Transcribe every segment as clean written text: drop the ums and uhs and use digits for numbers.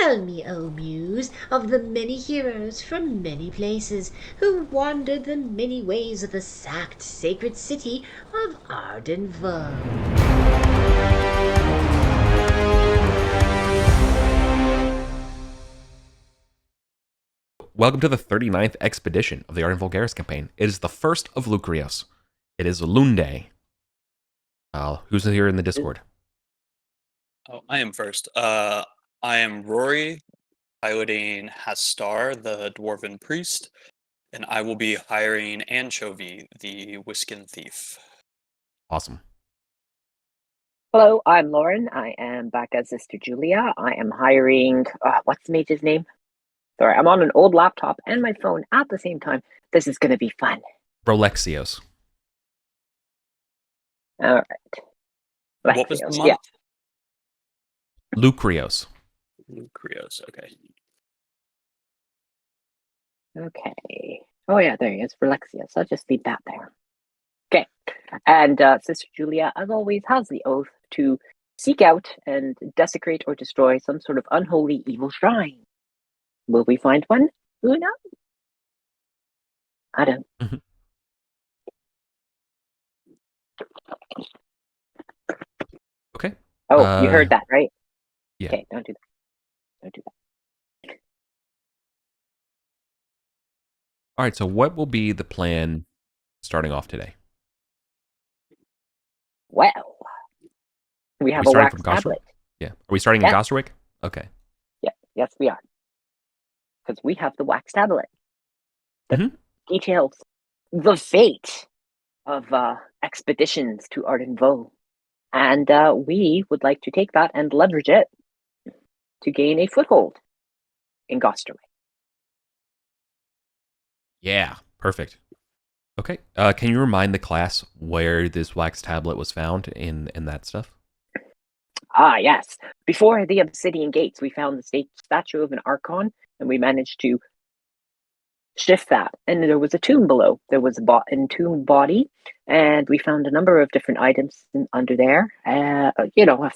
Tell me, O Muse, of the many heroes from many places who wandered the many ways of the sacked sacred city of Arden. Welcome to the 39th expedition of the Arden Vulgaris campaign. It is the first of Lucrios. It is Lunde. Who's here in the Discord? Oh, I am first. I am Rory, piloting Hastar, the Dwarven Priest, and I will be hiring Anchovy, the Whiskin Thief. Awesome. Hello, I'm Lauren. I am back as Sister Julia. I am hiring, what's the mage's name? Sorry, I'm on an old laptop and my phone at the same time. This is going to be fun. Rolexios. All right. What was the month? Yeah. Lucrios. Lucrios, okay. Okay. Oh, yeah, there he is. Alexius. I'll just leave that there. Okay. And Sister Julia, as always, has the oath to seek out and desecrate or destroy some sort of unholy evil shrine. Will we find one? Who knows? I don't. Okay. Oh, you heard that, right? Yeah. Okay, don't do that. Don't do that. All right, so what will be the plan starting off today? Well, we have a starting wax from Gosrick? tablet. Yeah. Are we starting in Gosrick? Okay. Yeah, yes, we are. Because we have the wax tablet. That details the fate of expeditions to Arden. And we would like to take that and leverage it to gain a foothold in Gosterwick. Yeah, perfect. Okay. Can you remind the class where this wax tablet was found in that stuff? Ah, yes. Before the Obsidian Gates, we found the statue of an Archon, and we managed to shift that. And there was a tomb below. There was a entombed body, and we found a number of different items under there. A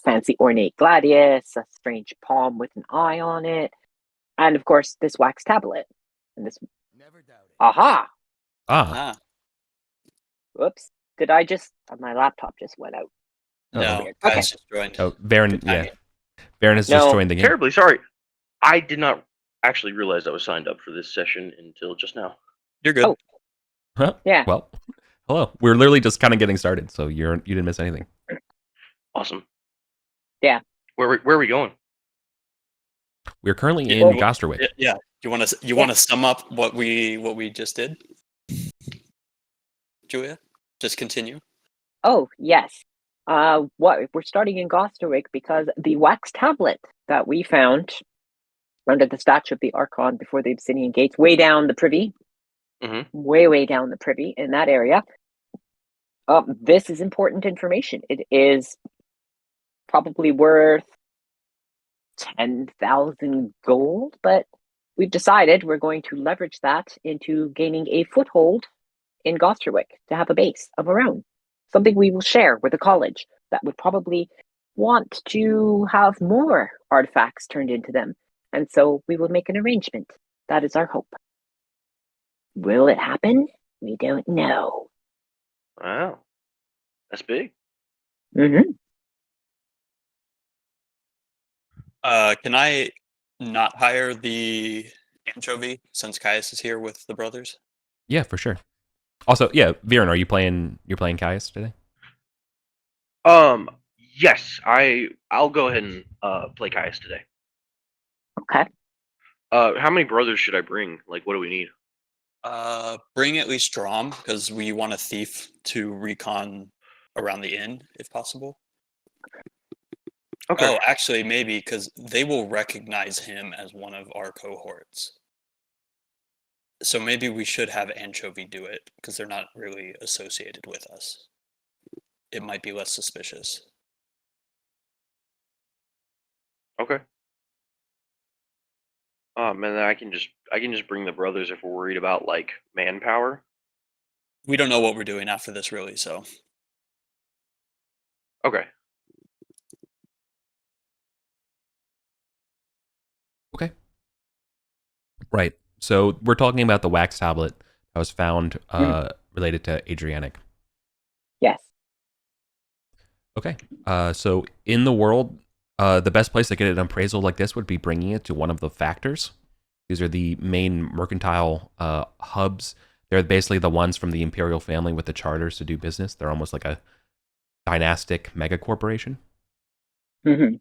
fancy ornate gladius, a strange palm with an eye on it, and of course this wax tablet. And this. Never doubt it. Aha! Ah. Whoops! Did I just? My laptop just went out. No, I just joined. Oh, Baron. Yeah, Baron has just joined the game. Terribly sorry. I did not actually realize I was signed up for this session until just now. You're good. Oh. Huh? Yeah. Well, hello. We're literally just kind of getting started, so you didn't miss anything. Awesome. Yeah. Where are we going? We're currently in Gosterwick. Yeah. You want to sum up what we just did? Julia, just continue. Oh, yes. We're starting in Gosterwick because the wax tablet that we found under the statue of the Archon before the Obsidian Gates, way down the privy, way down the privy in that area. This is important information. It is probably worth 10,000 gold, but we've decided we're going to leverage that into gaining a foothold in Gosterwick to have a base of our own. Something we will share with the college that would probably want to have more artifacts turned into them. And so we will make an arrangement. That is our hope. Will it happen? We don't know. Wow. That's big. Mm-hmm. Can I not hire the Anchovy since Caius is here with the brothers? Yeah, for sure. Also, yeah, Viren, are you playing? You're playing Caius today? Yes. I'll go ahead and play Caius today. Okay. How many brothers should I bring? Like, what do we need? Bring at least Strom, because we want a thief to recon around the inn, if possible. Okay. Oh, actually, maybe, because they will recognize him as one of our cohorts. So maybe we should have Anchovy do it, because they're not really associated with us. It might be less suspicious. Okay. And then I can just bring the brothers if we're worried about like manpower. We don't know what we're doing after this, really. So. Okay. Right. So we're talking about the wax tablet that was found related to Adrianic. Yes. Okay. So in the world, the best place to get an appraisal like this would be bringing it to one of the factors. These are the main mercantile hubs. They're basically the ones from the imperial family with the charters to do business. They're almost like a dynastic mega corporation. Mm-hmm.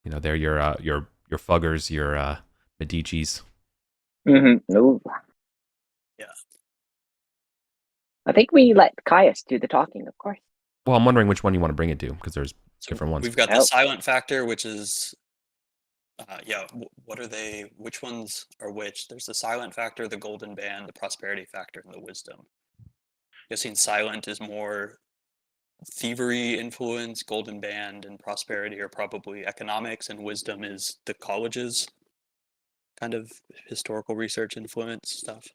You know, they're your Fuggers, your Medici's. Mm-hmm. Ooh. Yeah. I think we let Caius do the talking, of course. Well, I'm wondering which one you want to bring it to, because there's So different ones. we've got Oh. the silent factor, which is, what are they? Which ones are which? There's the silent factor, the golden band, the prosperity factor, and the wisdom. Guessing silent is more thievery influence, golden band and prosperity are probably economics, and wisdom is the college's kind of historical research influence stuff.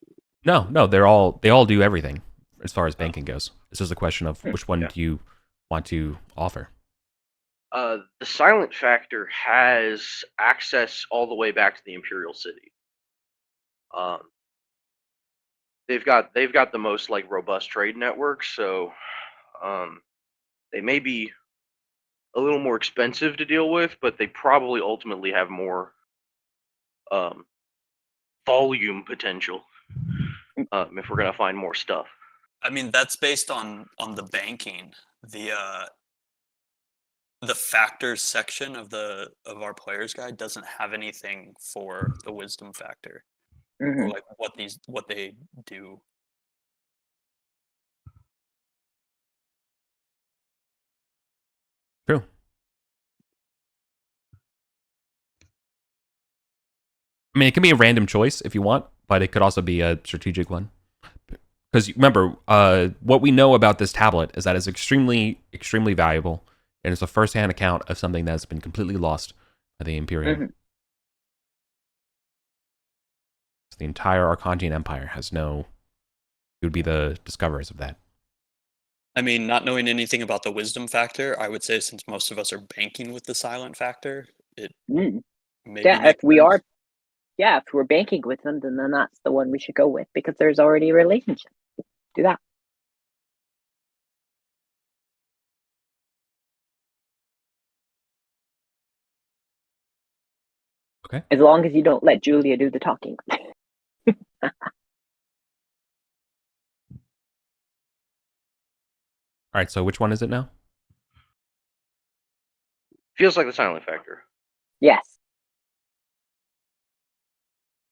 No, they all do everything as far as banking goes. This is a question of which one do you want to offer. The silent factor has access all the way back to the Imperial City. They've got the most like robust trade network, so they may be a little more expensive to deal with, but they probably ultimately have more volume potential if we're gonna find more stuff. I mean, that's based on the banking. The factors section of our player's guide doesn't have anything for the wisdom factor, Mm-hmm. or like what they do. True. I mean, it can be a random choice if you want, but it could also be a strategic one. Because remember, what we know about this tablet is that it's extremely, extremely valuable, and it's a first-hand account of something that's been completely lost by the Imperium. Mm-hmm. So the entire Arcantian Empire has no... It would be the discoverers of that. I mean, not knowing anything about the wisdom factor, I would say since most of us are banking with the silent factor, it maybe Yeah, makes sense. if we're banking with them, then that's the one we should go with because there's already a relationship. Do that. Okay. As long as you don't let Julia do the talking. All right, so which one is it now? Feels like the silent factor. Yes.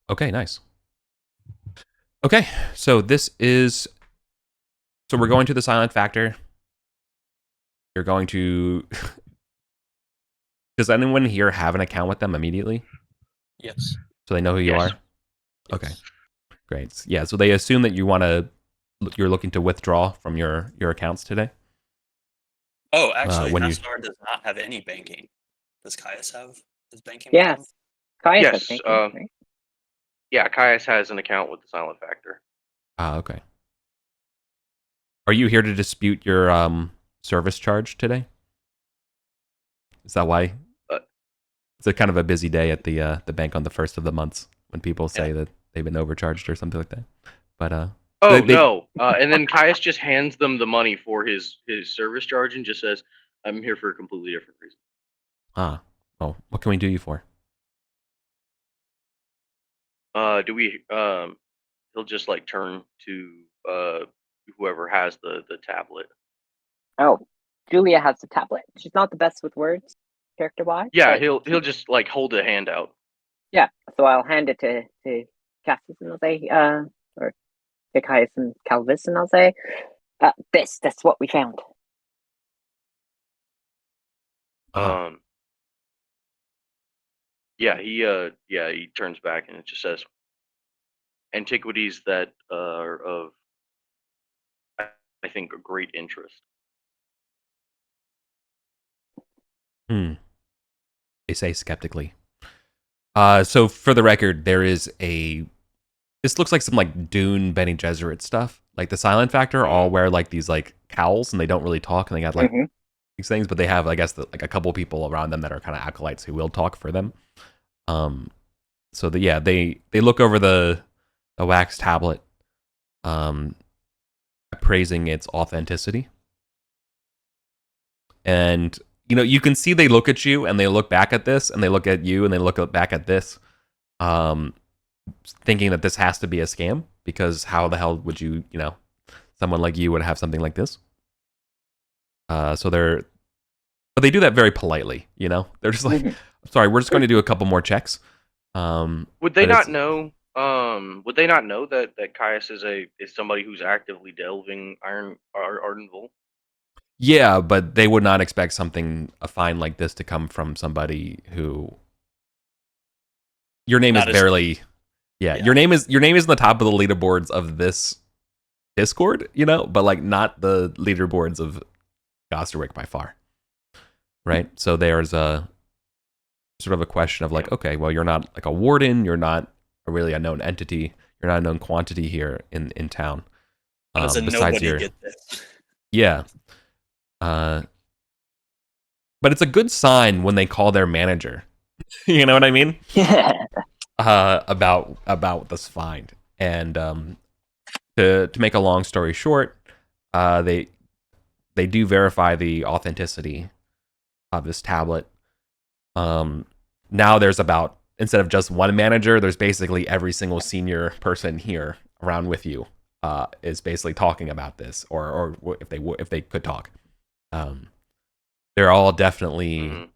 Okay, nice. Okay, so this is... So we're going to the silent factor. You're going to... Does anyone here have an account with them immediately? Yes. So they know who you Yes. are? Okay, great. Yeah, so they assume that you're looking to withdraw from your accounts today? Oh, actually, when you- Nastar does not have any banking. Does Caius have his banking? Yes. Caius Yes, has banking, right? Yeah, Caius has an account with the silent factor. Okay. Are you here to dispute your service charge today? Is that why? It's a kind of a busy day at the bank on the first of the months when people say that they've been overcharged or something like that. But No. And then Caius just hands them the money for his service charge and just says, "I'm here for a completely different reason." Oh, what can we do you for? Do we? He'll just like turn to whoever has the tablet. Oh, Julia has the tablet. She's not the best with words, character-wise. Yeah, but he'll just like hold a hand out. Yeah, so I'll hand it to Cassis and I'll say, or to Caius and Calvis and I'll say, that's what we found. Yeah, he turns back and it just says, "Antiquities that are of, I think, a great interest." They say skeptically. So for the record, there is this looks like some like Dune Bene Gesserit stuff. Like the silent factor all wear like these like cowls and they don't really talk and they got like these things, but they have, I guess, like a couple people around them that are kind of acolytes who will talk for them. So they look over the wax tablet, praising its authenticity. And you can see they look at you and they look back at this and they look at you and they look back at this, thinking that this has to be a scam, because how the hell would someone like you would have something like this? But they do that very politely, They're just like, sorry, we're just going to do a couple more checks. Would they not know? Would they not know that Caius is somebody who's actively delving Arden Vault? Yeah, but they would not expect a fine like this to come from somebody who. Your name is barely. Yeah, your name is in the top of the leaderboards of this Discord, but like not the leaderboards of Gosterwick by far. Right, so there's a sort of a question of like, okay, well, you're not like a warden, you're not really a known entity, you're not a known quantity here in town. Doesn't nobody get this? Yeah. But it's a good sign when they call their manager. You know what I mean? Yeah. About this find. And to make a long story short, they do verify the authenticity of this tablet. Now there's instead of just one manager, there's basically every single senior person here around with you is basically talking about this, or if they could talk. They're all definitely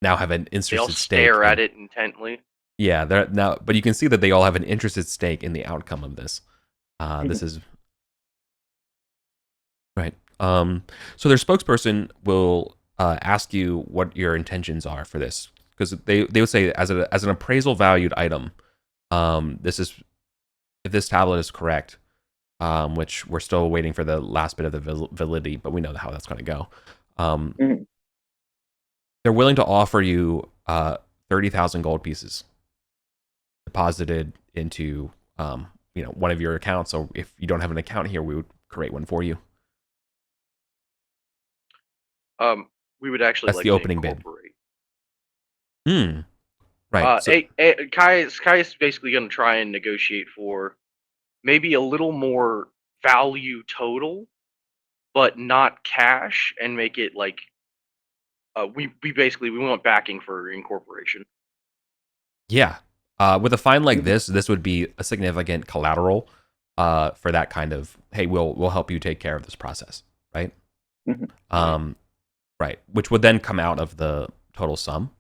now have an interested stake. They'll stare at it intently. Yeah, but you can see that they all have an interested stake in the outcome of this. This is right. So their spokesperson will ask you what your intentions are for this, because they would say as an appraisal valued item, this is, if this tablet is correct, which we're still waiting for the last bit of the validity, but we know how that's going to go. They're willing to offer you 30,000 gold pieces deposited into one of your accounts. So if you don't have an account here, we would create one for you. We would actually that's like the to opening bid. Right. Caius is basically going to try and negotiate for maybe a little more value total, but not cash, and make it like we want backing for incorporation. Yeah. With a fine like this would be a significant collateral for that kind of, hey, we'll help you take care of this process, right? Right, which would then come out of the total sum.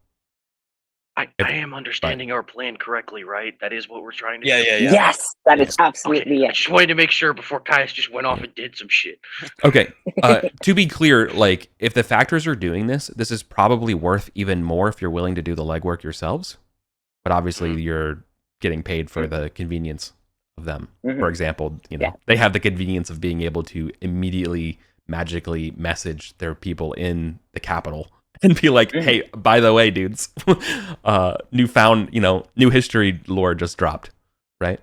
I am understanding our plan correctly, right? That is what we're trying to do. Yeah. Yes, that is absolutely I it. just wanted to make sure before Caius just went off and did some shit. Okay, to be clear, like, if the factors are doing this is probably worth even more if you're willing to do the legwork yourselves. But obviously, you're getting paid for the convenience of them. For example, they have the convenience of being able to immediately magically message their people in the capital and be like, hey, by the way, dudes, new history lore just dropped, right?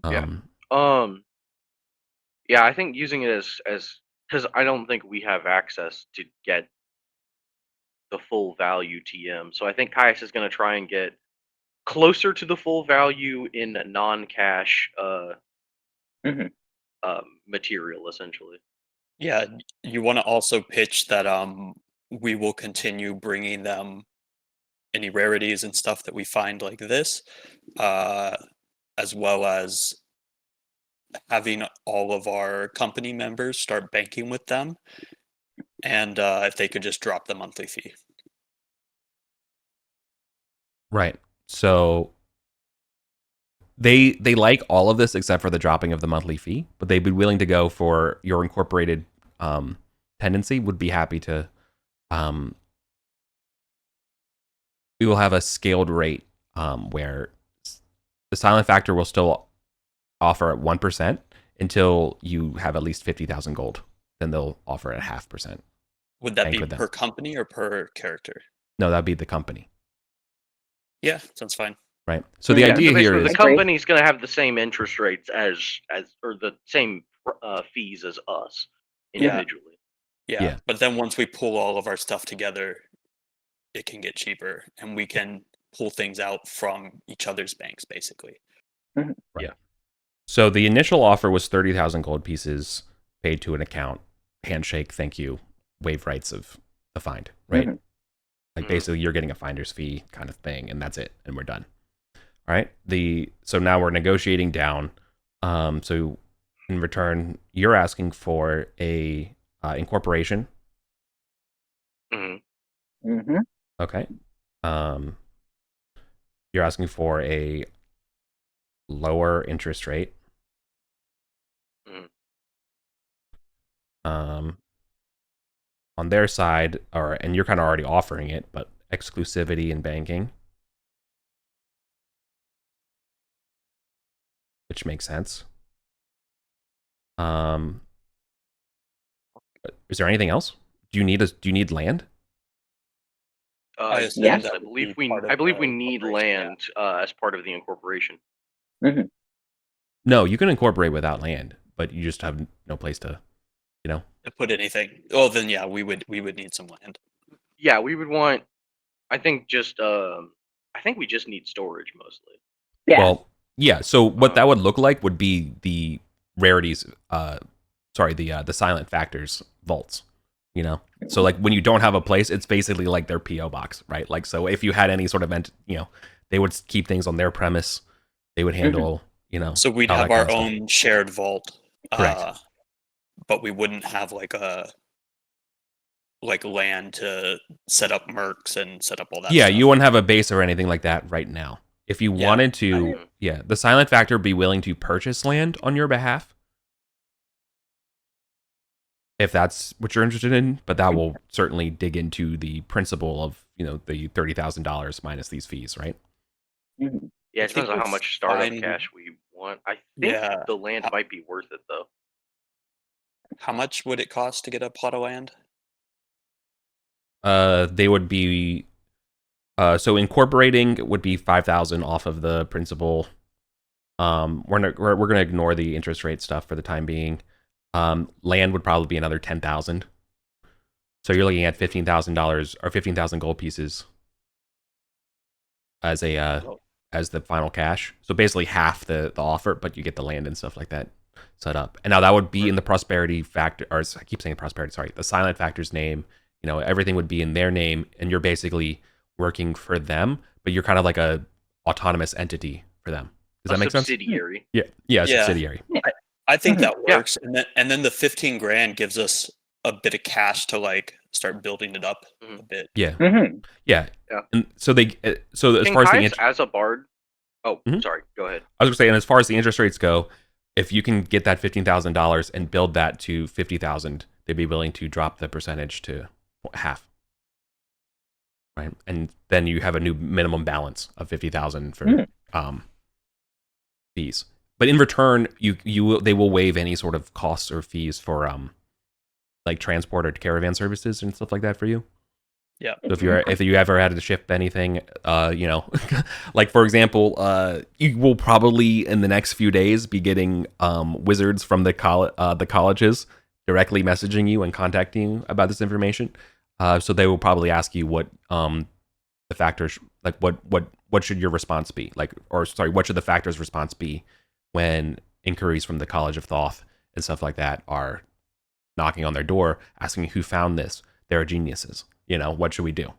Yeah, I think using it as because I don't think we have access to get the full value TM. So I think Caius is going to try and get closer to the full value in non-cash material, essentially. Yeah, you want to also pitch that we will continue bringing them any rarities and stuff that we find like this, as well as having all of our company members start banking with them, and if they could just drop the monthly fee. Right. So they like all of this except for the dropping of the monthly fee, but they'd be willing to go for your incorporated tendency. Would be happy to. We will have a scaled rate where the silent factor will still offer at 1% until you have at least 50,000 gold. Then they'll offer at 0.5%. Would that be per company or per character? No, that'd be the company. Yeah, sounds fine. Right. So the idea here is the company's going to have the same interest rates as or the same fees as us individually. Yeah. But then once we pull all of our stuff together, it can get cheaper, and we can pull things out from each other's banks, basically. So the initial offer was 30,000 gold pieces paid to an account, handshake, thank you, waive rights of the find, right? Like basically you're getting a finder's fee kind of thing, and that's it, and we're done. All right. So now we're negotiating down. So in return, you're asking for a incorporation. Okay. You're asking for a lower interest rate. On their side, and you're kind of already offering it, but exclusivity in banking, which makes sense. Is there anything else? Do you need land? Yes. I believe we need land as part of the incorporation. No, you can incorporate without land, but you just have no place to, to put anything. Oh, then yeah, we would need some land. Yeah, we would want. I think we just need storage mostly. Yeah. Well, yeah. So what that would look like would be the rarities. The silent factors vaults. So like when you don't have a place, it's basically like their PO box, right? Like so, if you had any sort of they would keep things on their premise. They would handle, So we'd all have that our kind of stuff. own shared vault. Correct. But we wouldn't have like land to set up mercs and set up all that Yeah, stuff. you wouldn't have a base or anything like that right now. If you wanted to, the silent factor would be willing to purchase land on your behalf. If that's what you're interested in, but that will certainly dig into the principle of, the $30,000 minus these fees, right? Yeah, it depends on how much startup cash we want. I think the land might be worth it, though. How much would it cost to get a plot of land? They would be, so incorporating would be 5,000 off of the principal. We're gonna ignore the interest rate stuff for the time being. Land would probably be another 10,000. So you're looking at $15,000 or 15,000 gold pieces as the final cash. So basically half the offer, but you get the land and stuff like that set up. And now that would be in the prosperity factor, or I keep saying prosperity, sorry, the silent factor's name. Everything would be in their name, and you're basically working for them, but you're kind of like a autonomous entity for them. Does that make sense? Subsidiary. Yeah, subsidiary. I think that works, and then the 15 grand gives us a bit of cash to start building it up a bit. Yeah. Yeah. And so as far as as a bard. Oh, sorry. Go ahead. I was gonna say, and as far as the interest rates go, if you can get that $15,000 and build that to 50,000, they'd be willing to drop the percentage to half. Right, and then you have a new minimum balance of 50,000 for fees. But in return, they will waive any sort of costs or fees for like transport or caravan services and stuff like that for you. Yeah. So if you ever had to ship anything, like for example, you will probably in the next few days be getting wizards from the colleges directly messaging you and contacting you about this information. So they will probably ask you what the factors, like what should your response be, what should the factors' response be when inquiries from the College of Thoth and stuff like that are knocking on their door, asking who found this. They're geniuses. What should we do? Do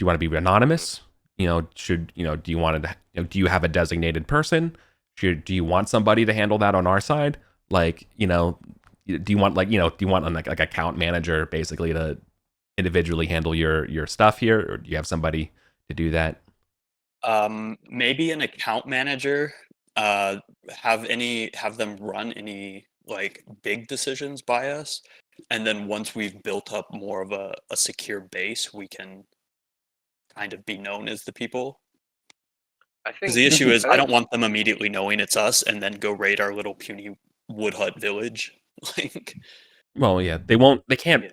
you want to be anonymous? Do you want to? Do you have a designated person? Do you want somebody to handle that on our side? Do you want like account manager basically to individually handle your stuff here, or do you have somebody to do that? Maybe an account manager. Have them run any big decisions by us, and then once we've built up more of a secure base, we can kind of be known as the people. I think because the issue is I don't want them immediately knowing it's us and then go raid our little puny wood hut village. Well, yeah, they can't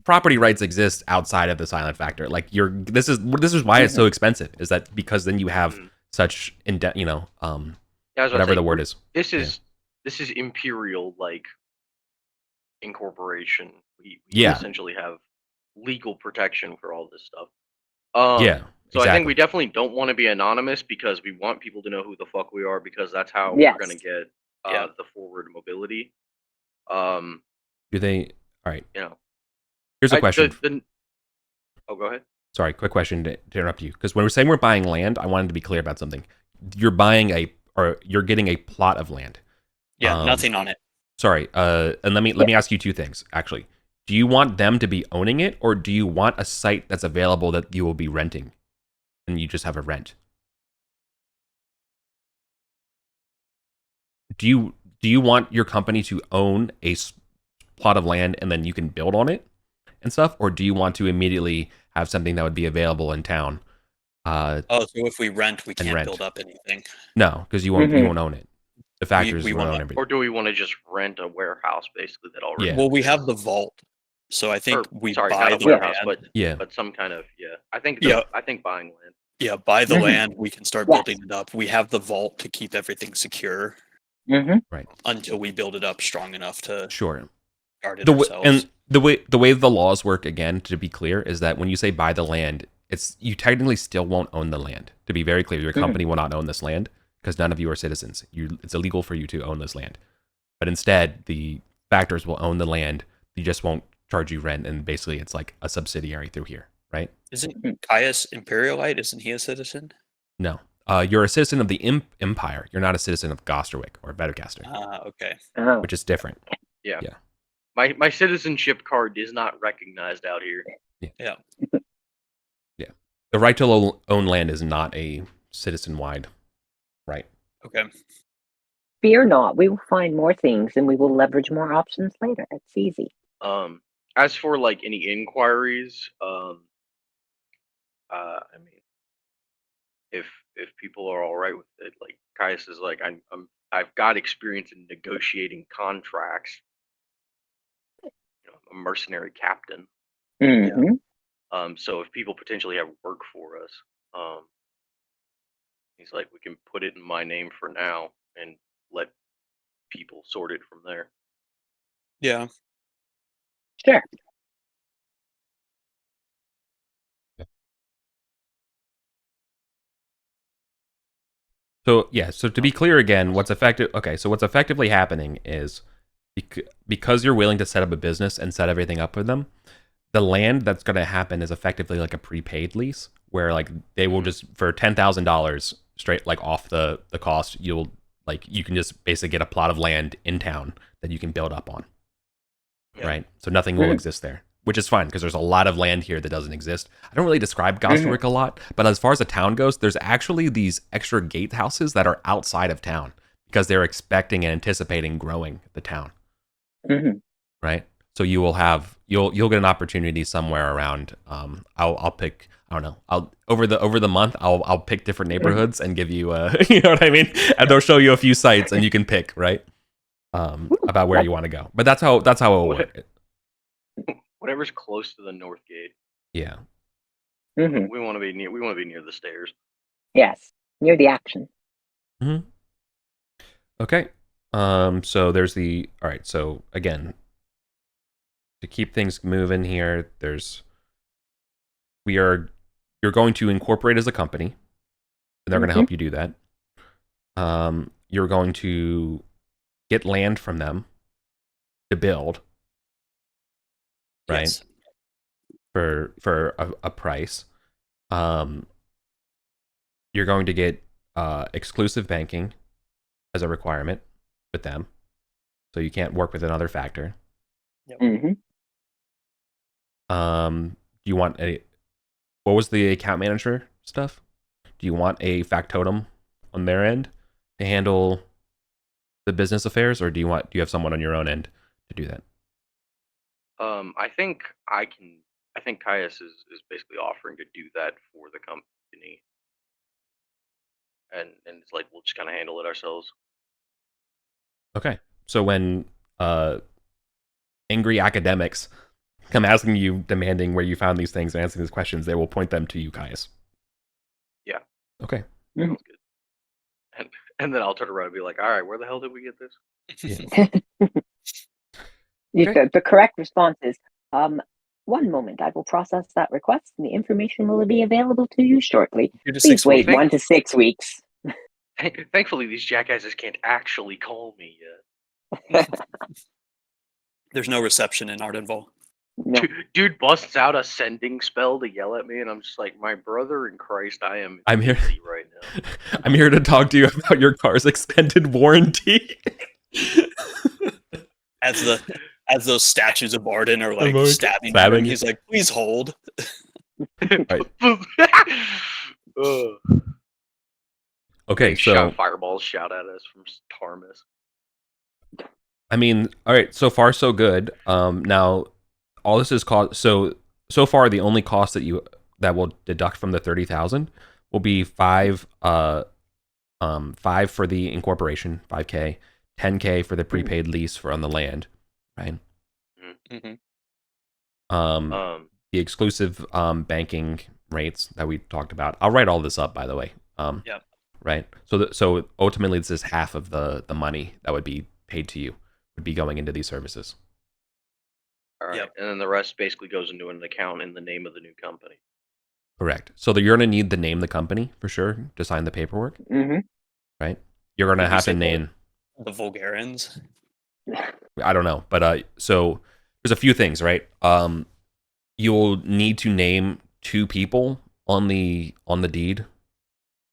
property rights exist outside of the silent factor. This is why it's so expensive, is that because then you have such whatever the word is. This is imperial incorporation. We essentially have legal protection for all this stuff. Yeah, So I think we Exactly. definitely don't want to be anonymous because we want people to know who the fuck we are because that's how Yes. we're gonna get Yeah. the forward mobility. Do they? All right. You know, Here's a question. Oh, go ahead. Sorry, quick question to interrupt you. Because when we're saying we're buying land, I wanted to be clear about something. You're buying you're getting a plot of land. Yeah, nothing on it. Sorry. And let me ask you two things. Actually, do you want them to be owning it, or do you want a site that's available that you will be renting, and you just have a rent? Do you want your company to own a plot of land and then you can build on it and stuff, or do you want to immediately have something that would be available in town? So if we rent, we can't build up anything. No, because you won't own it. The factors we won't wanna- own everything. Or do we want to just rent a warehouse basically that already? Yeah. Well, we have the vault, so I think we sorry, buy not the a warehouse, land. but some kind of I think buying land. Yeah, buy the Mhm. land. We can start Yes. building it up. We have the vault to keep everything secure Mm-hmm. until we build it up strong enough to Sure. guard it The way, ourselves. and the way the laws work, again, to be clear, is that when you say buy the land, it's you technically still won't own the land. To be very clear, your company will not own this land because none of you are citizens. It's illegal for you to own this land. But instead, the factors will own the land. You just won't charge you rent, and basically, it's like a subsidiary through here, right? Isn't Caius Imperialite? Isn't he a citizen? No, you're a citizen of the Empire. You're not a citizen of Gosterwick or Bedocaster, Okay. Oh. which is different. Yeah. Yeah. My citizenship card is not recognized out here. Yeah. The right to own land is not a citizen-wide right. Okay. Fear not, we will find more things and we will leverage more options later. It's easy. As for like any inquiries, I mean, if people are all right with it, like Caius is like, I've got experience in negotiating contracts. You know, I'm a mercenary captain. Mm-hmm. So if people potentially have work for us, he's like, we can put it in my name for now and let people sort it from there. Yeah. Sure. So yeah, so to be clear again, what's effectively happening is because you're willing to set up a business and set everything up with them, the land that's going to happen is effectively like a prepaid lease where like they will just for $10,000 straight like off the cost, you can just basically get a plot of land in town that you can build up on. Yeah. Right? So nothing will exist there, which is fine because there's a lot of land here that doesn't exist. I don't really describe Gosterwick a lot, but as far as the town goes, there's actually these extra gatehouses that are outside of town because they're expecting and anticipating growing the town. Mm-hmm. Right? So you will have you'll get an opportunity somewhere around. I'll pick. I don't know. Over the month I'll pick different neighborhoods and give you you know what I mean. And they'll show you a few sites and you can pick right about where you want to go. But that's how it will work. Whatever's close to the north gate. Yeah. Mm-hmm. We want to be near the stairs. Yes, near the action. Mm-hmm. Okay. So there's all right. So again, to keep things moving here, you're going to incorporate as a company, and they're going to help you do that. You're going to get land from them to build, right? Yes. For a price. You're going to get exclusive banking as a requirement with them, so you can't work with another factor. Mm-hmm. Do you want what was the account manager stuff? Do you want a factotum on their end to handle the business affairs, or do you have someone on your own end to do that? I think I think Caius is basically offering to do that for the company. And it's like we'll just kind of handle it ourselves. Okay. So when angry academics come asking you, demanding where you found these things and answering these questions, they will point them to you, Caius. Yeah. Okay. Sounds good. And then I'll turn around and be like, all right, where the hell did we get this? Yeah. Okay. The correct response is, One moment, I will process that request, and the information will be available to you shortly. 2 to Please 6 wait weeks. 1 to 6 weeks. Thankfully, these jackasses can't actually call me yet. There's no reception in Ardenville. No. Dude busts out a sending spell to yell at me, and I'm just like, my brother in Christ, I'm here. busy right now. I'm here to talk to you about your car's extended warranty. As those statues of Arden are like like, stabbing stabbing him, you. he's like, please hold. Right. Ugh. Okay, so fireballs shout at us from Tarmus. I mean, all right, so far so good. Now all this is cost. So far, the only cost that will deduct from the 30,000 will be 5 for the incorporation, 5K, 10K for the prepaid lease for on the land, right? Mm-hmm. The exclusive banking rates that we talked about. I'll write all this up, by the way. Yep. Right. So ultimately, this is half of the money that would be paid to you would be going into these services. All right, Yep. and then the rest basically goes into an account in the name of the new company. Correct. So you're going to need to name the company for sure to sign the paperwork, Mm-hmm. right? You're going to Did you have to say name. The Vulgarians. I don't know, but so there's a few things, right? You'll need to name 2 people on the deed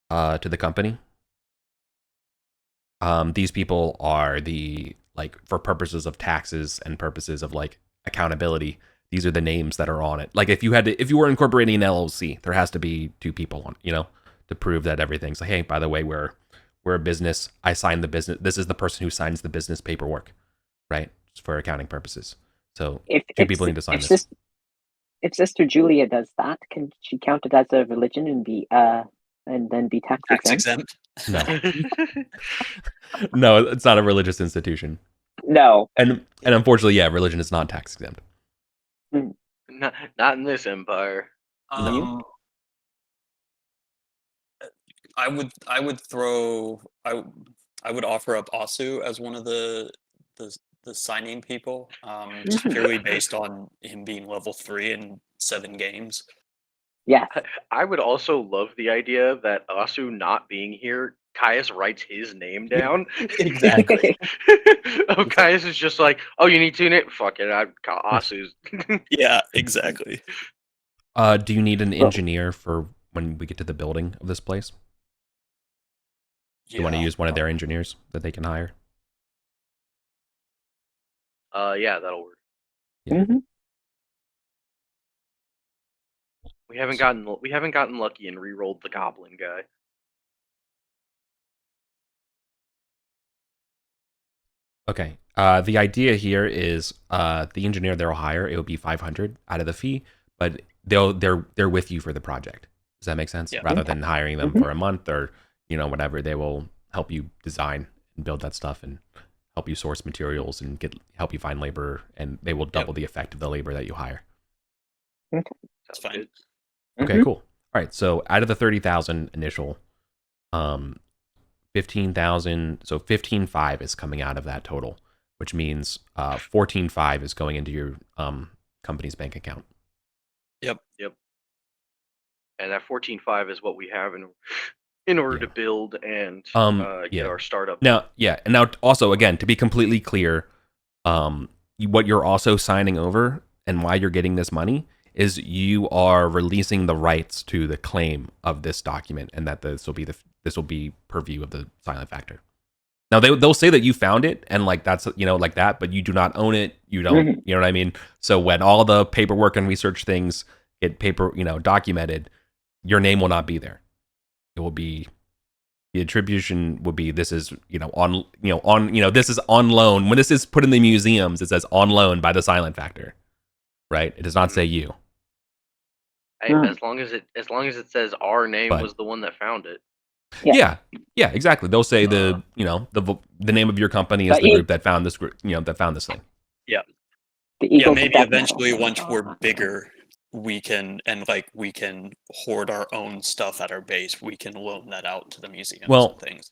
to the company. These people are for purposes of taxes and purposes of like accountability. These are the names that are on it. Like if you were incorporating an LLC, there has to be 2 people on, to prove that everything's like, hey, by the way, we're a business. I signed the business. This is the person who signs the business paperwork, right? For accounting purposes. So 2 people need to sign this. If Sister Julia does that, can she count it as a religion and then be tax exempt? No. No, it's not a religious institution. No. And unfortunately, yeah, religion is not tax exempt. Not in this empire. I would offer up Asu as one of the signing people, just purely based on him being level 3 in 7 games. Yeah. I would also love the idea that Asu not being here, Caius writes his name down. Exactly. Caius is just like, oh, you need to name? Fuck it, I'd call Asu's. Yeah, exactly. Do you need an engineer for when we get to the building of this place? Do you want to use one of their engineers that they can hire? Yeah, that'll work. Yeah. Mm-hmm. We haven't gotten lucky and re-rolled the goblin guy. Okay. The idea here is the engineer they'll hire, it will be 500 out of the fee, but they're with you for the project. Does that make sense? Yeah. Rather than hiring them for a month or whatever, they will help you design and build that stuff and help you source materials and help you find labor, and they will double the effect of the labor that you hire. That's fine. Good. Okay, cool. All right, so out of the 30,000 initial, 15,000, so 15,500 is coming out of that total, which means 14,500 is going into your company's bank account. Yep. And that 14.5 is what we have in order to build and get our startup. Now, and now also again to be completely clear, what you're also signing over and why you're getting this money is you are releasing the rights to the claim of this document, and that this will be purview of the silent factor. Now they'll say that you found it and like that's like that, but you do not own it. You don't, you know what I mean? So when all the paperwork and research things get documented, your name will not be there. It will be, the attribution would be, this is this is on loan. When this is put in the museums, it says on loan by the silent factor, right? It does not say you. Hey, as long as it says our name was the one that found it. Yeah, exactly. They'll say the name of your company is the group that found this that found this thing. Yeah. Yeah, maybe eventually once we're bigger, we can hoard our own stuff at our base. We can loan that out to the museums and things.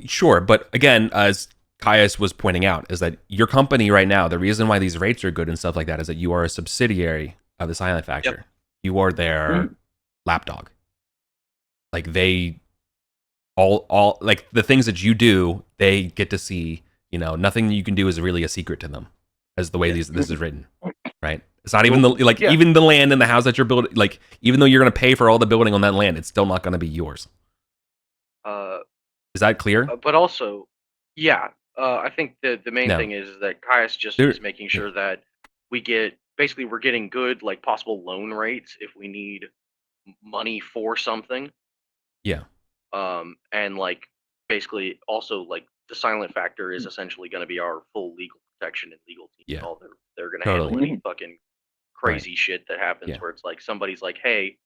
Sure, but again, as Caius was pointing out is that your company right now, the reason why these rates are good and stuff like that is that you are a subsidiary of the Silent Factor. Yep. You are their lapdog. Like they all like the things that you do, they get to see. You know, nothing you can do is really a secret to them, as the way this is written, right? It's not even even the land and the house that you're building. Like even though you're going to pay for all the building on that land, it's still not going to be yours. Is that clear? But also, yeah, I think the main thing is that Caius just is making sure that we're getting good like possible loan rates if we need money for something. Yeah. And like basically also like the Silent Factor is essentially going to be our full legal protection and legal team. Yeah. All they're going to handle any fucking crazy shit that happens where it's like somebody's like, hey,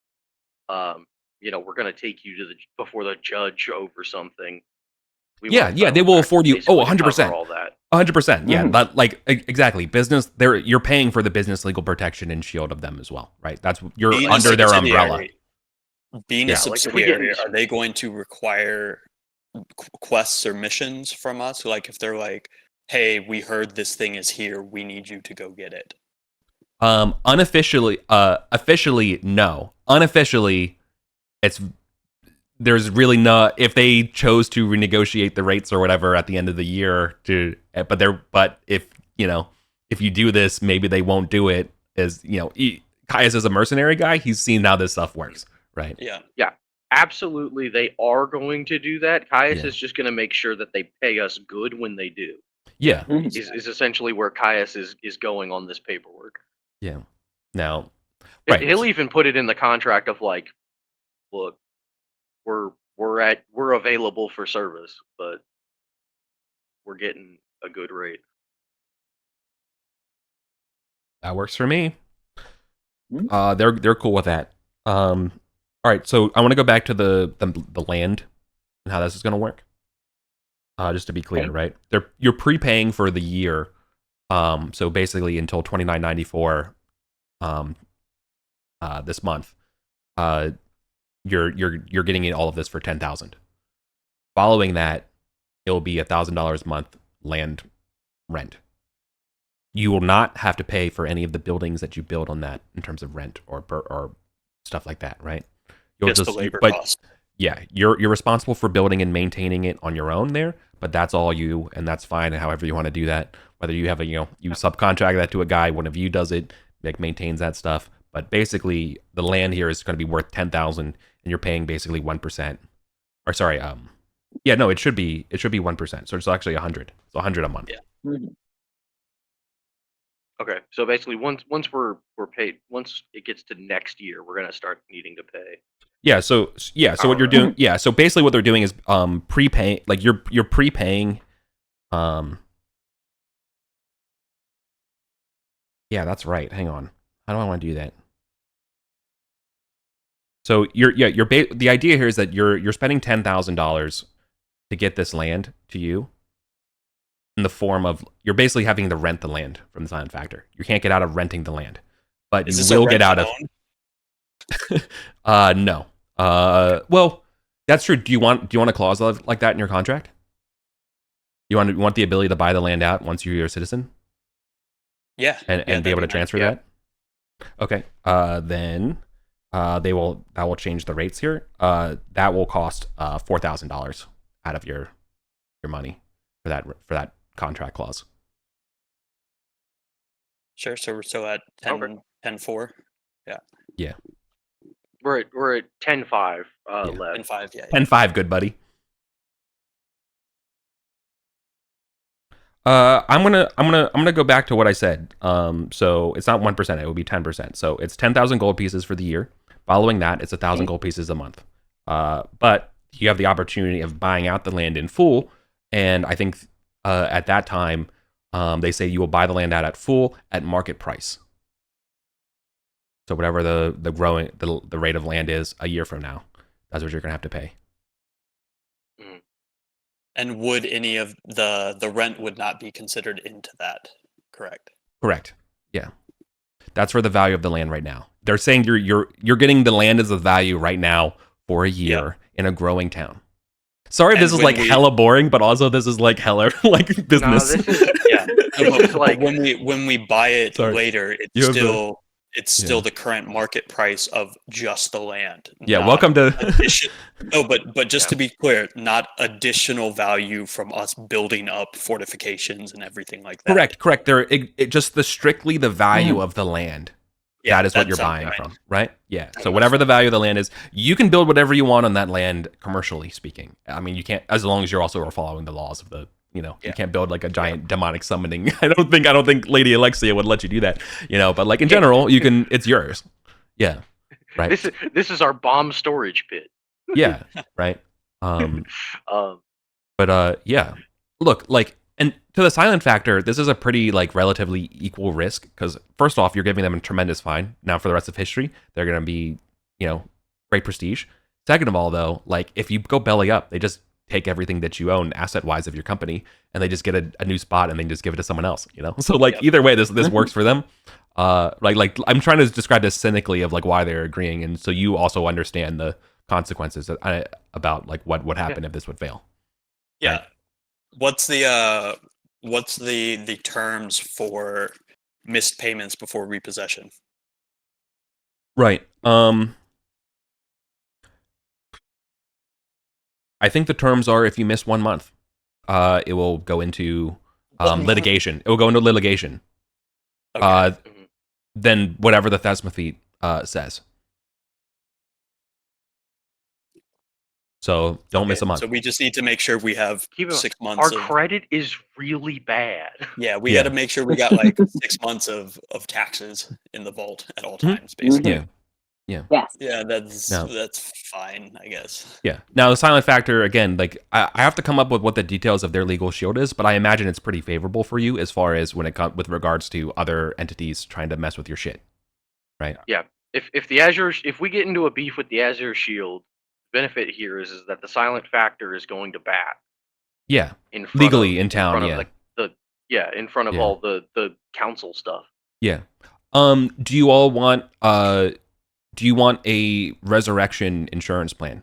you know, we're going to take you to before the judge over something. They will afford you. Oh, 100%. All that. 100%. Yeah, that, like exactly. Business. You're paying for the business legal protection and shield of them as well, right? You're under their umbrella. Being a subsidiary, are they going to require quests or missions from us? Like if they're like, "Hey, we heard this thing is here. We need you to go get it." Unofficially, officially, no. Unofficially, there's really no. If they chose to renegotiate the rates or whatever at the end of the year, but if you do this, maybe they won't do it. As you know, Caius is a mercenary guy. He's seen how this stuff works, right? Yeah. Absolutely, they are going to do that. Caius is just going to make sure that they pay us good when they do. Yeah, is essentially where Caius is going on this paperwork. Yeah. Now, he'll even put it in the contract of like, look, we're available for service, but we're getting a good rate. That works for me. They're cool with that. All right, so I want to go back to the land and how this is going to work. Just to be clear, right? You're prepaying for the year. So basically until $29.94 this month. You're getting all of this for $10,000. Following that, it'll be $1,000 a month land rent. You will not have to pay for any of the buildings that you build on that in terms of rent or stuff like that, right? You'll just the labor cost. Yeah, you're responsible for building and maintaining it on your own there, but that's all you, and that's fine. However you want to do that, whether you have you subcontract that to a guy, one of you does it, maintains that stuff. But basically, the land here is going to be worth $10,000, and you're paying basically 1%. Or sorry, it should be 1%. So it's actually 100. It's 100 a month. Yeah. Okay, so basically, once we're paid, once it gets to next year, we're gonna start needing to pay. So what you're doing, so basically what they're doing is prepaying, like you're prepaying. Yeah, that's right. Hang on. How do I want to do that? So the idea here is that you're spending $10,000 to get this land to you in the form of you're basically having to rent the land from the Silent Factor. You can't get out of renting the land, but you will get out of. No. Well, that's true. Do you want a clause like that in your contract? You want the ability to buy the land out once you're a citizen? Yeah. And be able to transfer that? Okay. Then that will change the rates here. That will cost $4,000 out of your money for that contract clause. Sure. So we're still at 10.4. Yeah. Yeah. We're at 10.5 left. 10.5. Yeah. 10.5, good buddy. I'm gonna go back to what I said. So it's not 1%; it will be 10%. So it's 10,000 gold pieces for the year. Following that, it's 1,000 gold pieces a month. But you have the opportunity of buying out the land in full, and I think at that time, they say you will buy the land out at full at market price. So whatever the rate of land is a year from now, that's what you're gonna have to pay. And would any of the rent would not be considered into that, correct? Correct. Yeah. That's for the value of the land right now. They're saying you're getting the land as a value right now for a year in a growing town. Sorry, And this is when like we- hella boring, but also this is like hella like No, business. this is Yeah. This is like when we buy it Sorry. later, You it's have still yeah. the current market price of just the land. Yeah, not welcome to No, but just to be clear, not additional value from us building up fortifications and everything like that. correct. Just strictly the value of the land. Yeah, that is what that you're sounds buying right. from, right? Yeah. So That's whatever the value of the land is, you can build whatever you want on that land, commercially speaking. I mean, you can't, as long as you're also following the laws of the, you Yeah. can't build like a giant demonic summoning. I don't think Lady Alexia would let you do that, but like in general, you can. It's yours. Yeah. Right. this is our bomb storage pit. Yeah. Right. Um, But yeah. Look, like, and to the silent factor, this is a pretty like relatively equal risk because first off, you're giving them a tremendous fine. Now for the rest of history, they're gonna be, great prestige. Second of all, though, like if you go belly up, they just take everything that you own asset wise of your company and they just get a new spot and they just give it to someone else, So like either way, this works for them. Like I'm trying to describe this cynically of like why they're agreeing, and so you also understand the consequences about like what would happen if this would fail. Yeah. Right. What's the terms for missed payments before repossession? Right. I think the terms are if you miss 1 month, it will go into litigation. It will go into litigation. Okay. Then whatever the Thesmothete says. So don't miss a month. So we just need to make sure we have Keep in mind, 6 months. our credit is really bad. Yeah, we Yeah. got to make sure we got like 6 months of taxes in the vault at all times, basically. Yeah. Yes. Yeah, that's No. that's fine, I guess. Yeah. Now the silent factor again, like I have to come up with what the details of their legal shield is, but I imagine it's pretty favorable for you as far as when it comes with regards to other entities trying to mess with your shit. Right. Yeah. If we get into a beef with the Azure Shield, benefit here is that the silent factor is going to bat Yeah. in front Legally of, in town. front of in front of Yeah. all the council stuff. Yeah. Do you all want do you want a resurrection insurance plan?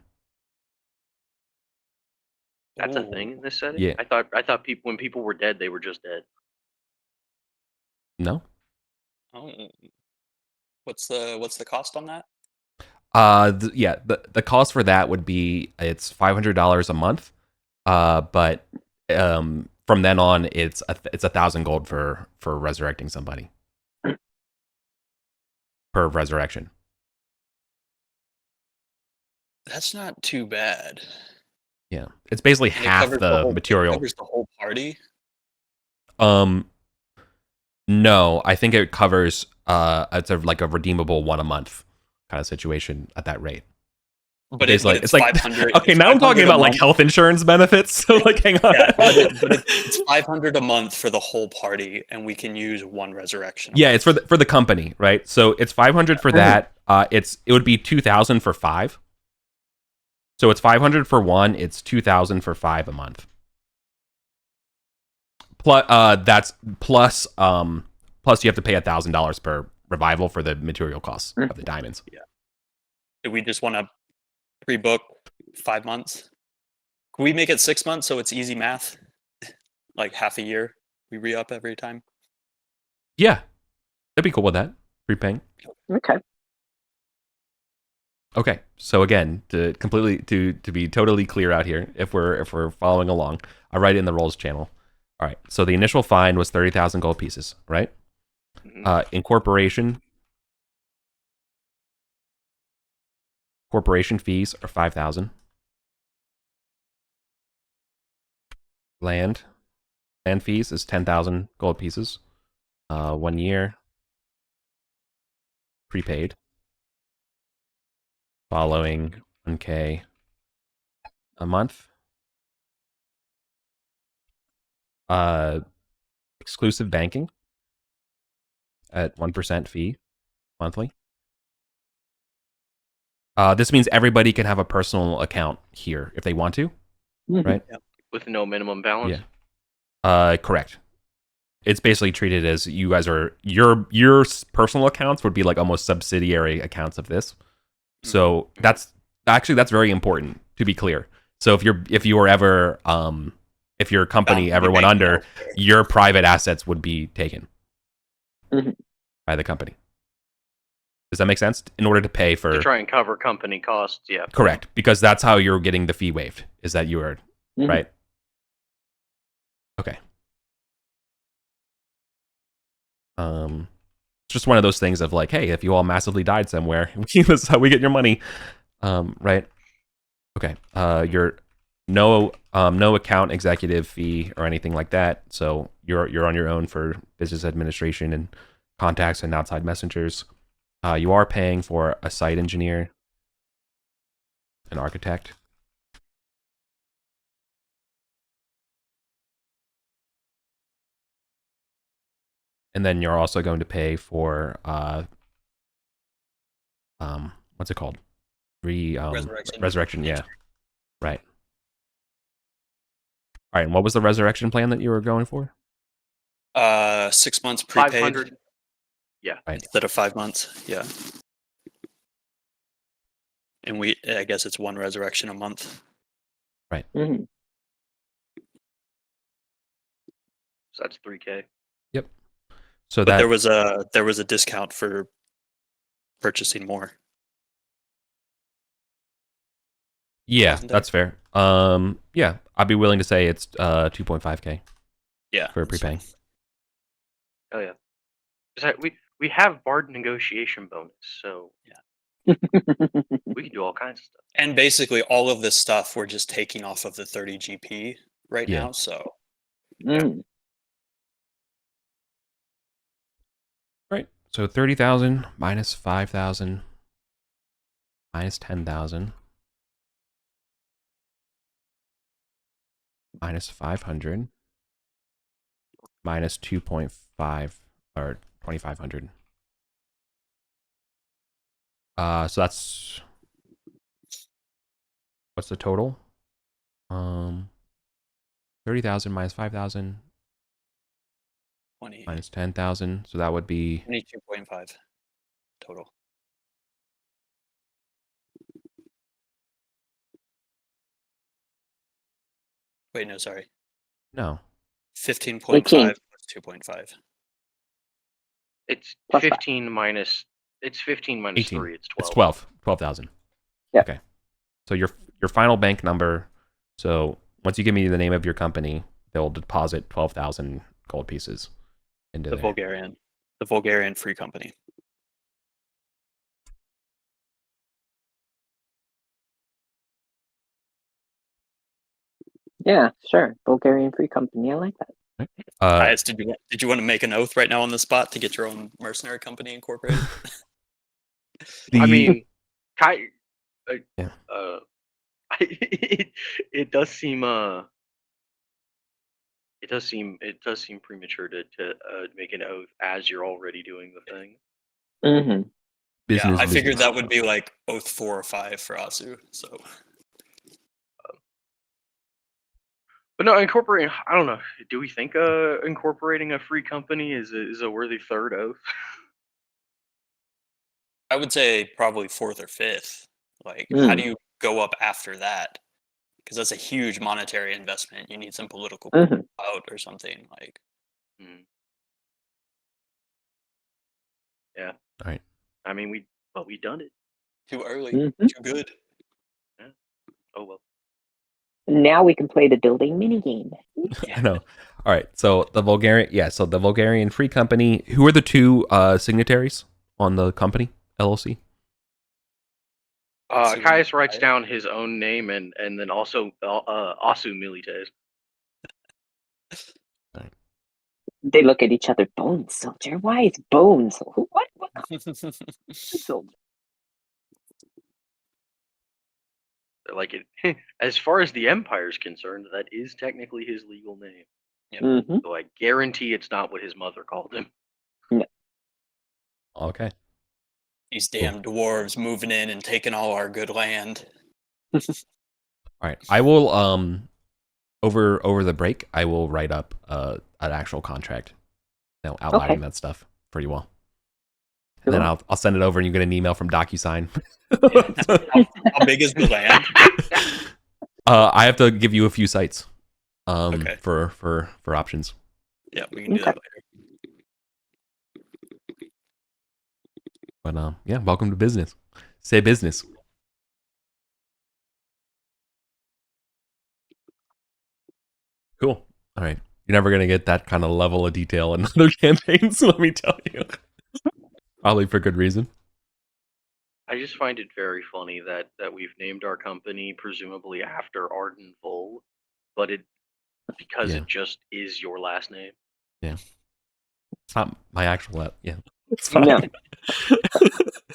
That's a Ooh. thing in this setting. Yeah. I thought people when people were dead, they were just dead. No? Oh. What's the cost on that? The cost for that would be it's $500 a month. But from then on it's 1,000 gold for resurrecting somebody per resurrection. That's not too bad. Yeah. It's basically And it half covers the whole, material. It covers the whole party. No, I think it covers it's like a redeemable one a month kind of situation at that rate. But it's like 500. okay, it's now I'm 500 talking a about like month. health insurance benefits. So like hang on. Yeah, but it's 500 a month for the whole party, and we can use one resurrection. Yeah, it's for the company, right? So it's 500 for that. It would be 2,000 for 5. So it's 500 for 1. It's 2,000 for 5 a month. Plus, plus you have to pay $1,000 per revival for the material costs of the diamonds. Yeah. Do we just want to pre-book 5 months? Can we make it 6 months so it's easy math? Like half a year, we re-up every time. Yeah, that'd be cool with that. Prepaying. Okay. Okay, so again, to be totally clear out here, if we're following along, I write it in the rolls channel. All right, so the initial fine was 30,000 gold pieces, right? Incorporation fees are 5,000. Land fees is 10,000 gold pieces. 1 year prepaid. Following 1K a month. Exclusive banking at 1% fee monthly. This means everybody can have a personal account here if they want to, right? With no minimum balance. Yeah. Correct. It's basically treated as you guys are your personal accounts would be like almost subsidiary accounts of this. So that's very important to be clear. So if you were ever if your company ever went under, your private assets would be taken by the company. Does that make sense? In order to pay for To try and cover company costs, yeah. correct, because that's how you're getting the fee waived. Is that you are right? Okay. It's just one of those things of like, hey, if you all massively died somewhere, this is how we get your money, right? Okay. Your no account executive fee or anything like that. So you're on your own for business administration and contacts and outside messengers. You are paying for a site engineer, an architect. And then you're also going to pay for what's it called? Resurrection, yeah. Right. All right, and what was the resurrection plan that you were going for? 6 months prepaid 500. Yeah. Right. instead of 5 months. Yeah. And I guess it's one resurrection a month. Right. Mm-hmm. So that's 3K. Yep. So But that there was a discount for purchasing more. yeah, Wasn't there? that's fair. Yeah, I'd be willing to say it's 2.5K Yeah. for prepaying. Oh yeah. We have Bard negotiation bonus, so we can do all kinds of stuff. And basically all of this stuff we're just taking off of the 30 GP right Yeah. now. So Right. So 30,000 minus 5,000 minus 10,000 minus 500 minus 2.5 or 2,500. So that's what's the total? 30,000 minus 5,000 20, minus 10,000. So that would be 22.5 total. Wait, no, sorry. no. 15.5 18. plus 2.5. It's Plus 15 minus. It's 15 minus 18. 3. It's 12. It's 12. 12,000. Yeah. Okay. So your final bank number. So once you give me the name of your company, they'll deposit 12,000 gold pieces into The there. Vulgarian Free Company. Yeah, sure. Bulgarian Free Company. I like that. Guys, did you want to make an oath right now on the spot to get your own mercenary company incorporated? I mean, Yeah. it does seem it does seem premature to make an oath as you're already doing the thing. Mm-hmm. business. Yeah, I figured business. that would be like oath 4 or 5 for Asu. So But no, incorporating. I don't know. Do we think incorporating a free company is a worthy third oath? I would say probably 4th or 5th. Like, how do you go up after that? Because that's a huge monetary investment. You need some political out or something like. Yeah. All right. I mean, we done it. Too early. Mhm. Too good. Oh well. Now we can play the building minigame. I know. All right. So the Vulgarian Free Company. Who are the two signatories on the company LLC? Caius writes down his own name and then also Asu Milites. They look at each other. Bone soldier? Why is bone soldier? What? Soldier? Like it, as far as the Empire's concerned, that is technically his legal name. Mm-hmm. So I guarantee it's not what his mother called him. Okay. These damn dwarves moving in and taking all our good land. All right. I will over the break, I will write up an actual contract, outlining that stuff for you all. And then I'll send it over, and you get an email from DocuSign. How big is the land? I have to give you a few sites. Okay. For options. Yeah, we can do that later. But yeah, welcome to business. Say business. Cool. All right. You're never gonna get that kind of level of detail in other campaigns. Let me tell you. Probably for good reason. I just find it very funny that we've named our company presumably after Arden Vul, but because Yeah. it just is your last name. Yeah. It's not my actual. Yeah. It's fine. No.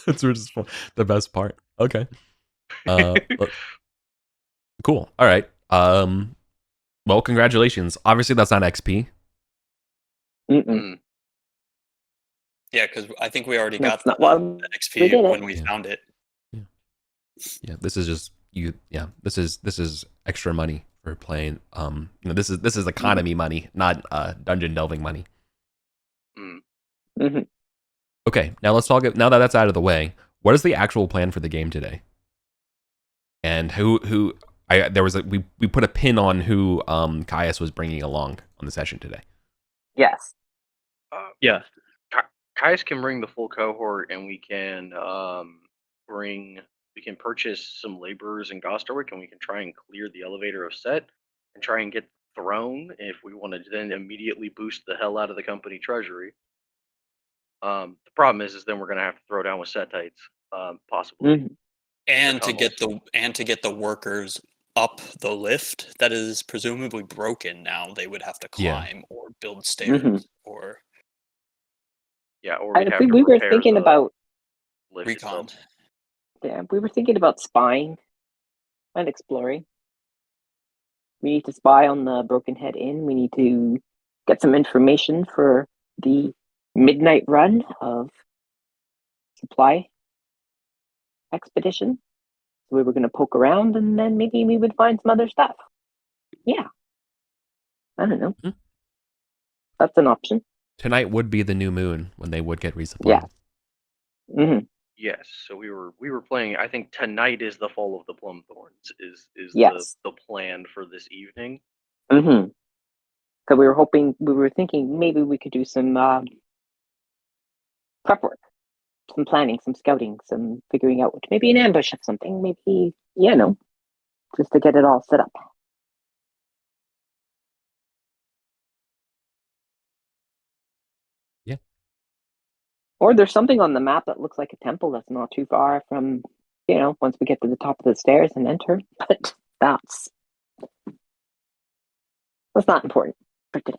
That's just the best part. Okay. Look. Cool. All right. Well, congratulations. Obviously, that's not XP. Mm-mm. Yeah, because I think we already That's got not why the we XP did it. when we Yeah. found it. Yeah, this is just you. Yeah, this is extra money for playing. This is economy money, not dungeon delving money. Mm-hmm. Okay, now let's talk. Now that that's out of the way, what is the actual plan for the game today? And who? We put a pin on who Caius was bringing along on the session today. Yes. Yeah. Caius can bring the full cohort, and we can purchase some laborers in Gosterwick, and we can try and clear the elevator of Set, and try and get the throne if we want to then immediately boost the hell out of the company treasury. The problem is then we're gonna have to throw down with Setites, possibly. Mm-hmm. And to get the workers up the lift that is presumably broken now, they would have to climb or build stairs or or we'd have to we were repair thinking the about lift recon. itself. yeah, we were thinking about spying and exploring. We need to spy on the Broken Head Inn. We need to get some information for the midnight run of supply expedition. So we were going to poke around, and then maybe we would find some other stuff. Yeah, I don't know. Hmm. That's an option. Tonight would be the new moon when they would get resupplied. Yeah. Mm-hmm. Yes, so we were playing. I think tonight is the Fall of the Plumthorns. Is Yes. the plan for this evening? Mm-hmm. So we were thinking maybe we could do some prep work, some planning, some scouting, some figuring out maybe an ambush of something, maybe, just to get it all set up. Yeah. Or there's something on the map that looks like a temple that's not too far from, once we get to the top of the stairs and enter. But that's not important for today.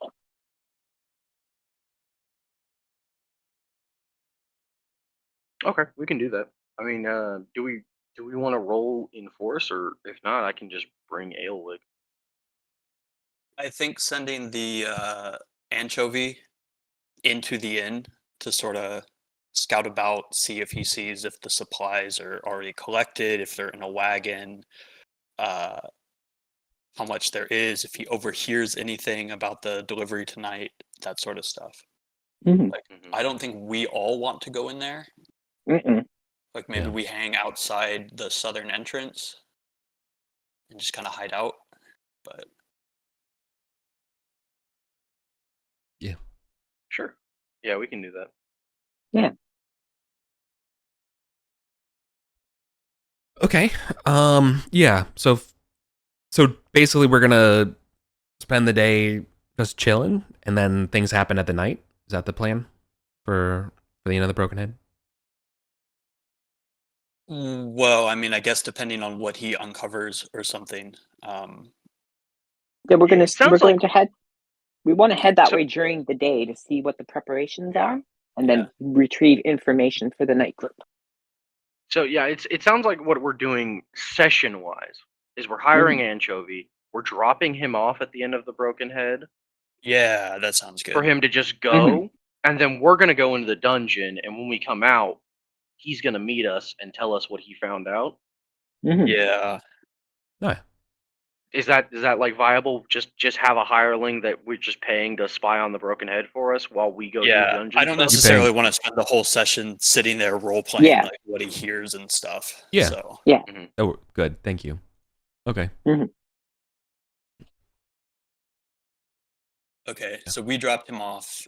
Okay, we can do that. I mean, do we want to roll in force, or if not, I can just bring Aelwick. I think sending the anchovy into the inn to sort of scout about, see if he sees if the supplies are already collected, if they're in a wagon, how much there is, if he overhears anything about the delivery tonight, that sort of stuff. Mm-hmm. Like, I don't think we all want to go in there. Mm-mm. Like maybe we hang outside the southern entrance and just kind of hide out. But yeah, sure. Yeah, we can do that. Yeah. Okay. Yeah. So basically, we're gonna spend the day just chilling, and then things happen at the night. Is that the plan for the end of the Broken Head? well, I mean, I guess depending on what he uncovers or something. Yeah, we're going like... to head. We want to head that way during the day to see what the preparations are, and then retrieve information for the night group. So yeah, it sounds like what we're doing session-wise is we're hiring Anchovy, we're dropping him off at the end of the Broken Head. Yeah, that sounds good. For him to just go, and then we're gonna go into the dungeon, and when we come out, he's gonna meet us and tell us what he found out. Yeah. No. Is that like viable? Just have a hireling that we're just paying to spy on the Broken Head for us while we go do the dungeon. I don't stuff? necessarily want to spend the whole session sitting there role playing like what he hears and stuff. Yeah. So Oh, good. Thank you. Okay. Okay, so we dropped him off.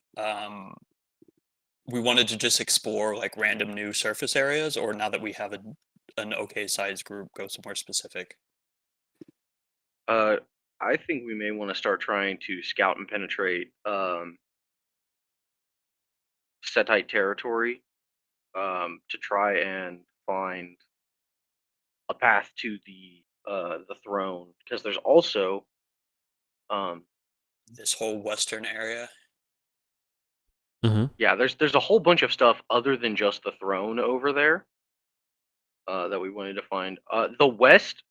We wanted to just explore like random new surface areas, or now that we have an okay sized group, go somewhere specific. I think we may want to start trying to scout and penetrate Setite territory to try and find a path to the throne, because there's also This whole western area. yeah, there's a whole bunch of stuff other than just the throne over there that we wanted to find. The west.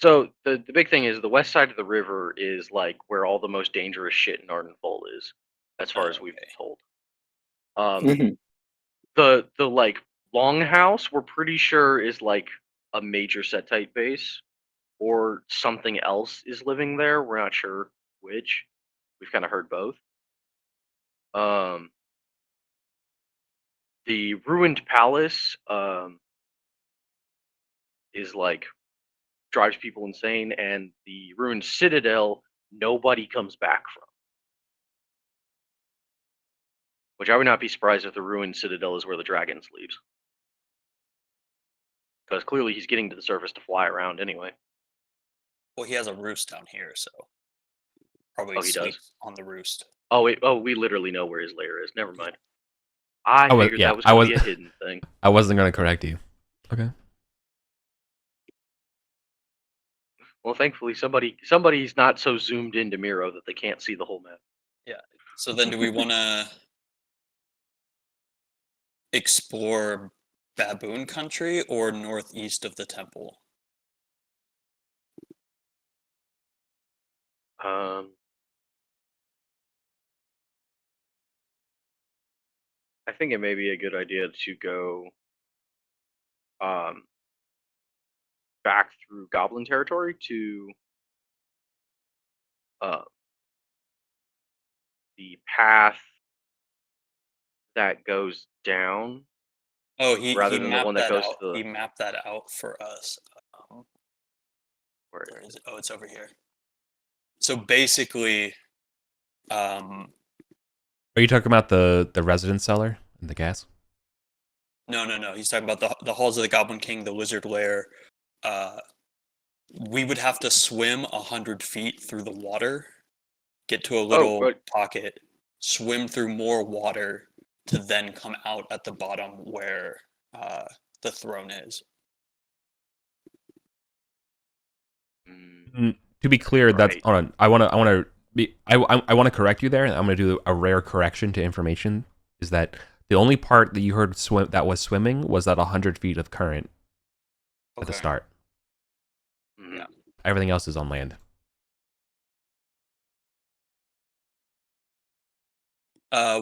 So the big thing is the west side of the river is like where all the most dangerous shit in Ardenfall is, as far as we've been Okay. told. Mhm. The like longhouse we're pretty sure is like a major Setite base, or something else is living there. We're not sure which. We've kind of heard both. The ruined palace is like drives people insane, and the ruined citadel nobody comes back from. Which I would not be surprised if the ruined citadel is where the dragon sleeps, because clearly he's getting to the surface to fly around anyway. Well, he has a roost down here, so probably Oh, he does? sleeps on the roost. Oh wait, oh, we literally know where his lair is. Never mind. I Oh, figured yeah, that was I going to was- be a hidden thing. I wasn't going to correct you. Okay. Well, thankfully somebody's not so zoomed into Miro that they can't see the whole map. So then, do we want to explore baboon country or northeast of the temple? I think it may be a good idea to go back through Goblin territory to the path that goes down. Oh, he rather than the mapped one that that goes out. to the. He mapped that out for us. Where Where is it? Oh, it's over here. So basically, Are you talking about the residence cellar and the gas? no. He's talking about the halls of the Goblin King, the lizard lair. We would have to swim 100 feet through the water, get to a little but- pocket, swim through more water to then come out at the bottom where the throne is. To be clear, that's Right. hold on. I want to correct you there. I'm going to do a rare correction to information. Is that the only part that you heard that was swimming was that 100 feet of current at the Okay. start. Mhm. Yeah. Everything else is on land.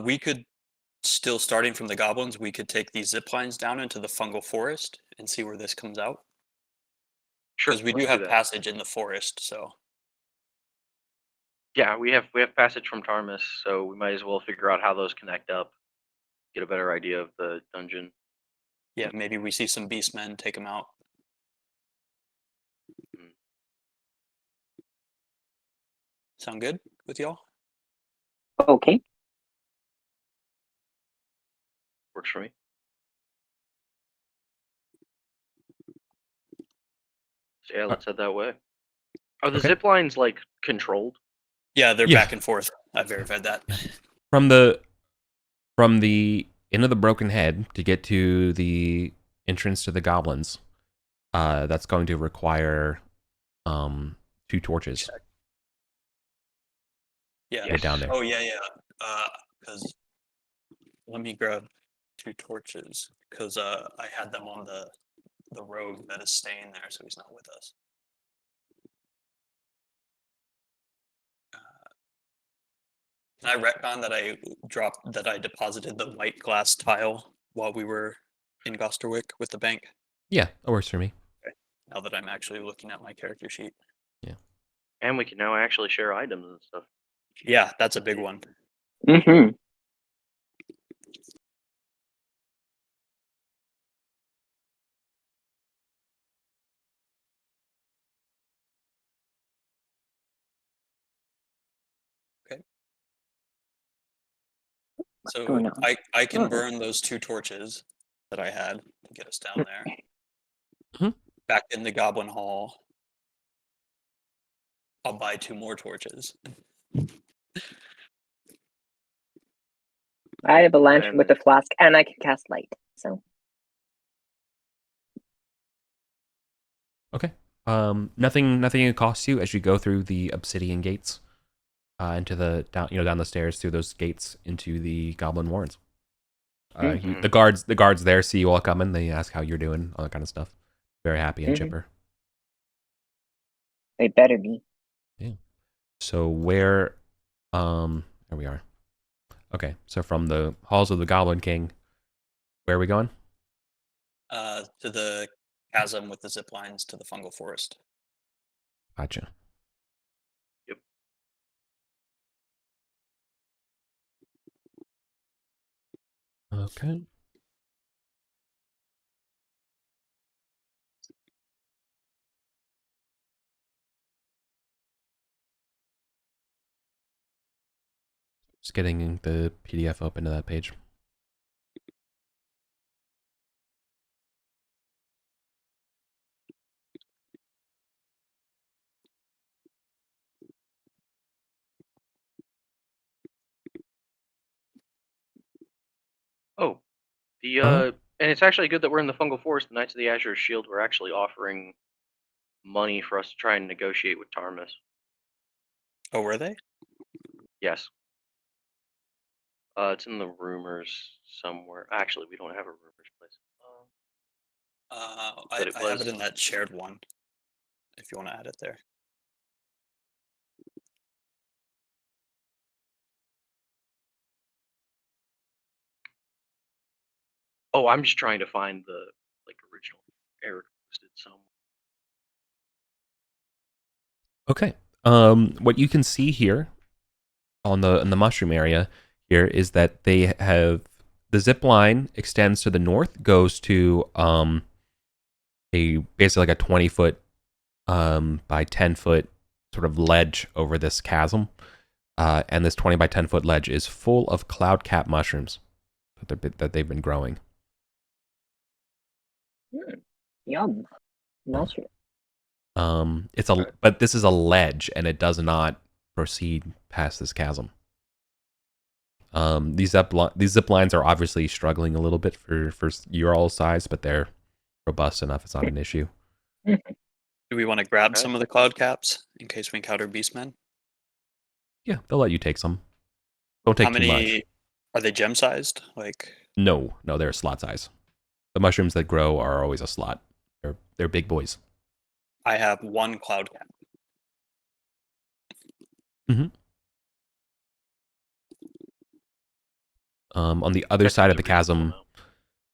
We could still, starting from the goblins, we could take these zip lines down into the fungal forest and see where this comes out. Sure. Because we let's do have that. passage in the forest, so Yeah, we have passage from Tarmus, so we might as well figure out how those connect up. Get a better idea of the dungeon. yeah, maybe we see some beastmen, take them out. Mhm. Sound good with y'all? Okay. Works for me. So yeah, let's head that way. Are the Okay. zip lines like controlled? Yeah, they're Yeah. back and forth. I verified that. From the end of the broken head to get to the entrance to the goblins, that's going to require 2 torches. Yeah. Get down there. Oh yeah. Because let me grab 2 torches because I had them on the rogue that is staying there, so he's not with us. Can I retcon that I deposited the white glass tile while we were in Gosterwick with the bank? Yeah, that works for me. Now that I'm actually looking at my character sheet. And we can now actually share items and stuff. Yeah, that's a big one. Mm-hmm. So going on? I can Oh. burn those 2 torches that I had to get us down there. Mhm. Back in the Goblin Hall. I'll buy 2 more torches. I have a lantern And- with a flask, and I can cast light. So Okay. Nothing it costs you as you go through the obsidian gates, into the down the stairs through those gates into the Goblin Warrens. Mhm. The guards there see you all coming. They ask how you're doing, all that kind of stuff. Very happy and Mhm. chipper. they better be. So there we are. Okay, so from the halls of the Goblin King, where are we going? To the chasm with the zip lines to the fungal forest. Gotcha. Yep. Okay. Just getting the PDF open to that page. Oh, the Uh-huh. and it's actually good that we're in the fungal forest. The Knights of the Azure Shield were actually offering money for us to try and negotiate with Tarmus. Oh, were they? Yes. It's in the rumors somewhere. Actually, we don't have a rumors place. But it I have was- it in that shared one. If you want to add it there. Oh, I'm just trying to find the original. Eric posted somewhere. Okay. What you can see here in the mushroom area here is that they have the zip line extends to the north, goes to a basically like a 20-foot by 10-foot sort of ledge over this chasm. And this 20 by 10-foot ledge is full of cloud cap mushrooms that they've been growing. Yum. Mushroom. But this is a ledge, and it does not proceed past this chasm. These zip lines are obviously struggling a little bit for your all size, but they're robust enough. It's not an issue. Do we want to grab Okay. some of the cloud caps in case we encounter beastmen? Yeah, they'll let you take some. Don't take How too many much. are they gem sized? Like No, they're slot size. The mushrooms that grow are always a slot. They're big boys. I have 1 cloud cap. On the other side of the chasm,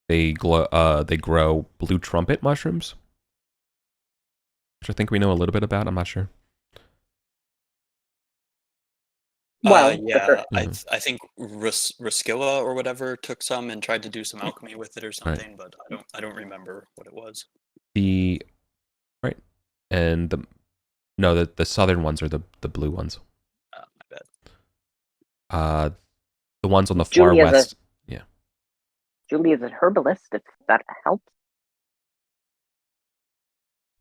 they grow blue trumpet mushrooms, which I think we know a little bit about. I'm not sure. Well, yeah, Mhm. I think Ruskilla or whatever took some and tried to do some alchemy with it or something, but I don't remember what it was. Right, and the southern ones are the blue ones. My bad. The ones on the far west. Julia's a herbalist, if that helps.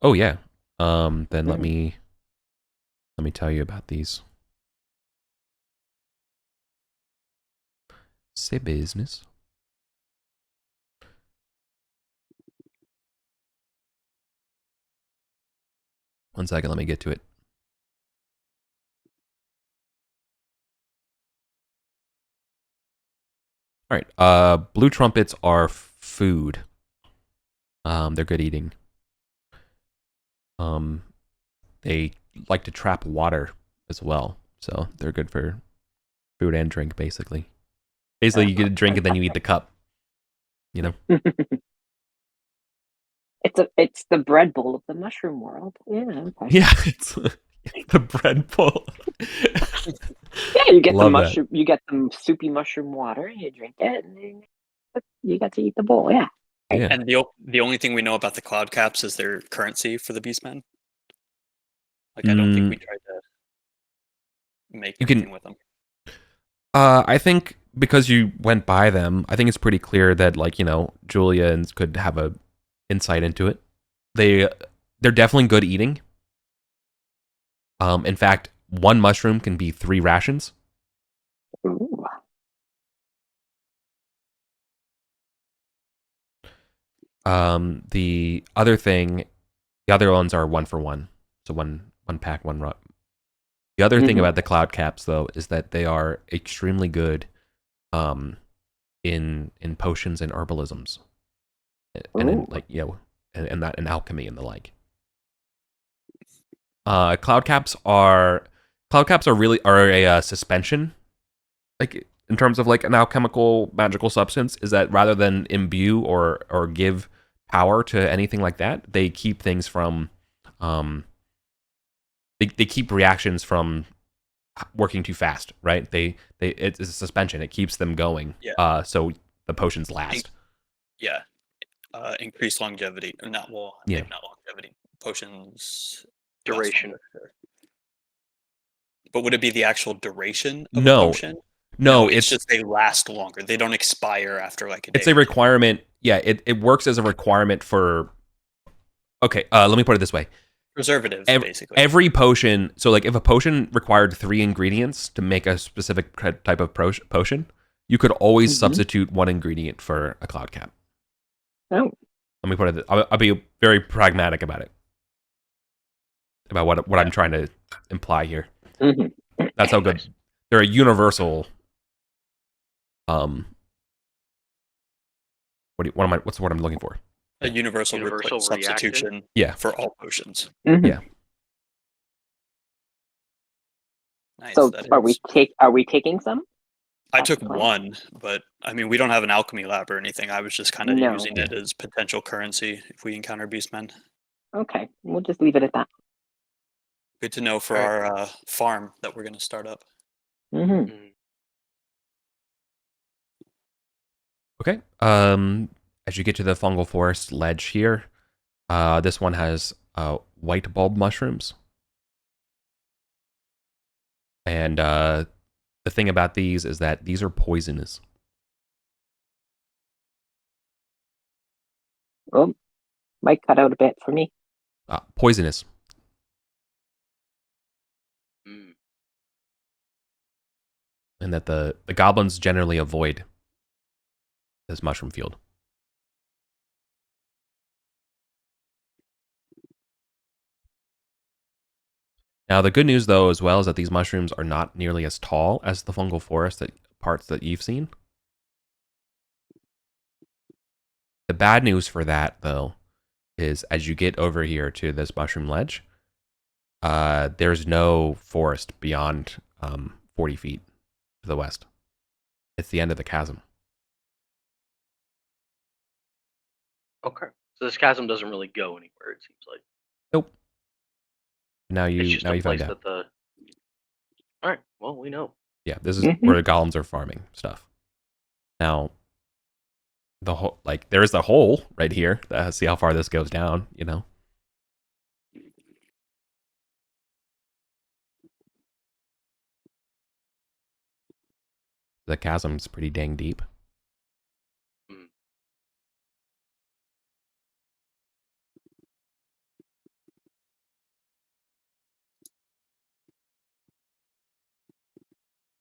Oh yeah. Then let me tell you about these. Say business. One second, let me get to it. All right. Blue trumpets are food. They're good eating. They like to trap water as well, so they're good for food and drink, basically. Basically, you get a drink and then you eat the cup. You know. It's the bread bowl of the mushroom world. Yeah. Okay. Yeah, it's the bread bowl. Yeah, you get the Love that. mushroom. You get the soupy mushroom water. You drink it, and then you got to eat the bowl. Yeah. Yeah. And the only thing we know about the cloud caps is their currency for the beastmen. Like I don't think we tried to make anything with them. I think because you went by them, I think it's pretty clear that, like, you know, Julia could have a insight into it. They're definitely good eating. In fact, one mushroom can be 3 rations. Ooh. The other ones are 1 for 1. So one pack, one rot. The other thing about the cloud caps, though, is that they are extremely good in potions and herbalisms. And in, like, you know, and that in alchemy and the like. Cloud caps are really a suspension, like in terms of like an alchemical magical substance. Is that rather than imbue or give power to anything like that, they keep things from they keep reactions from working too fast, right? It's a suspension. It keeps them going. Yeah. So the potions last. Yeah. Increased longevity. Not maybe not longevity. Potions Duration. But would it be the actual duration of No. a potion? No, it's just they last longer. They don't expire after like a day. It's a requirement. Yeah, it works as a requirement for. Okay, let me put it this way. Preservatives, basically. Every potion. So, like, if a potion required 3 ingredients to make a specific type of potion, you could always substitute 1 ingredient for a cloud cap. Oh. Let me put it. I'll be very pragmatic about it. About what I'm trying to imply here. That's how good. They're a universal. What's the word I'm looking for? A universal substitution. Yeah. For all potions. Yeah. Nice. So are we taking some? I took 1, but I mean, we don't have an alchemy lab or anything. I was just kind of using it as potential currency if we encounter beastmen. Okay, we'll just leave it at that. Good to know for our farm that we're going to start up. Okay. As you get to the fungal forest ledge here, this one has white bulb mushrooms. And the thing about these is that these are poisonous. Well, might cut out a bit for me. Poisonous. And that the goblins generally avoid this mushroom field. Now, the good news, though, as well, is that these mushrooms are not nearly as tall as the fungal forest parts that you've seen. The bad news for that, though, is as you get over here to this mushroom ledge, there's no forest beyond 40 feet to the west. It's the end of the chasm. Okay. So this chasm doesn't really go anywhere, it seems like. Nope. Now you find out. Alright, well, we know. Yeah, this is where the golems are farming stuff. Now, there is the hole right here. See how far this goes down, you know? The chasm's pretty dang deep.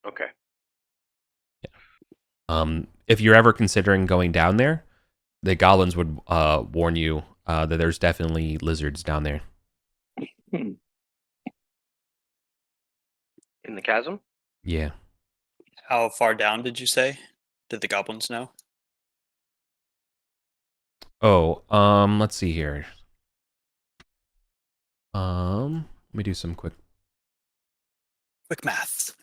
Okay. Yeah. If you're ever considering going down there, the goblins would warn you that there's definitely lizards down there. In the chasm? Yeah. How far down did you say? Did the goblins know? Oh, let's see here. Let me do some quick maths.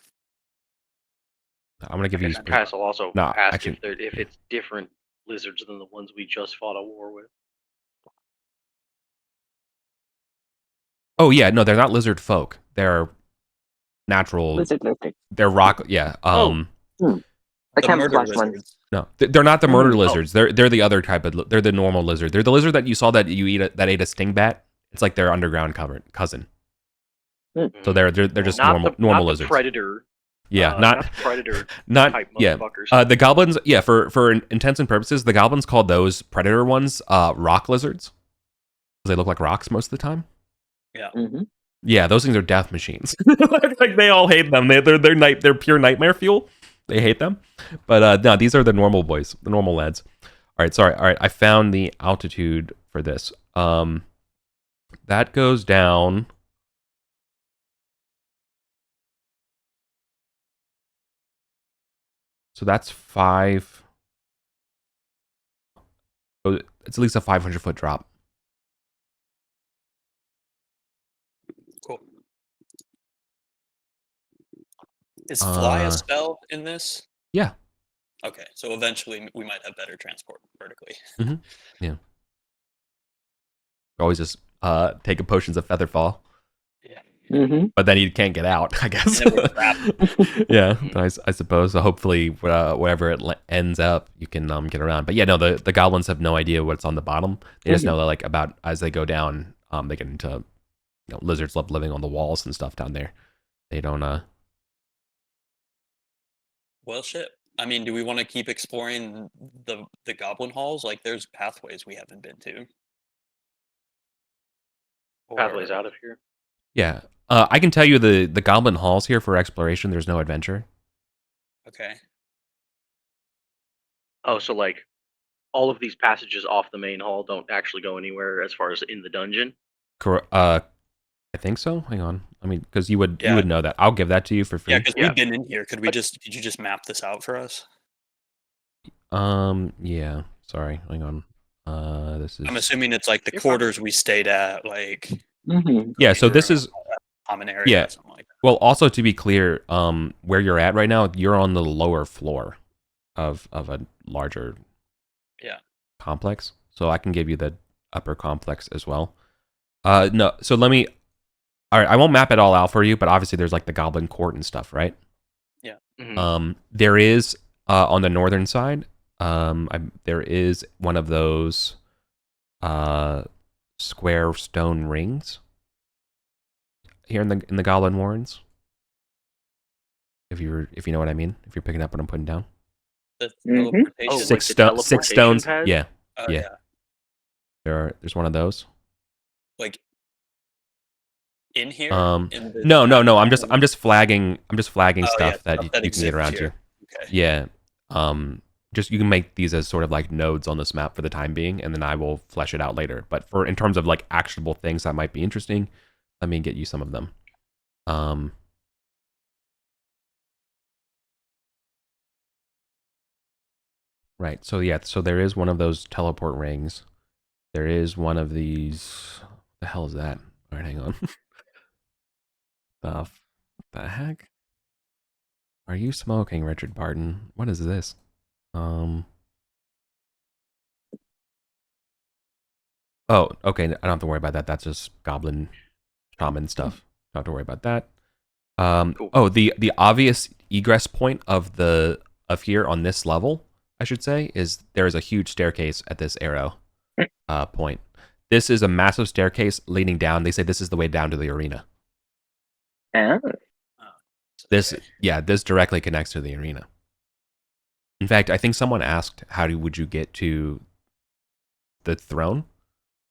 I'm gonna give you. Cass will also ask actually, if it's different lizards than the ones we just fought a war with. Oh yeah, no, they're not lizard folk. They're natural. Lizard. They're rock. Yeah. The camouflage ones. No, they're not the murder lizards. They're the other type of. They're the normal lizard. They're the lizard that you saw that that ate a sting bat. It's like their underground cousin. So they're just normal lizards. Predator. Yeah, not predator not type yeah. motherfuckers. The goblins, yeah, for intents and purposes, the goblins called those predator ones rock lizards. They look like rocks most of the time. Yeah. Mm-hmm. Yeah, those things are death machines. Like they all hate them. They're pure nightmare fuel. They hate them. But no, these are the normal boys, the normal lads. All right, sorry. All right, I found the altitude for this. That goes down. So that's 5. Oh, it's at least a 500-foot drop. Cool. Is fly a Uh, spell in this? Yeah. Okay, so eventually we might have better transport vertically. Yeah. Always just taking potions of featherfall, Yeah. Mm-hmm. but then you can't get out, I guess. And then we're trapped. Yeah, I suppose. So hopefully, wherever it ends up, you can get around. But yeah, no, the goblins have no idea what's on the bottom. They just know that, like, about as they go down, they get into lizards love living on the walls and stuff down there. They don't. Well, shit. I mean, do we want to keep exploring the goblin halls? Like, there's pathways we haven't been to. Pathways Or- out of here. Yeah, I can tell you the goblin halls here for exploration. There's no adventure. Okay. Oh, so like all of these passages off the main hall don't actually go anywhere as far as in the dungeon. I think so. Hang on. I mean, because you would Yeah. know that. I'll give that to you for free. Yeah, because Yeah. we've been in here. Could you just map this out for us? Yeah. Sorry. Hang on. This is. I'm assuming it's like the You're fine. quarters we stayed at, like Mm-hmm. Yeah. So this room, is. common area, Yeah. or something like that. Well, also to be clear, where you're at right now, you're on the lower floor of a larger. Yeah. Complex. So I can give you the upper complex as well. No. So let me. All right. I won't map it all out for you, but obviously there's like the Goblin Court and stuff, right? Mhm. There is on the northern side. There is one of those square stone rings here in the Goblin Warrens. If you know what I mean, if you're picking up what I'm putting down. The Mhm. teleportation. Oh, Six like the teleportation stones. pad? Yeah, Oh, yeah. There's one of those. Like in here. In the No. I'm background? just flagging. Oh, stuff yeah, that stuff you that can get around exists to. here. Okay. Yeah. Just you can make these as sort of like nodes on this map for the time being, and then I will flesh it out later. But in terms of like actionable things that might be interesting, let me get you some of them. Right. So yeah. So there is one of those teleport rings. There is one of these. What the hell is that? All right, hang on. The heck? Are you smoking, Richard Barton? What is this? Oh, okay. I don't have to worry about that. That's just goblin shaman stuff. Don't have to worry about that. Cool. Oh, the obvious egress point of here on this level, I should say, is there is a huge staircase at this arrow point. This is a massive staircase leading down. They say this is the way down to the arena. Oh. This Okay. this directly connects to the arena. In fact, I think someone asked, would you get to the throne?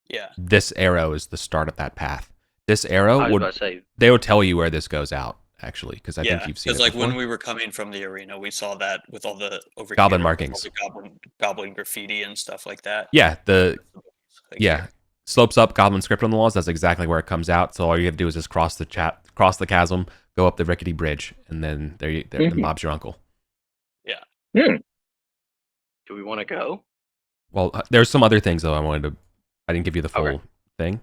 Yeah. This arrow is the start of that path. This arrow I was about to say, they would tell you where this goes out, actually, because I think you've seen it Because like before. when we were coming from the arena, we saw that with all the over Goblin here, markings. with all the goblin graffiti and stuff like that. Yeah, Like yeah. here. Slopes up, goblin script on the walls. That's exactly where it comes out. So all you have to do is just cross the chasm, go up the rickety bridge, and then then Bob's your uncle. do we want to go? Well, there's some other things though. I didn't give you the full Okay. thing.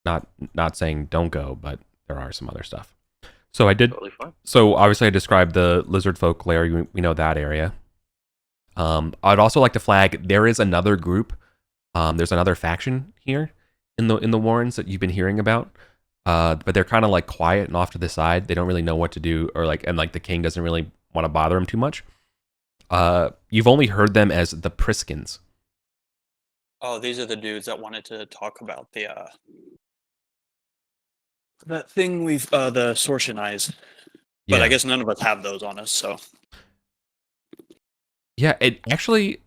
Not saying don't go, but there are some other stuff. So I did. Totally fine. So obviously I described the lizard folk lair. We know that area. I'd also like to flag there is another group. There's another faction here in the Warrens that you've been hearing about. But they're kind of like quiet and off to the side. They don't really know what to do, or and the king doesn't really want to bother them too much. You've only heard them as the Priskins. Oh, these are the dudes that wanted to talk about that thing we've the Sortian eyes. But I guess none of us have those on us, so. Yeah, it actually.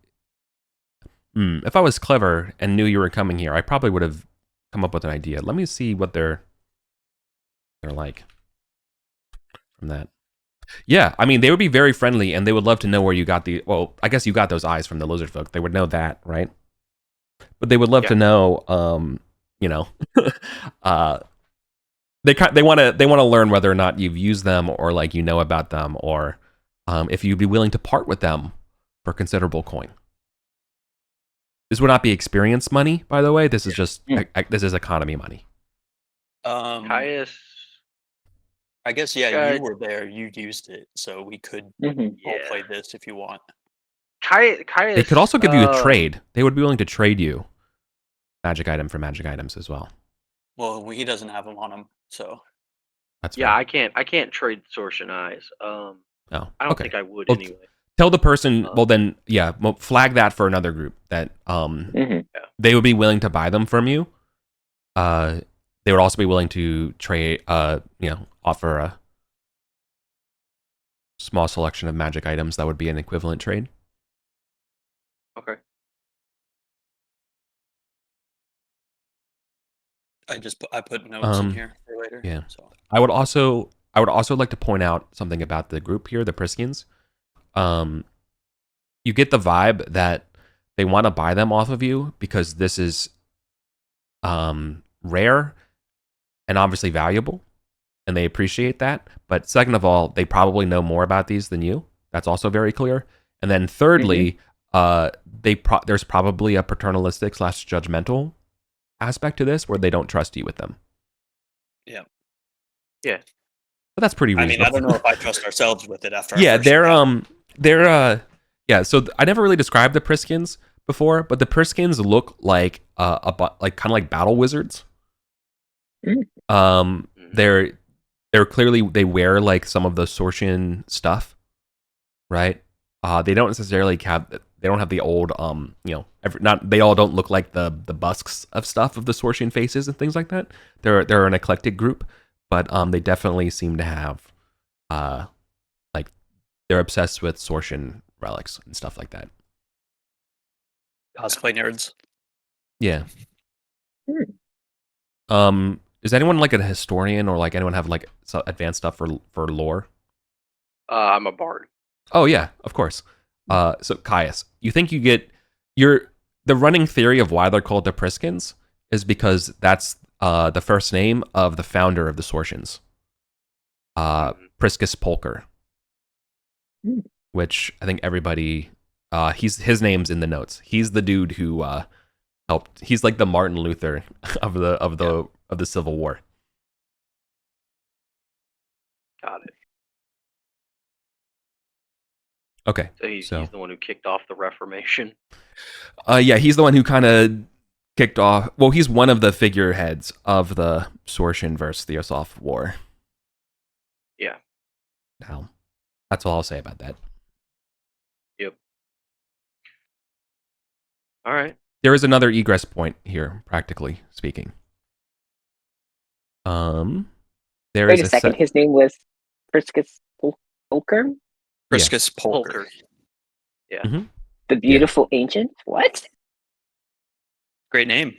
If I was clever and knew you were coming here, I probably would have come up with an idea. Let me see what they're like from that. Yeah, I mean, they would be very friendly, and they would love to know where you got the. Well, I guess you got those eyes from the lizard folk. They would know that, right? But they would love to know, you know, they want to learn whether or not you've used them, or like you know about them, or if you'd be willing to part with them for considerable coin. This would not be experience money, by the way. This is just this is economy money. Caius. I guess you were there. You used it, so we could all play this if you want. Caius. They could also give you a trade. They would be willing to trade you magic item for magic items as well. Well, he doesn't have them on him, so. That's fair. I can't trade Sorcean Eyes. No, I don't think I would anyway. Tell the person. Flag that for another group that they would be willing to buy them from you. They would also be willing to trade. Offer a small selection of magic items that would be an equivalent trade. Okay. I put notes in here for later. Yeah. So. I would also like to point out something about the group here, the Priskians. You get the vibe that they want to buy them off of you because this is rare and obviously valuable, and they appreciate that. But second of all, they probably know more about these than you. That's also very clear. And then thirdly, there's probably a paternalistic / judgmental aspect to this where they don't trust you with them. Yeah. Yeah. But that's pretty reasonable. I don't know if I trust ourselves with it after. So I never really described the Priskins before, but the Priskins look like kind of like battle wizards. They're clearly, they wear like some of the Sorcian stuff, right? They don't necessarily have the old they all don't look like the busks of stuff of the Sorcian faces and things like that. They're an eclectic group, but they definitely seem to have they're obsessed with Sorcian relics and stuff like that. Cosplay nerds. Yeah. Is anyone like a historian, or like anyone have like advanced stuff for lore? I'm a bard. Oh yeah, of course. So Caius, you think you get the running theory of why they're called the Priskins is because that's the first name of the founder of the Sorcians, Priscus Polker, which I think everybody his name's in the notes. He's the dude who helped. He's like the Martin Luther of the Civil War. Got it. Okay. So he's the one who kicked off the Reformation. Yeah, he's the one who kind of kicked off. Well, he's one of the figureheads of the Sorcian versus Theosoph War. Yeah. Now, that's all I'll say about that. Yep. All right. There is another egress point here, practically speaking. Wait a second. His name was Priscus Polker? Priscus Polker. Yeah. Mm-hmm. The beautiful ancient? What? Great name.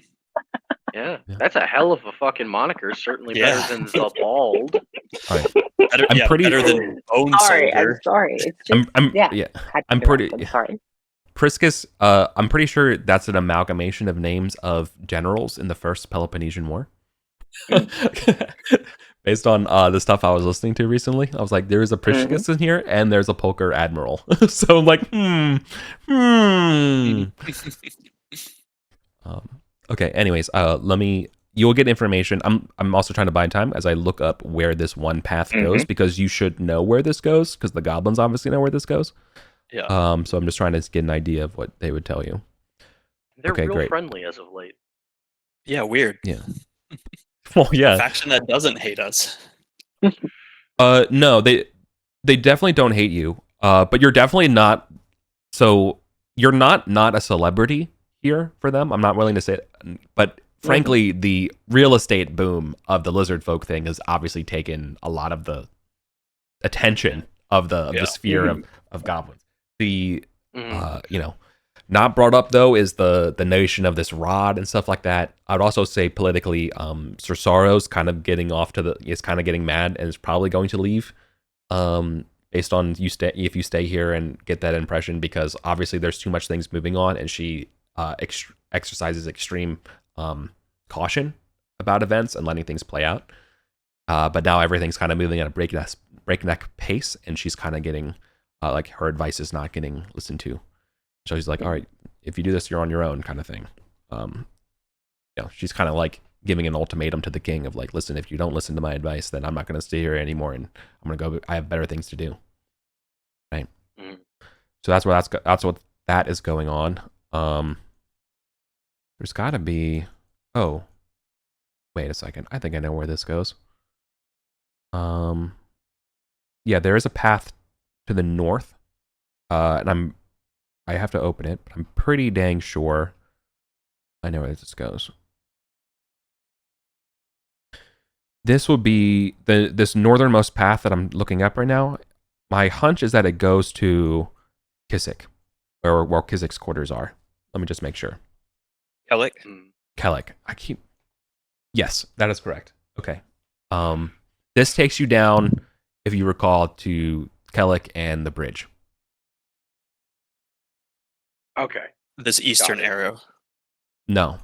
Yeah. That's a hell of a fucking moniker. Certainly better than the Bald. Right. Better than Bone Soldier. I'm sorry. It's just, I'm pretty. I'm sorry. Priscus, I'm pretty sure that's an amalgamation of names of generals in the First Peloponnesian War. Based on the stuff I was listening to recently, I was like, there is a Priscus in here, and there's a Polker admiral. So I'm like, okay. Anyways, you'll get information. I'm also trying to buy time as I look up where this one path goes, because you should know where this goes, because the goblins obviously know where this goes. Yeah. So I'm just trying to get an idea of what they would tell you. They're real friendly as of late. Yeah, weird. Yeah. Well, yeah. A faction that doesn't hate us. No, they definitely don't hate you. But you're definitely not. So you're not a celebrity here for them. I'm not willing to say it, but frankly, the real estate boom of the lizard folk thing has obviously taken a lot of the attention of the sphere of goblins. The Mhm. not brought up though is the notion of this rod and stuff like that. I'd also say politically, Sir Sorrow's kind of getting is kind of getting mad and is probably going to leave. Based on if you stay here and get that impression, because obviously there's too much things moving on, and she exercises extreme caution about events and letting things play out. But now everything's kind of moving at a breakneck pace, and she's kind of getting like her advice is not getting listened to. So she's like, all right, if you do this, you're on your own, kind of thing. She's kind of like giving an ultimatum to the king of like, listen, if you don't listen to my advice, then I'm not going to stay here anymore, and I'm going to go. I have better things to do. Right. Mhm. So that's what that is going on. There's got to be. Oh, wait a second. I think I know where this goes. Yeah, there is a path to the north, and I have to open it, but I'm pretty dang sure I know where this goes. This will be this northernmost path that I'm looking up right now. My hunch is that it goes to Kisik, or where Kisik's quarters are. Let me just make sure. Kellic? Kellic. Yes, that is correct. Okay. This takes you down, if you recall, to Kellic and the bridge. Okay. This eastern arrow. No.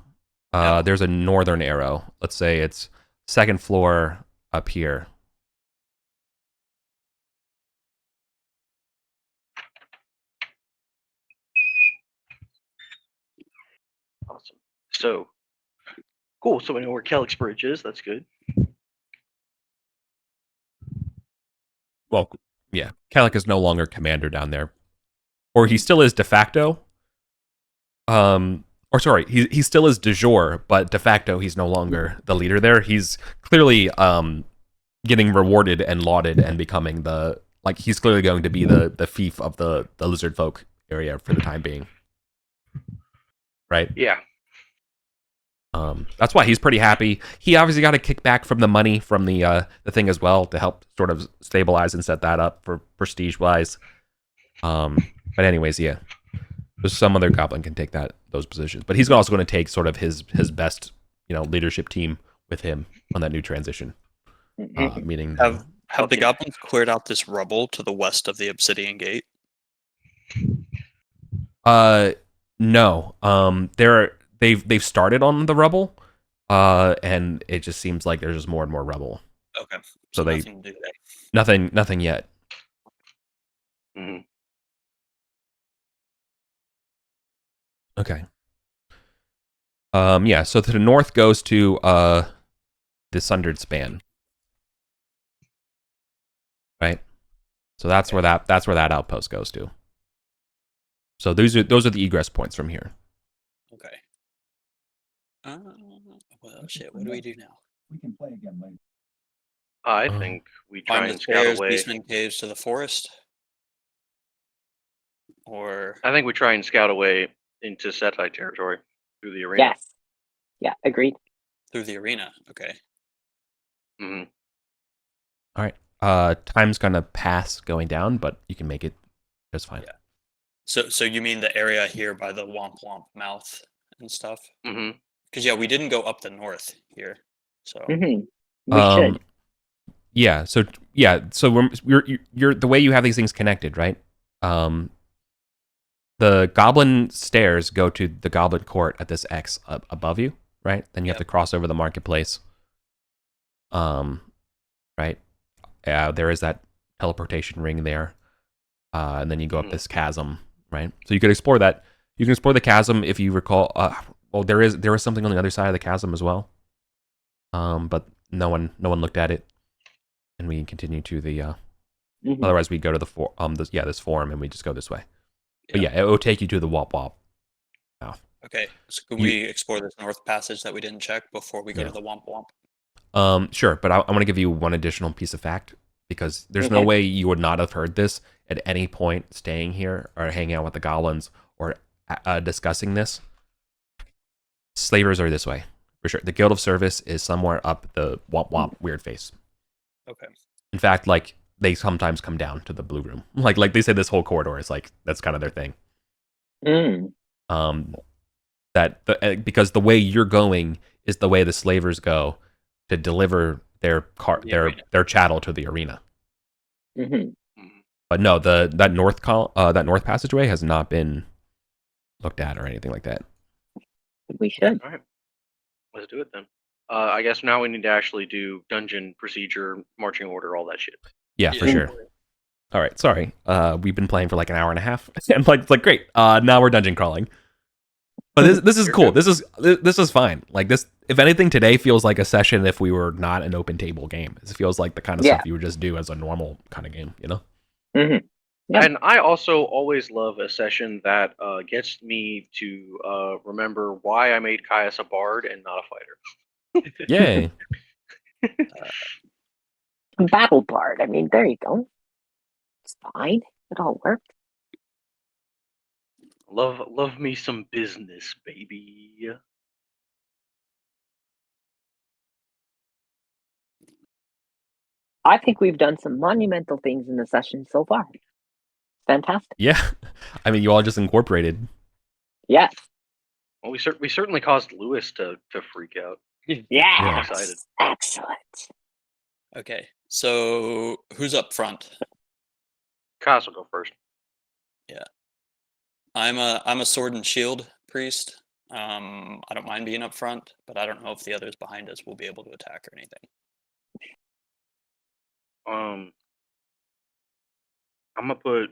No. There's a northern arrow. Let's say it's second floor up here. Awesome. So cool. So we know where Kellick's Bridge is. That's good. Well, yeah. Kellic is no longer commander down there. Or he still is de facto. Or sorry, he still is de jure, but de facto he's no longer the leader there. He's clearly getting rewarded and lauded and becoming he's clearly going to be the fief of the lizard folk area for the time being. Right? Yeah. That's why he's pretty happy. He obviously got a kickback from the money from the thing as well to help sort of stabilize and set that up for prestige wise. But anyways, yeah. There's some other goblin can take those positions, but he's also going to take sort of his best, leadership team with him on that new transition. Meaning, have the goblins cleared out this rubble to the west of the Obsidian Gate? No. They've started on the rubble, and it just seems like there's just more and more rubble. Okay. So nothing to do there. Nothing yet. Mm-hmm. Okay. Yeah, so to the north goes to the Sundered Span. Right? So that's where that outpost goes to. So those are the egress points from here. Okay. Well, shit, what do we do now? We can play again later. I think we try Find and the scout stairs, away. Beastman Caves to the forest? Or I think we try and scout away into Setai territory through the arena. Yes. Yeah, agreed. through the arena? Okay. Mm-hmm. All right. Time's gonna pass going down, but you can make it just fine. Yeah. So you mean the area here by the Womp Womp mouth and stuff? Mm-hmm. Because yeah, we didn't go up the north here. So We should. Yeah. So you're the way you have these things connected, right? The goblin stairs go to the goblin court at this X above you, right? Then you have to cross over the marketplace. Right? There is that teleportation ring there, and then you go up this chasm, right? So you could explore that. You can explore the chasm if you recall. Well, there is something on the other side of the chasm as well. But no one looked at it, and we continue to the. Otherwise, we go to the this forum, and we just go this way. But yeah, it will take you to the Wop Wop mouth. okay, so can we explore this north passage that we didn't check before we go to the Womp Womp? Sure, but I want to give you one additional piece of fact, because there's no way you would not have heard this at any point staying here or hanging out with the goblins or discussing this. Slavers are this way, for sure. The Guild of Service is somewhere up the Womp Womp weird face. Okay. In fact, like, they sometimes come down to the blue room. Like they say, this whole corridor is like that's kind of their thing. Mm. Because the way you're going is the way the slavers go to deliver their chattel to the arena. Mm-hmm. But no, that north passageway has not been looked at or anything like that. We should. All right, let's do it then. I guess now we need to actually do dungeon procedure, marching order, all that shit. Yeah, for sure. All right, sorry. We've been playing for like an hour and a half, and it's like great. Now we're dungeon crawling. But this is cool. This is fine. Like this, if anything, today feels like a session if we were not an open table game. It feels like the kind of stuff you would just do as a normal kind of game, you know? Mm-hmm. Yep. And I also always love a session that gets me to remember why I made Caius a bard and not a fighter. Yay. Battle bard. I mean, there you go. It's fine. It all worked. Love me some business, baby. I think we've done some monumental things in the session so far. Fantastic. Yeah. I mean, you all just incorporated. Yes. Well, we certainly caused Lewis to freak out. Yeah. Excited. Excellent. Okay, so who's up front? Caius will go first. Yeah, I'm a sword and shield priest. I don't mind being up front, but I don't know if the others behind us will be able to attack or anything. I'm gonna put.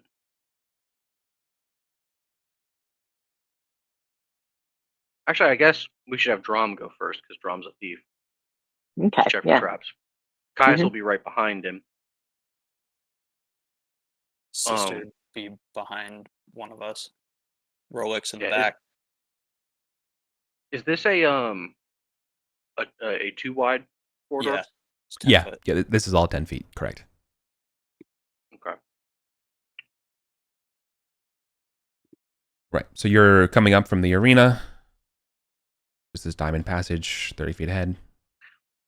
Actually, I guess we should have Drom go first because Drom's a thief. Okay. Check for traps. Caius will be right behind him. Sister be behind one of us. Rolex in the back. Is this a 2 wide corridor? Yeah. It's 10 Yeah. foot. Yeah. This is all 10 feet. Correct. Okay. Right. So you're coming up from the arena. There's this diamond passage 30 feet ahead.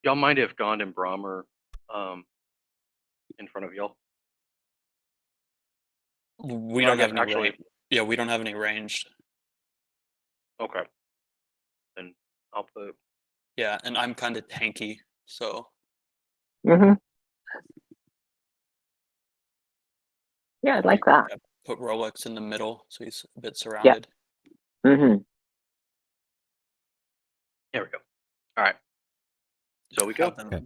Y'all mind if Gond and Brahm are in front of y'all? We don't have any range. Yeah, we don't have any ranged. Okay. Then I'll put. Yeah, and I'm kind of tanky, so. Mm-hmm. Yeah, I like that. Put Rolex in the middle, so he's a bit surrounded. Mm-hmm. There we go. All right. So we go. Okay.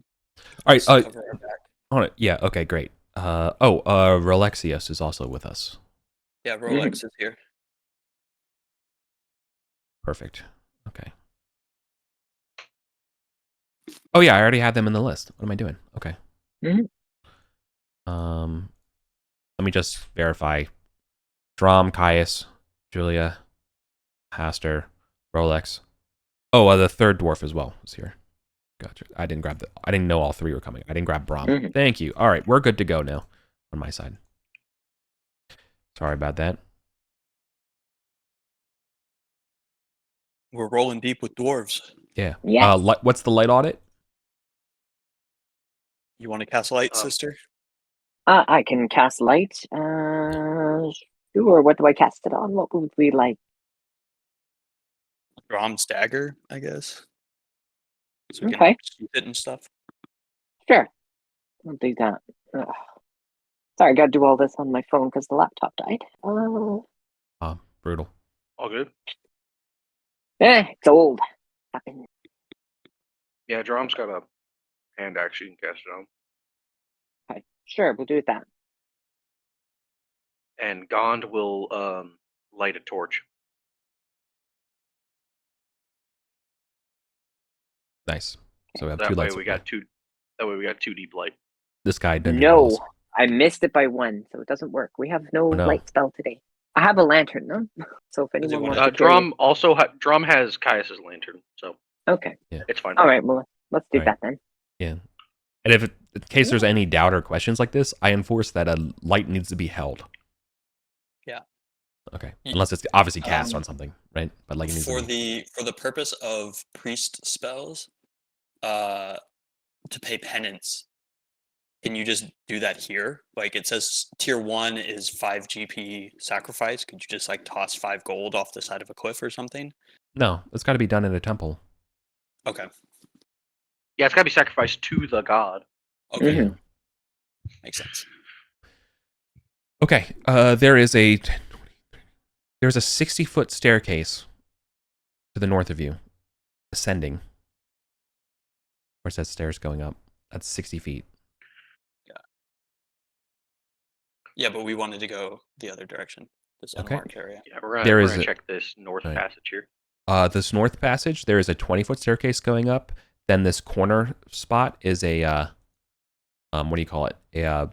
All right. Cover our back. On it. Yeah. Okay. Great. Rolexius is also with us. Yeah, Rolex is here. Perfect. Okay. Oh yeah, I already had them in the list. What am I doing? Okay. Let me just verify. Drom, Caius, Julia, Haster, Rolex. Oh, the third dwarf as well is here. Gotcha. I didn't know all three were coming. I didn't grab Brahm. Thank you. All right, we're good to go now on my side. Sorry about that. We're rolling deep with dwarves. Yeah. Yeah. What's the light audit? You want to cast light, sister? I can cast light. Sure. What do I cast it on? What would we like? Drom's dagger, I guess. So we Okay. can shoot it and stuff. Sure. I'll do that. Sorry, I got to do all this on my phone because the laptop died. Brutal. All good. It's old. Happened. Yeah, Drom's got a hand axe you can cast it on. Okay. Sure, we'll do it that. And Gond will light a torch. Nice. So we have That two way lights. we got two. That way we got 2 deep light. This guy doesn't. No, I missed it by 1, so it doesn't work. We have no light spell today. I have a lantern though, so if anyone wants to Drom also Drom has Caius's lantern, so okay, it's fine. All right, well let's do that then. Yeah. And if in case there's any doubt or questions like this, I enforce that a light needs to be held. Yeah. Okay. Unless it's obviously cast on something, right? But like it needs for to be... the purpose of priest spells, to pay penance, Can you just do that here? Like it says tier 1 is 5 GP sacrifice. Could you just like toss 5 gold off the side of a cliff or something? No, it's got to be done in a temple. Okay. Yeah, it's got to be sacrificed to the god. Okay. Mhm. Makes sense. Okay, there's a 60-foot staircase to the north of you, ascending. Or is that stairs going up? That's 60 feet. Yeah, but we wanted to go the other direction. This Okay. unmarked area. Yeah, we're There gonna is a- check this north Right. passage here. This north passage, there is a 20-foot staircase going up. Then this corner spot is a, what do you call it? A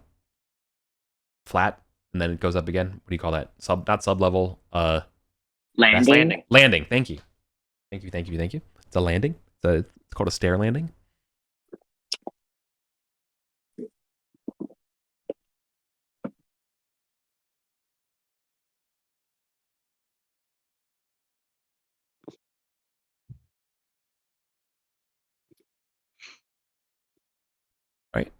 flat, and then it goes up again. What do you call that? Not sub-level. Landing. Landing. Thank you. It's a landing. It's called a stair landing. Right.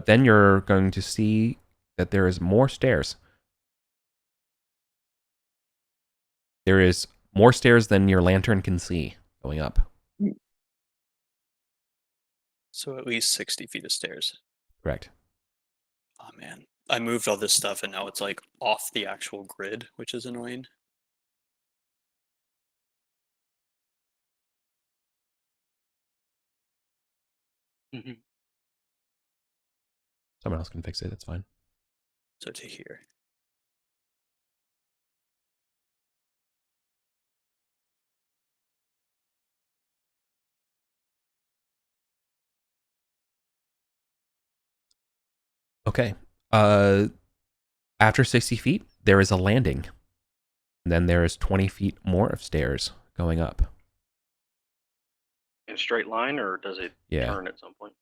Then you're going to see that there is more stairs. There is more stairs than your lantern can see going up. So at least 60 feet of stairs. Correct. Oh man. I moved all this stuff and now it's like off the actual grid, which is annoying. Someone else can fix it. It's fine. So to here. Okay. After 60 feet, there is a landing. And then there is 20 feet more of stairs going up. In a straight line, or does it Yeah. turn at some point?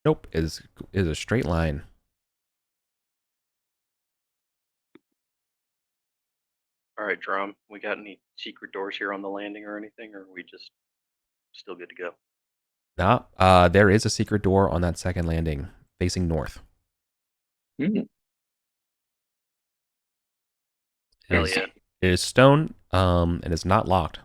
Nope. Is a straight line. All right, Drum. We got any secret doors here on the landing or anything, or are we just still good to go? Nah, there is a secret door on that second landing facing north. Mhm. Hell It is- yeah. It is stone, and is not locked.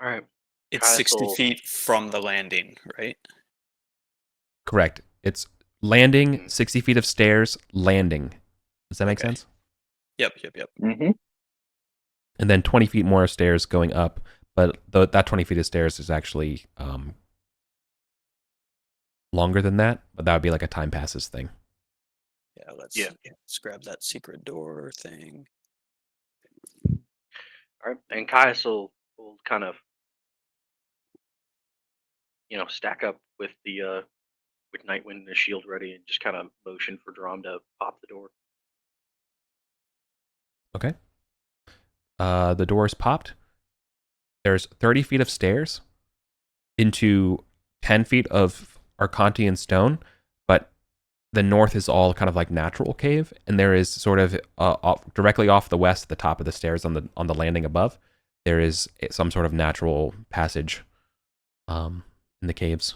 All right. It's 60 Kyle- feet from the landing, right? Correct. It's landing, Mhm. 60 feet of stairs, landing. Does that make Okay. sense? Yep. Mhm. And then 20 feet more of stairs going up, but that 20 feet of stairs is actually longer than that, but that would be like a time passes thing. Yeah, let's grab that secret door thing. All right, and Caius will kind of, stack up with the with Nightwind and the shield ready, and just kind of motion for Drum to pop the door. Okay. The door is popped. There's 30 feet of stairs into 10 feet of Arcantian stone, but the north is all kind of like natural cave, and there is sort of directly off the west, at the top of the stairs on the landing above, there is some sort of natural passage in the caves,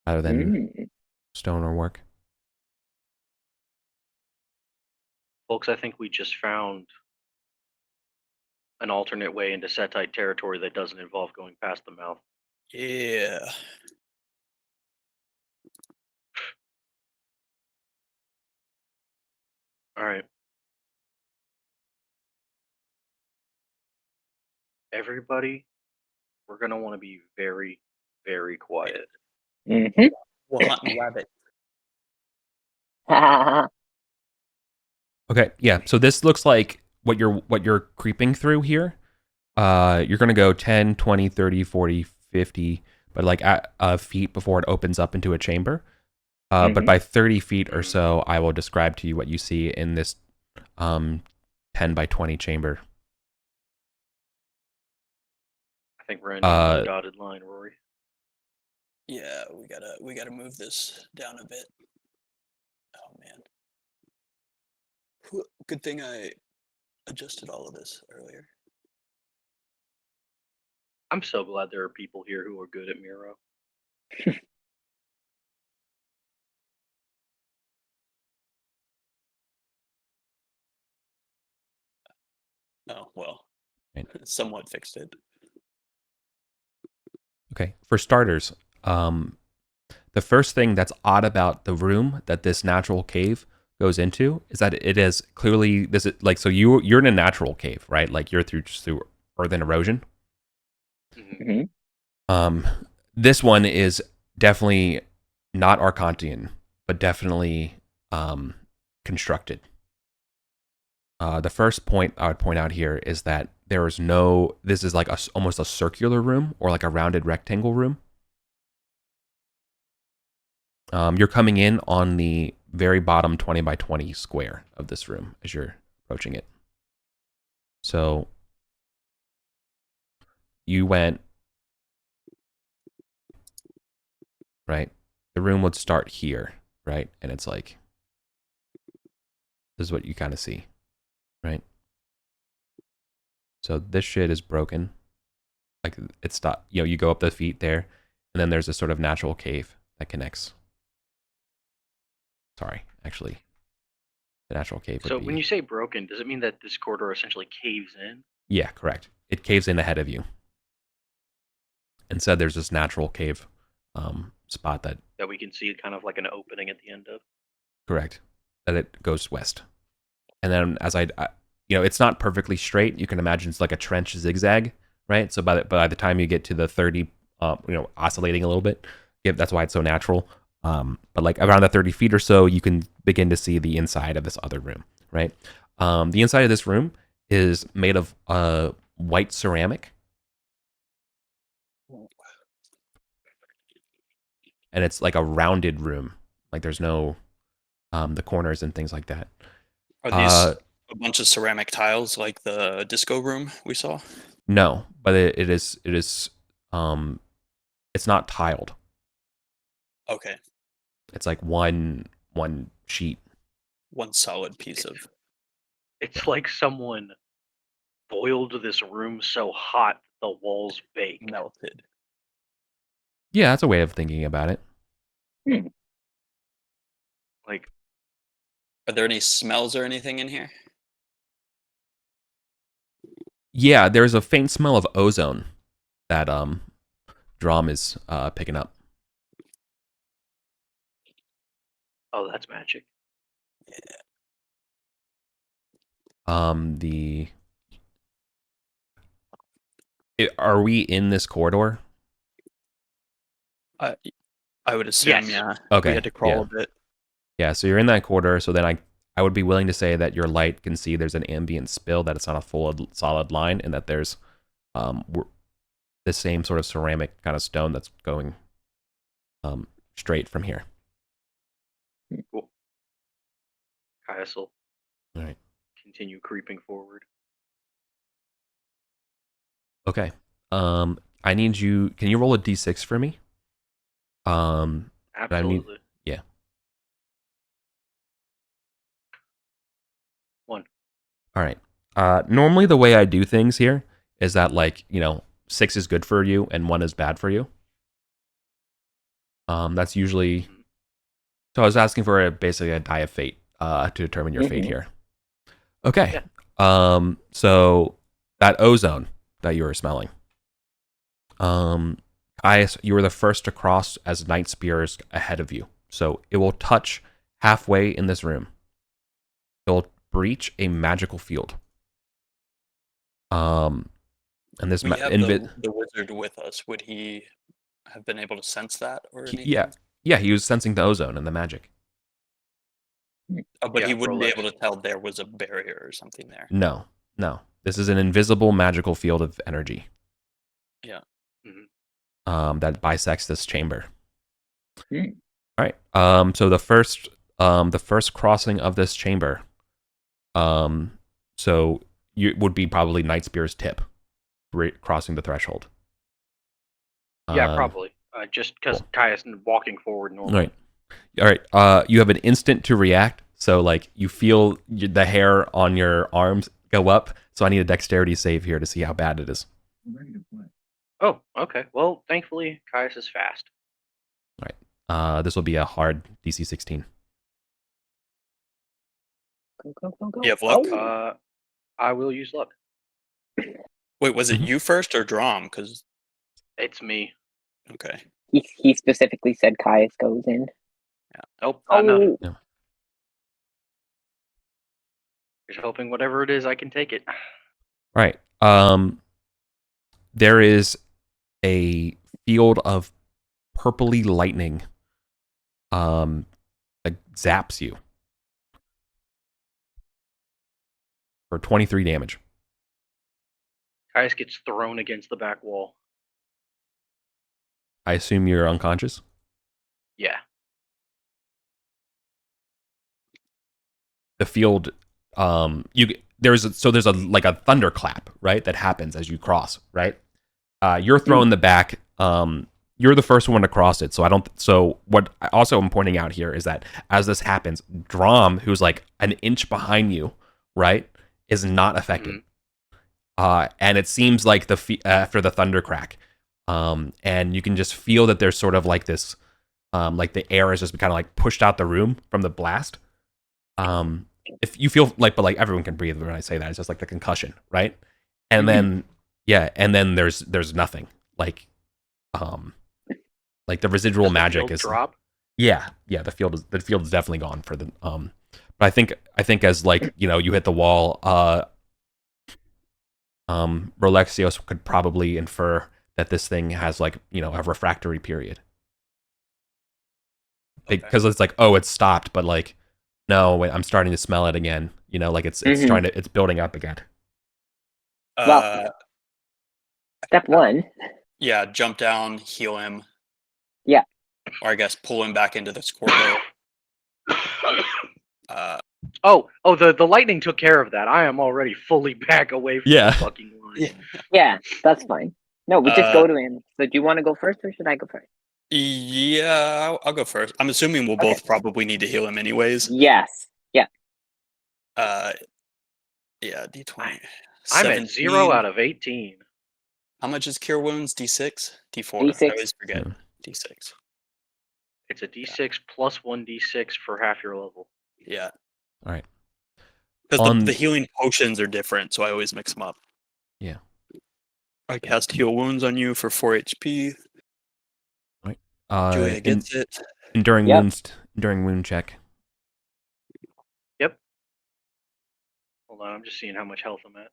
rather than stone or work. Folks, I think we just found an alternate way into Setite territory that doesn't involve going past the mouth. Yeah. All right. Everybody, we're going to want to be very, very quiet. Mhm. We're hunting rabbit. Okay, yeah. So this looks like what you're creeping through here. You're going to go 10, 20, 30, 40, 50, but like at feet before it opens up into a chamber. But by 30 feet or so, I will describe to you what you see in this 10 by 20 chamber. I think we're in the dotted line, Rory. Yeah, we gotta move this down a bit. Oh man. Good thing I adjusted all of this earlier. I'm so glad there are people here who are good at Miro. Oh, well, Right. somewhat fixed it. Okay. For starters, the first thing that's odd about the room that this natural cave goes into is that it is clearly this is like, so you're in a natural cave, right? Like you're through earth and erosion. Mm-hmm. This one is definitely not Arcantian, but definitely constructed. The first point I would point out here is that there is no. This is like almost a circular room or like a rounded rectangle room. You're coming in on the very bottom 20 by 20 square of this room as you're approaching it. So you went right. The room would start here, right? And it's like this is what you kind of see, right? So this shit is broken. Like it's not, you go up the feet there, and then there's a sort of natural cave that connects. Sorry, actually, the natural cave. So when you say broken, does it mean that this corridor essentially caves in? Yeah, correct. It caves in ahead of you. Instead, there's this natural cave spot that we can see kind of like an opening at the end of. Correct. That it goes west, and then as I it's not perfectly straight. You can imagine it's like a trench zigzag, right? So by the time you get to the 30, oscillating a little bit, that's why it's so natural. But like around the 30 feet or so, you can begin to see the inside of this other room, right? The inside of this room is made of white ceramic. And it's like a rounded room. Like there's no the corners and things like that. Are these a bunch of ceramic tiles like the disco room we saw? No, but it is it's not tiled. Okay. It's like one sheet. One solid piece of. It's like someone boiled this room so hot the walls baked. Melted. Yeah, that's a way of thinking about it. Like, are there any smells or anything in here? Yeah, there's a faint smell of ozone that Drum is picking up. Oh, that's magic. Are we in this corridor? I would assume, yes. Yeah. Okay. We had to crawl a bit. Yeah, so you're in that corridor, so then I would be willing to say that your light can see there's an ambient spill, that it's not a full solid line, and that there's the same sort of ceramic kind of stone that's going straight from here. Cool. Caius will All right. continue creeping forward. Okay. I need you. Can you roll a d6 for me? Absolutely. Yeah. 1. All right. Normally the way I do things here is that 6 is good for you and 1 is bad for you. That's usually. So I was asking for basically a die of fate to determine your fate here. Okay. Yeah. So that ozone that you were smelling. Caius, you were the first to cross as night spears ahead of you. So it will touch halfway in this room. It will breach a magical field. And this We have the wizard with us. Would he have been able to sense that or anything? Yeah, he was sensing the ozone and the magic. Oh, but he wouldn't be Rolex. able to tell there was a barrier or something there. No. This is an invisible magical field of energy. Yeah. That bisects this chamber. Hmm. All right. So the first crossing of this chamber, so you would be probably Night Spear's tip, crossing the threshold. Yeah, probably. Just because cool. Caius is walking forward normally. All right. You have an instant to react. So you feel the hair on your arms go up. So I need a dexterity save here to see how bad it is. Oh, okay. Well, thankfully, Caius is fast. This will be a hard DC 16. Go. You have luck? I will use luck. Wait, was it Mhm. you first or Drom? Because It's me. okay. He specifically said Caius goes in. Nope, not enough. Oh, Yeah. Just hoping whatever it is, I can take it. Right. There is a field of purpley lightning that zaps you for 23 damage. Caius gets thrown against the back wall. I assume you're unconscious. Yeah. The field, there's a like a thunderclap, right, that happens as you cross, right? You're thrown in the back. You're the first one to cross it, so what I also am pointing out here is that as this happens, Drom, who's like an inch behind you, right, is not affected. And it seems like after the thunder crack, and you can just feel that there's sort of like this, like the air is just kind of like pushed out the room from the blast. If you feel like, but like everyone can breathe when I say that, it's just like the concussion, right? And then there's nothing like the residual Does the magic field is drop. Yeah, the field is definitely gone for the but I think as like, you hit the wall, Rolexios could probably infer that this thing has like, a refractory period. Because it's like, oh, it's stopped, but like, no, wait, I'm starting to smell it again. Like it's it's building up again. Well, step one. Yeah, jump down, heal him. Yeah. Or I guess pull him back into this corridor. The lightning took care of that. I am already fully back away from the fucking line. Yeah, that's fine. No, we just go to him. So do you want to go first or should I go first? Yeah, I'll go first. I'm assuming we'll both probably need to heal him anyways. Yes. Yeah. Yeah, D20. I'm at 0 out of 18. How much is Cure Wounds? D6? D4? D6. I always forget. D6. It's a D6 plus 1d6 for half your level. Yeah. All right. Because the healing potions are different, so I always mix them up. Yeah. I cast Heal Wounds on you for 4 HP. Right. Julia gets it. Enduring wound check. Yep. Hold on, I'm just seeing how much health I'm at.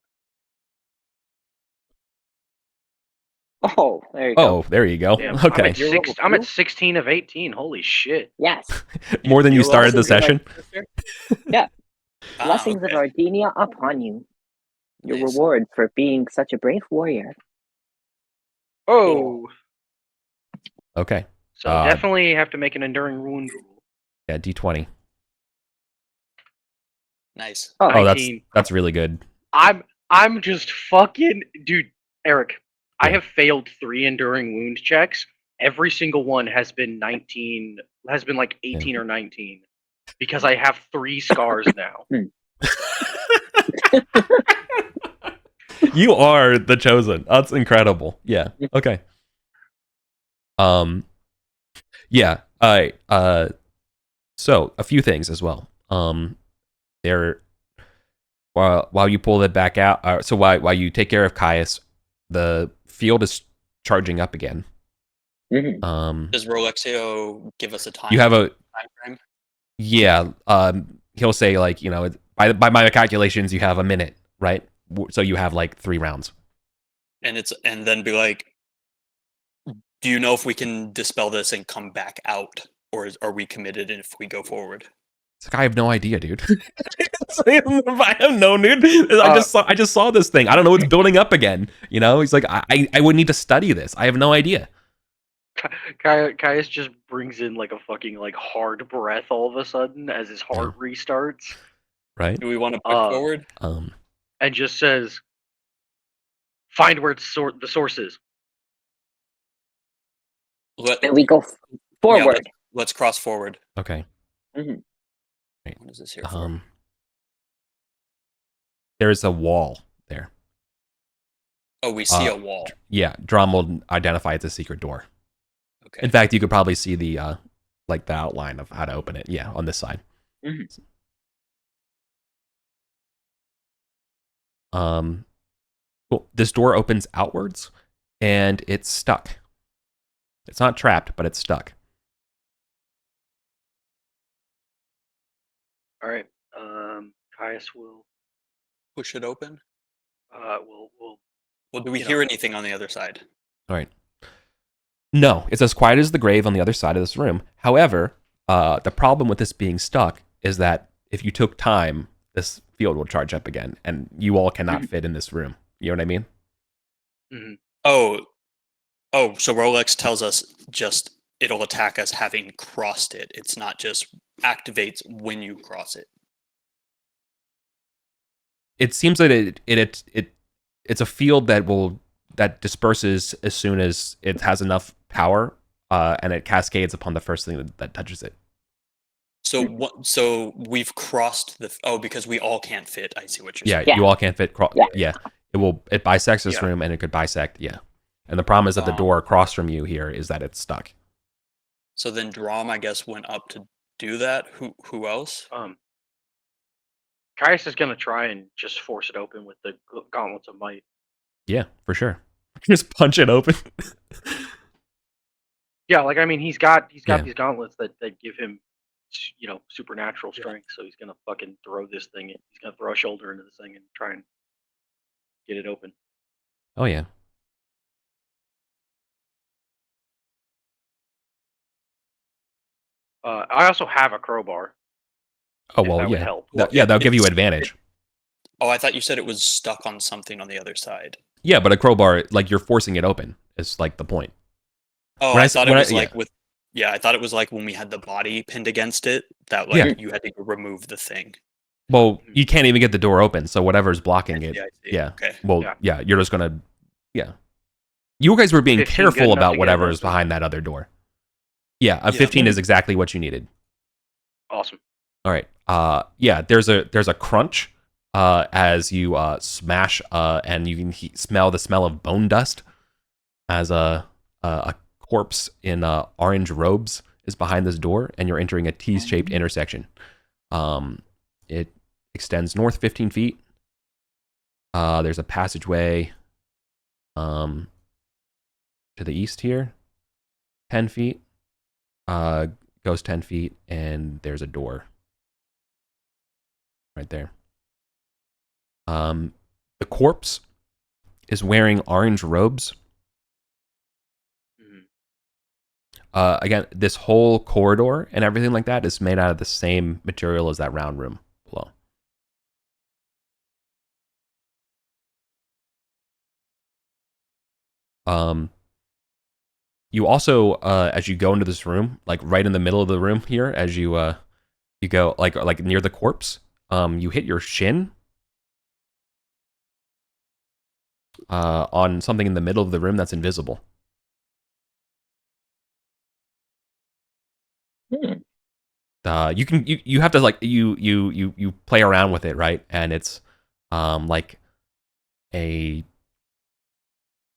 Oh, there you go. Oh, there you go. Damn, okay. I'm at 16 of 18. Holy shit. Yes. More than you started the session? Yeah. Blessings of Ardenia upon you. Your reward for being such a brave warrior. Oh. Okay. So definitely have to make an enduring wound roll. Yeah, D20. Nice. Oh, that's really good. I'm just fucking dude, Eric. I have failed 3 enduring wound checks. Every single one has been 19, has been like 18 or 19, because I have 3 scars now. You are the chosen. That's incredible. Yeah. Okay. Yeah. All right. So a few things as well. There. While you pull it back out, so while you take care of Caius, the field is charging up again. Does Rolexio give us a time? You have a time frame? Yeah. He'll say like, by my calculations, you have a minute, right? So you have like 3 rounds. And then be like, do you know if we can dispel this and come back out, or are we committed if we go forward? It's like, I have no idea, dude. I have no, dude. I just saw this thing. I don't know. It's building up again. He's like, I would need to study this. I have no idea. Caius just brings in like a fucking like hard breath all of a sudden as his heart restarts. Right. Do we want to push forward? And just says, find where the source is. And we go forward. Yeah, let's cross forward. Okay. Mm-hmm. Right. What is this here for? There's a wall there. Oh, we see a wall. Yeah, Drum will identify it's a secret door. Okay. In fact, you could probably see the like the outline of how to open it. Yeah, on this side. Mhm. Cool. This door opens outwards, and it's stuck. It's not trapped, but it's stuck. All right. Caius will Push it open. will Well, do we You know. hear anything on the other side? All right. No, it's as quiet as the grave on the other side of this room. However, the problem with this being stuck is that if you took time, this field will charge up again, and you all cannot fit in this room. You know what I mean? Mm-hmm. Oh, so Rolex tells us just it'll attack us having crossed it. It's not just activates when you cross it. It seems that it's a field that disperses as soon as it has enough power, and it cascades upon the first thing that touches it. So what? So we've crossed the. Oh, because we all can't fit. I see what you're Yeah, saying. Yeah. you all can't fit. Yeah. It bisects this Yeah. room, and it could bisect. Yeah, and the problem is that the door across from you here is that it's stuck. So then Drom, I guess, went up to do that. Who else? Caius is gonna try and just force it open with the gauntlets of might. Yeah, for sure. Just punch it open. Yeah, like I mean, he's got Yeah. these gauntlets that give him, supernatural strength. So he's gonna fucking throw this thing. He's gonna throw a shoulder into this thing and try and get it open. Oh yeah. I also have a crowbar. Oh if well, that would yeah. help. Yeah, that'll give you advantage. Oh, I thought you said it was stuck on something on the other side. Yeah, but a crowbar, like you're forcing it open, is like the point. Oh, When I I- thought it when I- was like yeah. with. Yeah, I thought it was like when we had the body pinned against it that Yeah. you had to remove the thing. Well, you can't even get the door open, so whatever's blocking it. I see. Yeah. Okay. Well, Yeah. yeah, you're just gonna. Yeah. You guys were being 15 good careful enough to about get it whatever is open. behind that other door. Yeah, a Yeah. 15 is exactly what you needed. Awesome. All right. Yeah. There's a crunch as you smash and you can smell the smell of bone dust as a corpse in orange robes is behind this door, and you're entering a T-shaped intersection. It extends north 15 feet. There's a passageway to the east here, 10 feet. Goes 10 feet, and there's a door right there. The corpse is wearing orange robes. Mhm. Again, this whole corridor and everything like that is made out of the same material as that round room below. You also, as you go into this room, like right in the middle of the room here, as you go like near the corpse, you hit your shin on something in the middle of the room that's invisible. You have to like you play around with it, right? And it's like a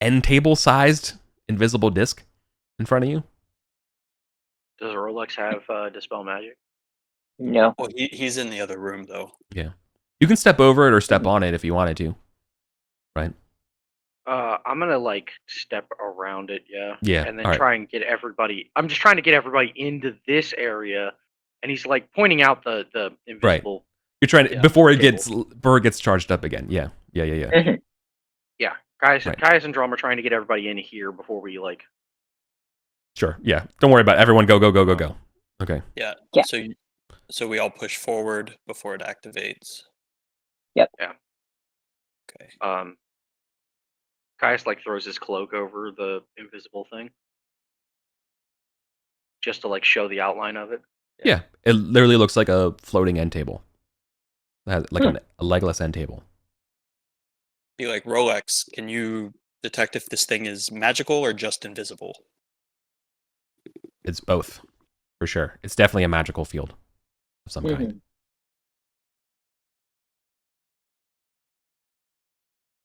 end table sized invisible disc in front of you. Does Rolex have dispel magic? No. Well, he's in the other room though. Yeah, you can step over it or step on it if you wanted to, right? I'm gonna like step around it, yeah. Yeah, And then all right. try and get everybody. I'm just trying to get everybody into this area, and he's like pointing out the invisible. You're trying to Yeah, before it table. gets charged up again. Yeah. Yeah, Caius Right. and Drum are trying to get everybody in here before we like. Sure. Yeah. Don't worry about it. Everyone. Go. Okay. Yeah. Yeah. So we all push forward before it activates. Yep. Yeah. Okay. Caius like throws his cloak over the invisible thing, just to like show the outline of it. Yeah. It literally looks like a floating end table. It has like a legless end table. Be like, Rolex, can you detect if this thing is magical or just invisible? It's both, for sure. It's definitely a magical field of some kind.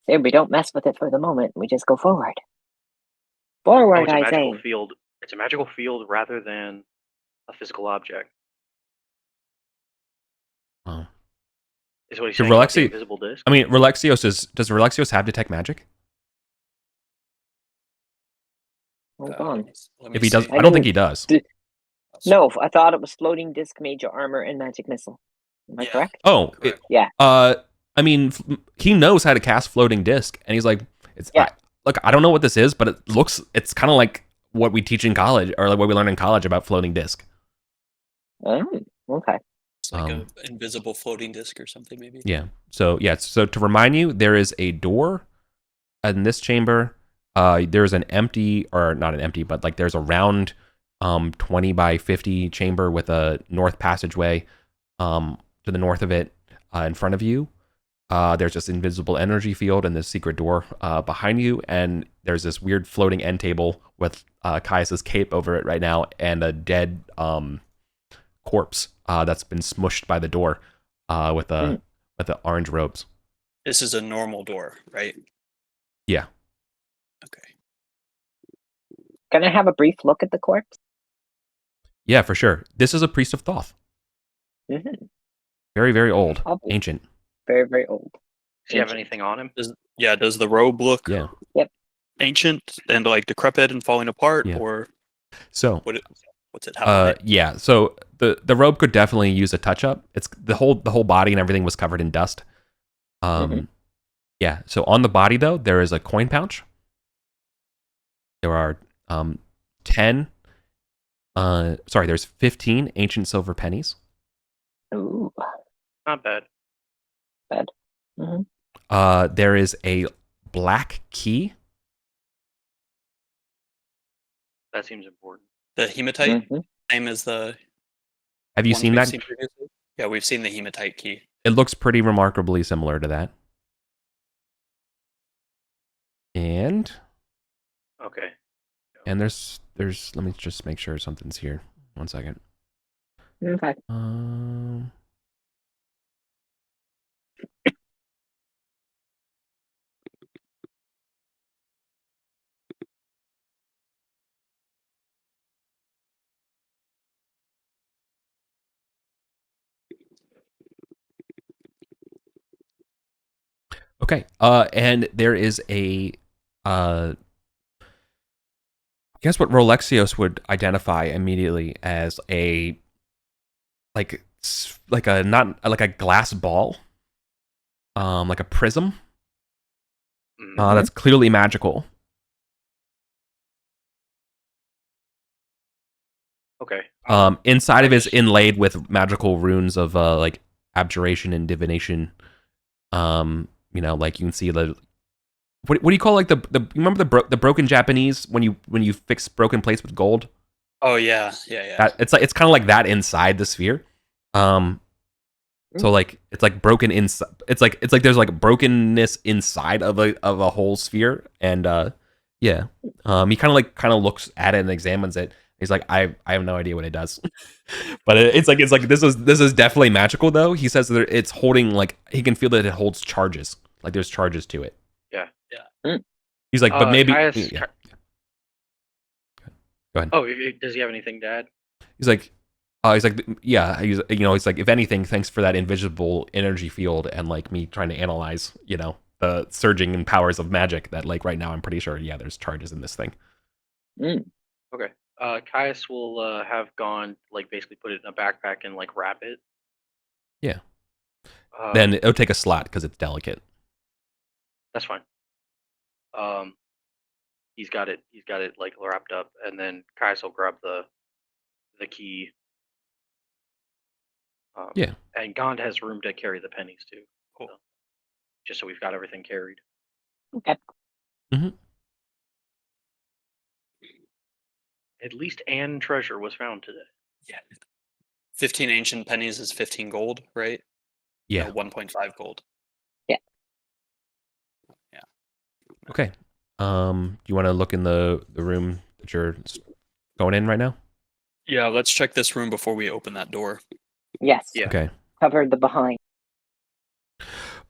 Say we don't mess with it for the moment. We just go forward. Oh, Forward, it's a I magical say. field. It's a magical field rather than a physical object. Oh. Is what he's Did saying about the Relaxi- invisible disc. I mean, does Relaxios have detect magic? Hold on. Let me If he does, see. I don't think he does. No, I thought it was floating disc, major armor, and magic missile. Am I Yeah. correct? Oh, Correct. Yeah. I mean, he knows how to cast floating disc, and he's like, it's Yeah. look, I don't know what this is, but it's kind of like what we teach in college, or like what we learn in college about floating disc. Oh, okay. It's like an invisible floating disc or something, maybe. Yeah. So to remind you, there is a door in this chamber. There's an empty, or not an empty, but like there's a round 20 by 50 chamber with a north passageway to the north of it in front of you. There's this invisible energy field and this secret door behind you, and there's this weird floating end table with Caius's cape over it right now, and a dead corpse that's been smushed by the door with the orange robes. This is a normal door, right? Yeah. Okay. Can I have a brief look at the corpse? Yeah, for sure. This is a priest of Thoth. Mm-hmm. Very, very old, Lovely. ancient. Very, very old. Does he have anything on him? Does the robe look Yeah. ancient and like decrepit and falling apart, Yeah. or So what's it have on it? yeah. So the robe could definitely use a touch up. It's the whole body and everything was covered in dust. Yeah. So on the body though, there is a coin pouch. There are there's 15 ancient silver pennies. Ooh, Not bad. bad. Mm-hmm. There is a black key. That seems important. The hematite, Mm-hmm. same as the. Have you ones seen we've that? seen previously? Yeah, we've seen the hematite key. It looks pretty remarkably similar to that. And Okay. there's let me just make sure something's here. 1 second. Okay. Okay. And there is a I guess what Rolexios would identify immediately as a like a not like a glass ball, like a prism. That's clearly magical. Okay. Inside of it is inlaid with magical runes of like abjuration and divination. You know, like you can see the what do you call like the you remember the broken Japanese when you fix broken plates with gold? Oh yeah. It's kind of like that inside the sphere. So like it's like broken inside. It's like there's like brokenness inside of a whole sphere, and yeah. He kind of looks at it and examines it. He's like, I have no idea what it does, but it's like this is definitely magical though. He says that it's holding, like he can feel that it holds charges, like there's charges to it. Yeah. He's like, but maybe. Caius, Yeah. Go ahead. Oh, does he have anything to add? He's like, yeah. He's like, if anything, thanks for that invisible energy field and like me trying to analyze, the surging powers of magic. That like right now, I'm pretty sure, yeah, there's charges in this thing. Okay. Caius will have gone, like, basically put it in a backpack and like wrap it. Yeah. Then it'll take a slot because it's delicate. That's fine. He's got it like wrapped up, and then Caius will grab the key. Yeah. And Gond has room to carry the pennies too. Cool. So, just so we've got everything carried. Okay. Mm-hmm. At least Anne treasure was found today. Yeah. 15 ancient pennies is 15 gold, right? Yeah. No, 1.5 gold. Yeah. Yeah. Okay. Do you want to look in the room that you're going in right now? Yeah, let's check this room before we open that door. Yes. Yeah. Okay. Cover the behind.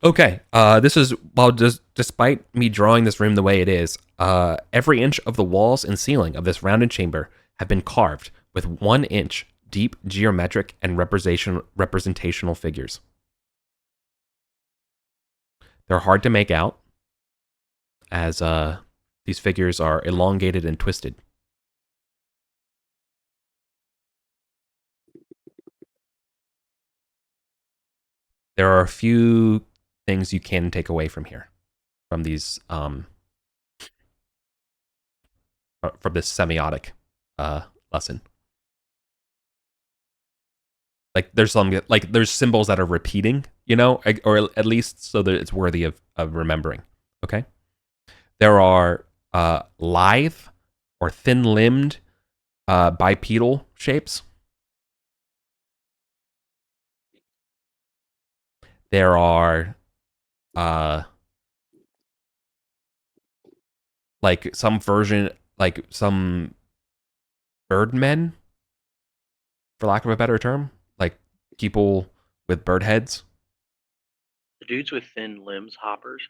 Okay, this is, well, despite me drawing this room the way it is, every inch of the walls and ceiling of this rounded chamber have been carved with 1 inch deep geometric and representational figures. They're hard to make out, as these figures are elongated and twisted. There are a few things you can take away from here, from these, from this semiotic lesson. Like there's symbols that are repeating, or at least so that it's worthy of remembering. Okay, there are lithe or thin-limbed bipedal shapes. There are like some version, like some birdmen, for lack of a better term, like people with bird heads. The dudes with thin limbs, hoppers.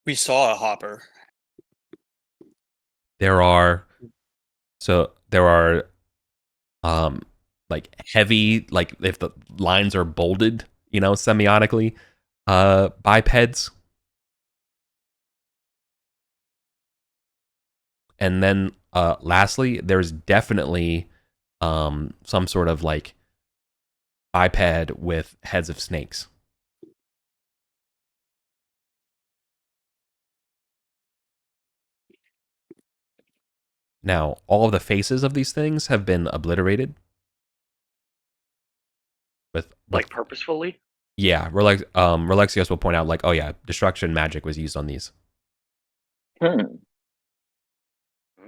We saw a hopper. There are like heavy, like if the lines are bolded, semiotically, bipeds. And then lastly, there's definitely some sort of like biped with heads of snakes. Now, all of the faces of these things have been obliterated. With Like purposefully? Yeah, Rolexios will point out, like, oh yeah, destruction magic was used on these.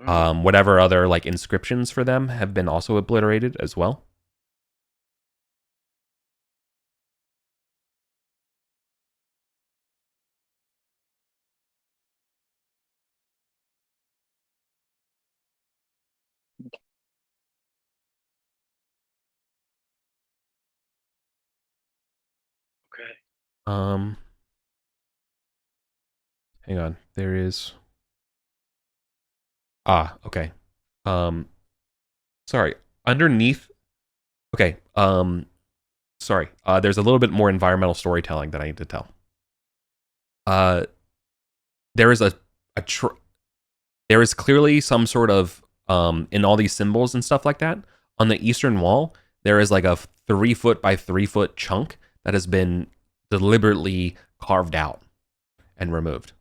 Whatever other like inscriptions for them have been also obliterated as well. Okay. Hang on. There is. Okay. Sorry. Underneath. Okay. Sorry. There's a little bit more environmental storytelling that I need to tell. There is there is clearly some sort of in all these symbols and stuff like that on the eastern wall. There is like a 3 foot by 3 foot chunk that has been deliberately carved out and removed.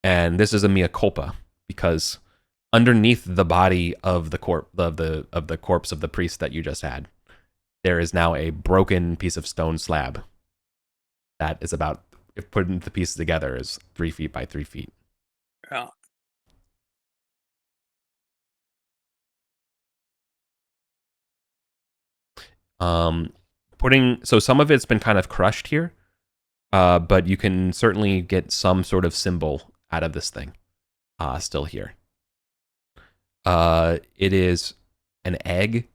And this is a mea culpa, because underneath the body of the corpse of the corpse of the priest that you just had, there is now a broken piece of stone slab that is about, if putting the pieces together, is 3 feet by 3 feet. Yeah. So some of it's been kind of crushed here, but you can certainly get some sort of symbol out of this thing still here. It is an egg.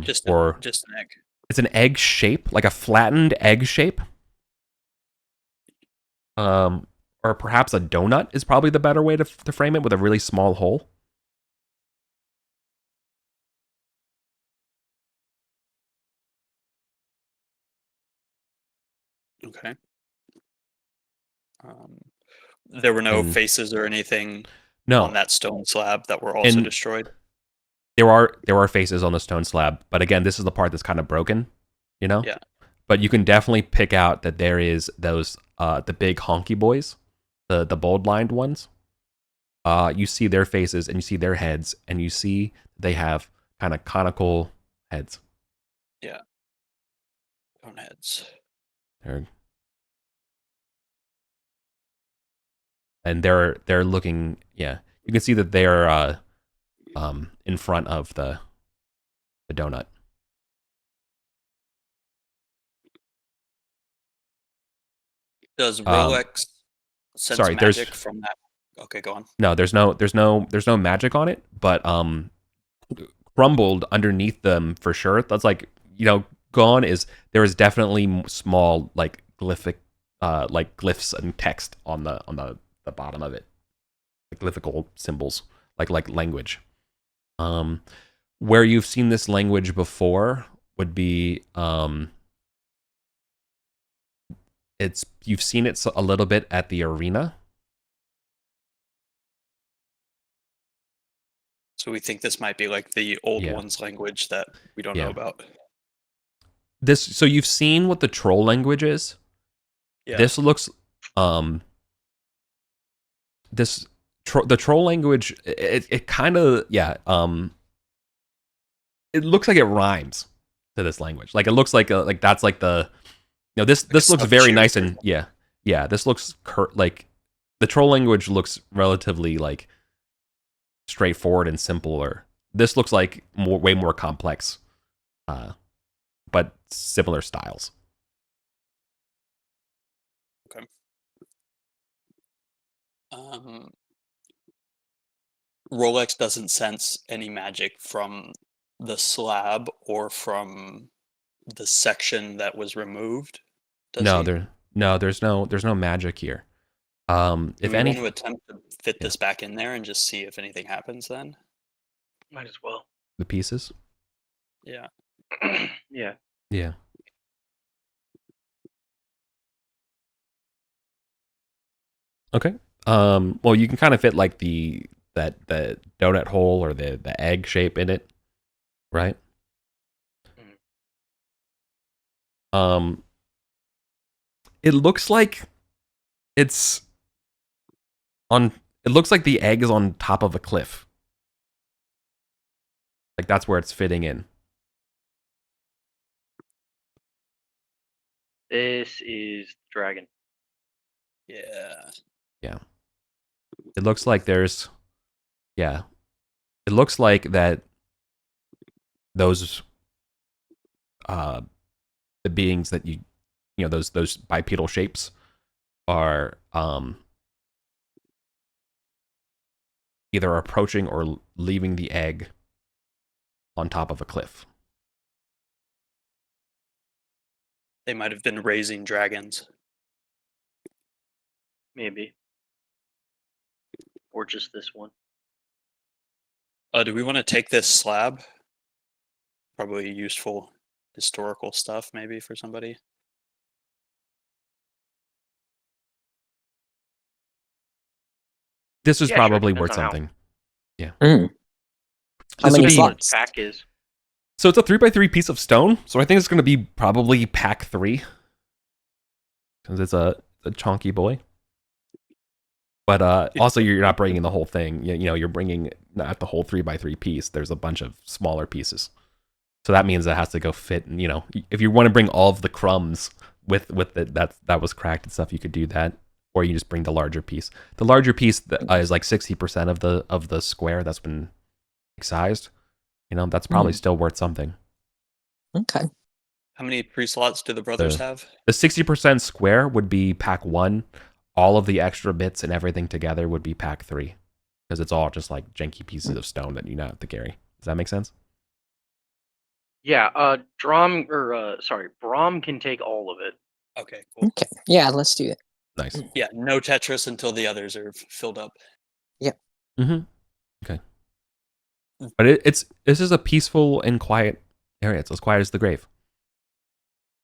Just an egg. It's an egg shape, like a flattened egg shape. Or perhaps a donut is probably the better way to frame it, with a really small hole. Okay. There were no faces or anything on that stone slab that were also destroyed. There are faces on the stone slab, but again, this is the part that's kind of broken, Yeah. But you can definitely pick out that there is those the big honky boys, the bold lined ones. You see their faces and you see their heads, and you see they have kind of conical heads. Yeah. Bone heads. And they're looking, yeah. You can see that they're in front of the donut. Does Rolex sense magic from that? Okay, go on. No, there's no magic on it, but crumbled underneath them for sure. That's like, gone is there is definitely small like glyphic like glyphs and text on the bottom of it, like glyphical symbols, like language. Where you've seen this language before would be you've seen it a little bit at the arena. So we think this might be like the old Yeah. one's language that we don't Yeah. know about. So you've seen what the troll language is. Yeah. This looks the troll language. It kind of it looks like it rhymes to this language. Like it looks like that's like the this looks very nice and this looks like the troll language looks relatively like straightforward and simpler. This looks like way more complex, but similar styles. Okay. Rolex doesn't sense any magic from the slab or from the section that was removed. Does he? There's no magic here. If we any, want to attempt to fit this back in there and just see if anything happens then? Might as well. the pieces. Yeah. Yeah. Yeah. Okay. Well, you can kind of fit like the donut hole or the egg shape in it, right? It looks like it's on. It looks like the egg is on top of a cliff. Like that's where it's fitting in. This is dragon. Yeah. Yeah. It looks like there's. Yeah. It looks like that. Those. The beings that those bipedal shapes are either approaching or leaving the egg on top of a cliff. They might have been raising dragons. Maybe. Or just this one. Do we want to take this slab? Probably useful historical stuff, maybe, for somebody. This is Yeah, sure, probably depends worth on how. something. Yeah. How This many would be- slots? Pack is. So it's a 3x3 piece of stone. So I think it's going to be probably pack 3. Because it's a chonky boy. But also, you're not bringing the whole thing. You're bringing not the whole 3x3 piece. There's a bunch of smaller pieces. So that means it has to go fit. And, if you want to bring all of the crumbs with it that was cracked and stuff, you could do that. Or you just bring the larger piece. The larger piece is like 60% of the square that's been excised. That's probably still worth something. Okay. How many pre-slots do the brothers have? The 60% square would be pack 1. All of the extra bits and everything together would be pack 3. Because it's all just like janky pieces of stone that you not have to carry. Does that make sense? Yeah, Brom can take all of it. Okay, cool. Okay. Yeah, let's do it. Nice. Yeah, no Tetris until the others are filled up. Mm-hmm. Okay. But this is a peaceful and quiet area. It's as quiet as the grave.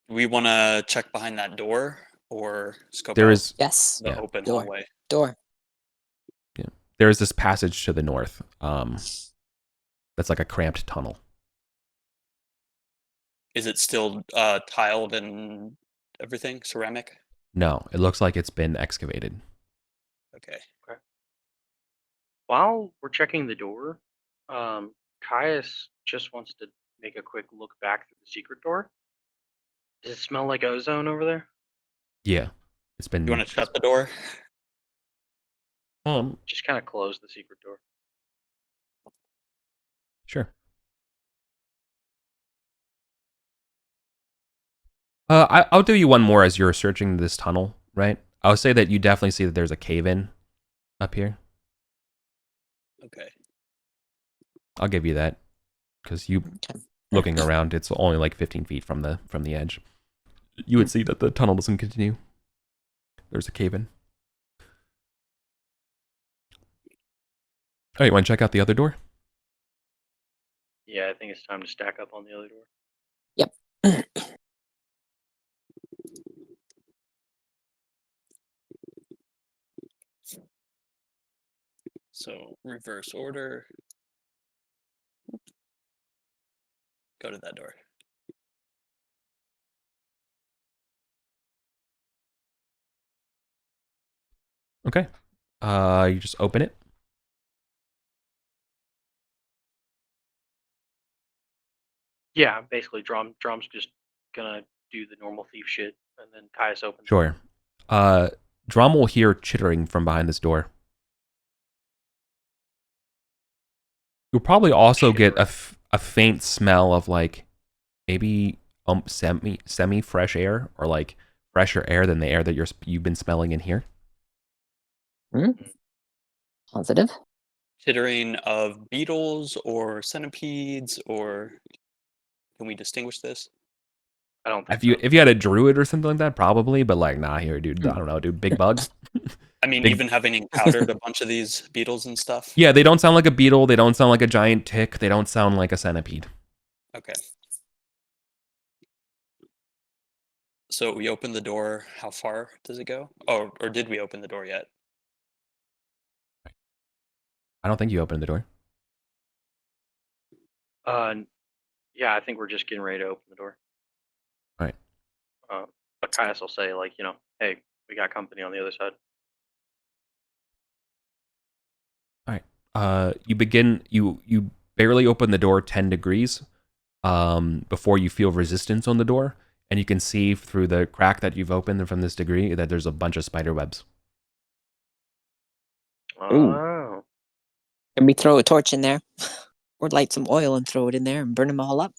We want to check behind that door or scope There out is Yes. the open Door. hallway. Door. there is this passage to the north. That's like a cramped tunnel. Is it still tiled and everything? Ceramic? No, it looks like it's been excavated. Okay. While we're checking the door, Caius just wants to make a quick look back through the secret door. Does it smell like ozone over there? Yeah, it's been. You want to shut the door? Just kind of close the secret door. Sure. I'll do you one more as you're searching this tunnel, right? I'll say that you definitely see that there's a cave-in up here. Okay. I'll give you that. because you looking around, it's only like 15 feet from the edge. You would see that the tunnel doesn't continue. There's a cave in. Oh, you want to check out the other door? Yeah, I think it's time to stack up on the other door. Yep. So reverse order. Go to that door. Okay. You just open it. Yeah, basically, Drum's just gonna do the normal thief shit, and then Caius opens. Sure. Drum will hear chittering from behind this door. You'll probably also get a faint smell of like maybe semi fresh air, or like fresher air than the air that you've been smelling in here. Positive. Chittering of beetles or centipedes, or can we distinguish this? I don't think If you had a druid or something like that, probably, but like, nah, here, dude. I don't know, dude. Big bugs. I mean, even having encountered a bunch of these beetles and stuff. Yeah, they don't sound like a beetle. They don't sound like a giant tick. They don't sound like a centipede. Okay. So we open the door. How far does it go? Oh, or did we open the door yet? I don't think you opened the door. Yeah, I think we're just getting ready to open the door. All right. But Caius will say, like, hey, we got company on the other side. All right. You barely open the door 10 degrees before you feel resistance on the door, and you can see through the crack that you've opened from this degree that there's a bunch of spider webs. Oh. Can we throw a torch in there? Or light some oil and throw it in there and burn them all up?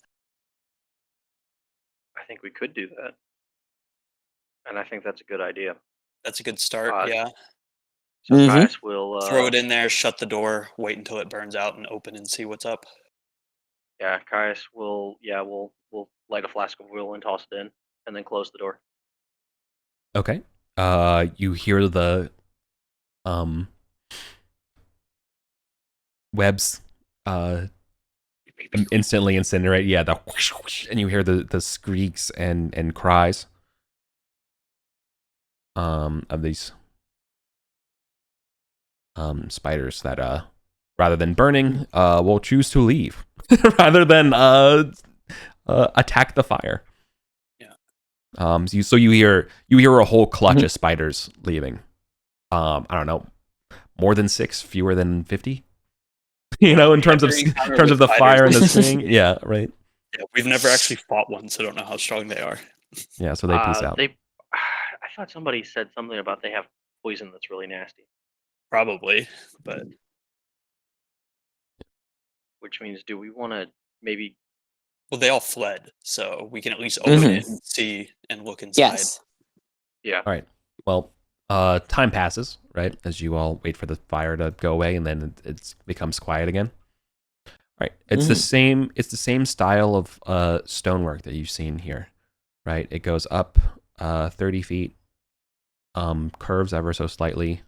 I think we could do that. And I think that's a good idea. That's a good start, yeah. So Caius will... throw it in there, shut the door, wait until it burns out, and open and see what's up. Yeah, Caius will... Yeah, we'll light a flask of oil and toss it in, and then close the door. Okay. You hear the webs instantly incinerate. Yeah, the whoosh, whoosh, and you hear the squeaks and cries of these spiders that rather than burning will choose to leave rather than attack the fire. Yeah. So you hear a whole clutch of spiders leaving. I don't know, more than 6, fewer than 50. In terms of the fire and the sting. Yeah, right. Yeah, we've never actually fought one, so I don't know how strong they are. Yeah, so they peace out. I thought somebody said something about they have poison that's really nasty. Probably, but... Which means, do we want to maybe... Well, they all fled, so we can at least open it and see and look inside. Yes. Yeah. All right. Well, time passes, right, as you all wait for the fire to go away, and then it becomes quiet again. All right. It's the same. It's the same style of stonework that you've seen here, right? It goes up 30 feet, curves ever so slightly.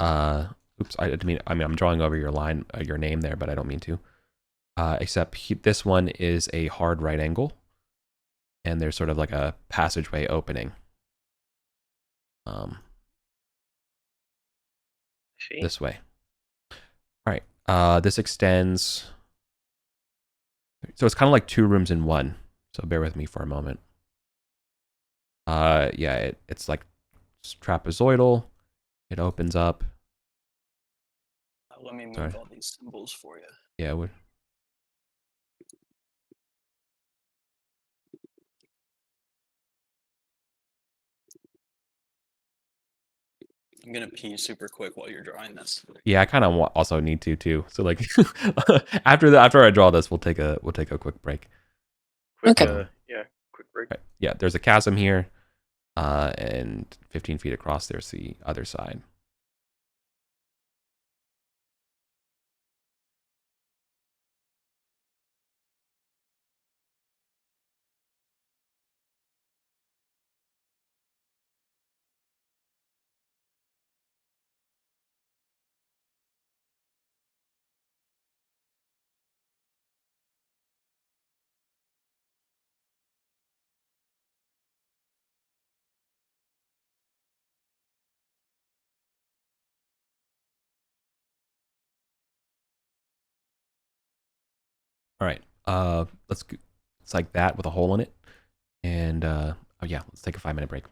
Oops, I'm drawing over your line, your name there, but I don't mean to. Except this one is a hard right angle, and there's sort of like a passageway opening. This way. All right. This extends. So it's kind of like 2 rooms in one. So bear with me for a moment. Yeah, it's like trapezoidal. It opens up. Let me move all these symbols for you. Yeah, it would. I'm gonna pee super quick while you're drawing this. Yeah, I kind of also need to too. So like, after I draw this, we'll take a quick break. Quick break. Right. Yeah, there's a chasm here, and 15 feet across, there's the other side. All right. It's like that with a hole in it. And oh yeah, let's take a 5-minute break.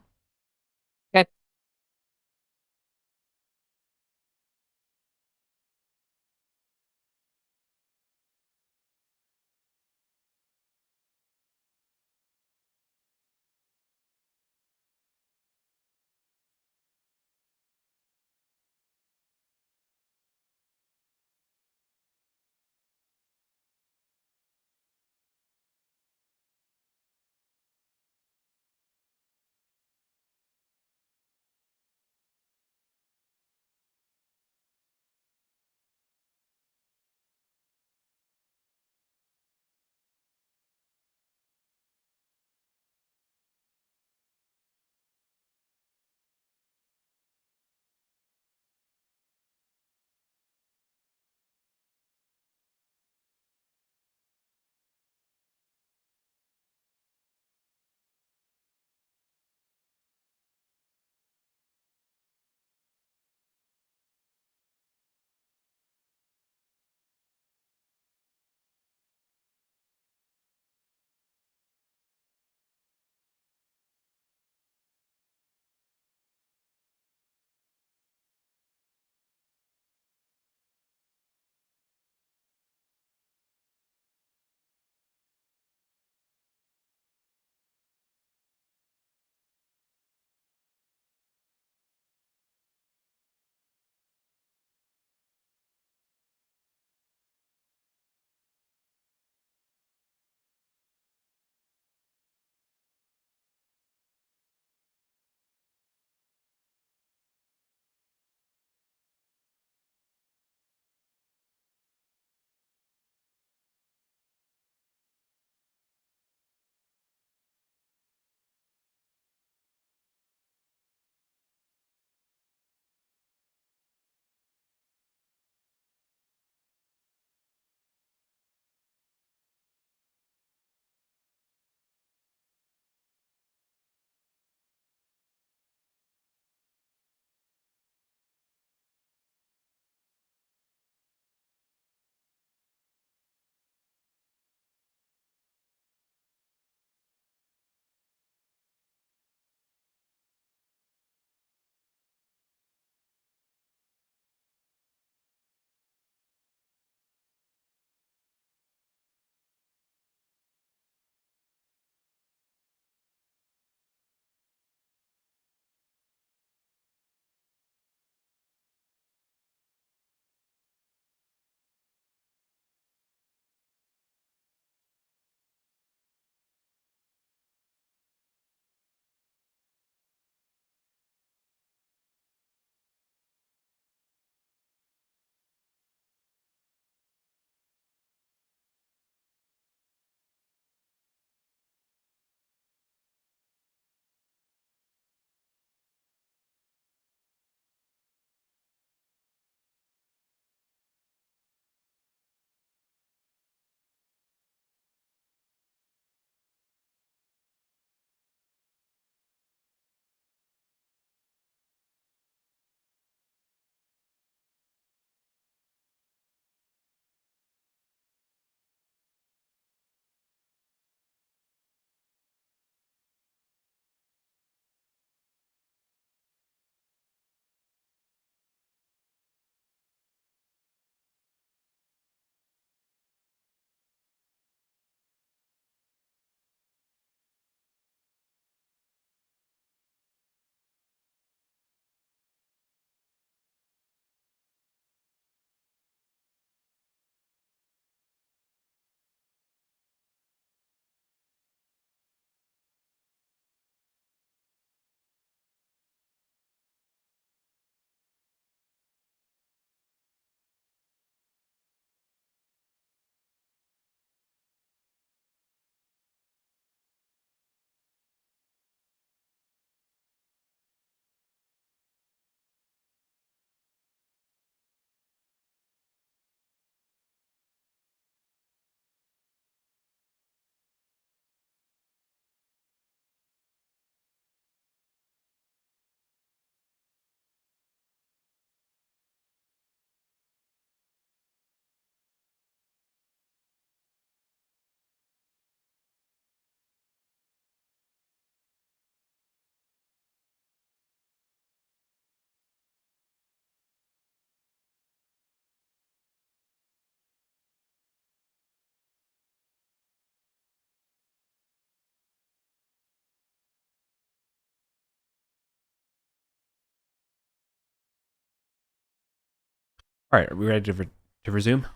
All right, are we ready to resume?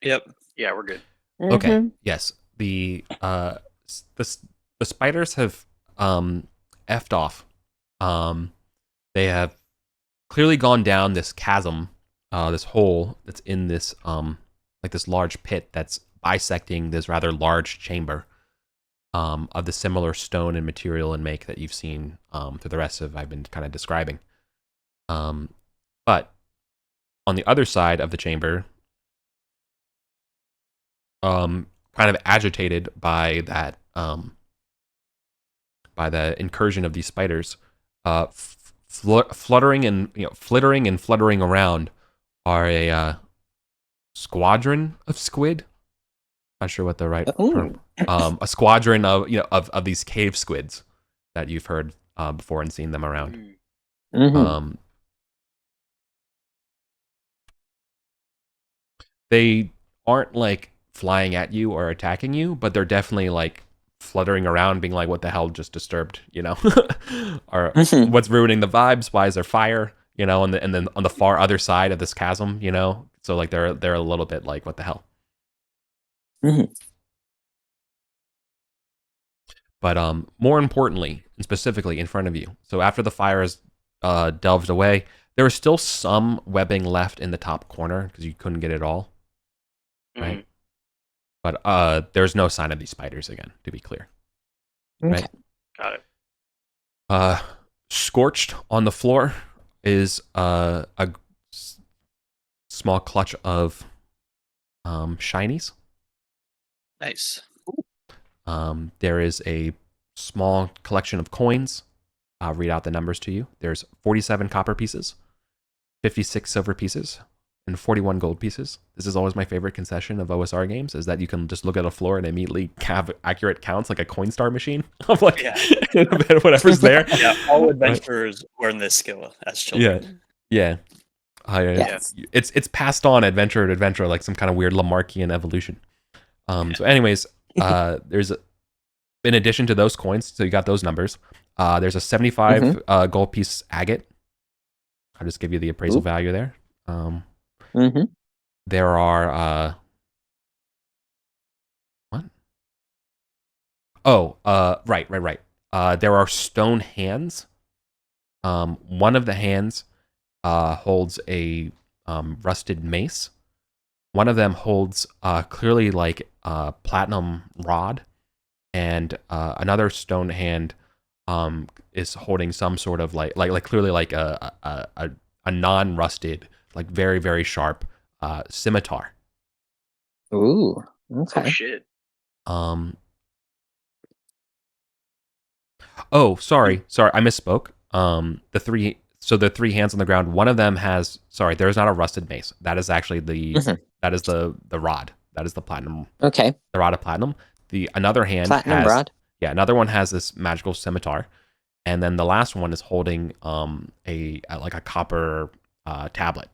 Yep. Yeah, we're good. Okay. Mhm. Yes. The spiders have effed off. They have clearly gone down this chasm, this hole that's in this like this large pit that's bisecting this rather large chamber of the similar stone and material and make that you've seen through the rest of I've been kind of describing. But on the other side of the chamber, kind of agitated by that by the incursion of these spiders, fluttering and flittering and fluttering around are a squadron of squid. Not sure what the right term. A squadron of of these cave squids that you've heard before and seen them around. Mhm. They aren't like flying at you or attacking you, but they're definitely like fluttering around, being like, "What the hell just disturbed?" Or Mhm. what's ruining the vibes? Why is there fire? And then on the far other side of this chasm, so like they're a little bit like, "What the hell?" Mhm. But more importantly, and specifically in front of you. So after the fire is delved away, there is still some webbing left in the top corner because you couldn't get it all, right? But there's no sign of these spiders again, to be clear. Okay. Right? Got it. Scorched on the floor is small clutch of shinies. Nice. There is a small collection of coins. I'll read out the numbers to you. There's 47 copper pieces, 56 silver pieces, and 41 gold pieces. This is always my favorite concession of OSR games, is that you can just look at a floor and immediately have accurate counts like a Coinstar machine of like whatever's there. Yeah, all adventurers learn this skill as children. Yeah. Yes. It's passed on adventure to adventure, like some kind of weird Lamarckian evolution. So anyways, there's in addition to those coins, so you got those numbers. There's a 75 gold piece agate. I'll just give you the appraisal value there. Mhm. There are what? Oh, right. There are stone hands. One of the hands holds a rusted mace. One of them holds clearly like a platinum rod, and another stone hand is holding some sort of like clearly like a non-rusted, like very very sharp scimitar. Ooh. Oh Okay. shit. Oh, sorry, I misspoke. The three hands on the ground. One of them has. Sorry, there is not a rusted mace. That is actually Mhm. that is the rod. That is the platinum. Okay. The rod of platinum. The another hand Platinum has. rod. Yeah, another one has this magical scimitar, and then the last one is holding a like a copper tablet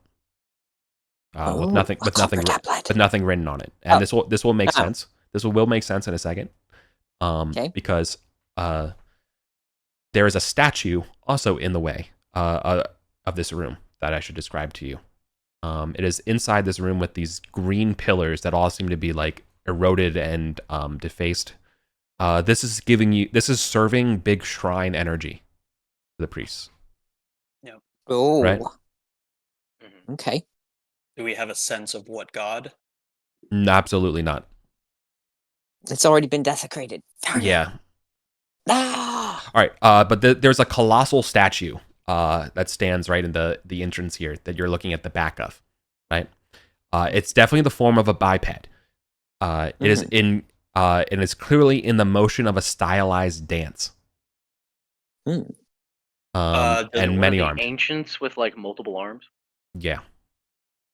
with nothing tablet. with nothing written on it. And this will make Oh. sense. This will make sense in a second. Okay. Because there is a statue also in the way of this room that I should describe to you. It is inside this room with these green pillars that all seem to be like eroded and defaced. This is serving big shrine energy to the priests. Oh. Right? Okay. Do we have a sense of what god? Absolutely not. It's already been desecrated. Darn it. Yeah. Ah. All right. But there's a colossal statue that stands right in the entrance here that you're looking at the back of, right? It's definitely the form of a biped. It is in and it's clearly in the motion of a stylized dance. Does it And one many of the arms. ancients with like multiple arms? Yeah.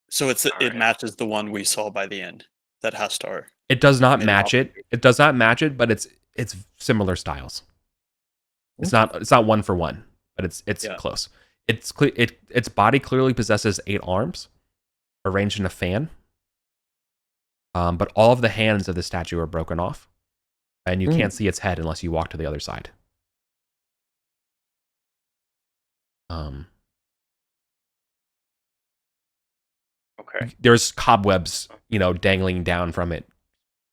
So it Alright. matches the one we saw by the end. That Hastar. It does not Many match it. It does not match it, but it's similar styles. It's not one for one, but it's Yeah. close. Its body clearly possesses 8 arms, arranged in a fan. But all of the hands of the statue are broken off, and you can't see its head unless you walk to the other side. Okay. There's cobwebs, dangling down from it,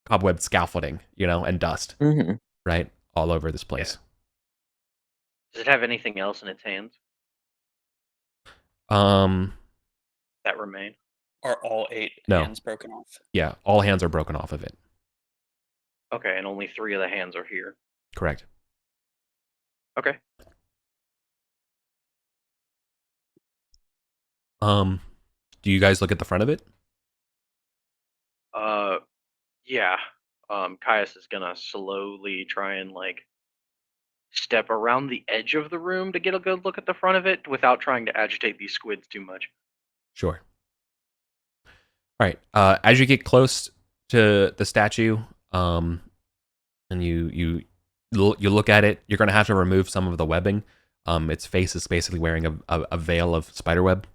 cobweb scaffolding, and dust, Mm-hmm. right, all over this place. Does it have anything else in its hands Um, that remain? Are all 8 No. hands broken off? yeah, all hands are broken off of it. Okay, and only 3 of the hands are here. Correct. Okay. Do you guys look at the front of it? Yeah. Caius is gonna slowly try and step around the edge of the room to get a good look at the front of it without trying to agitate these squids too much. Sure. All right. As you get close to the statue, and you look at it, you're going to have to remove some of the webbing. Its face is basically wearing a veil of spiderweb.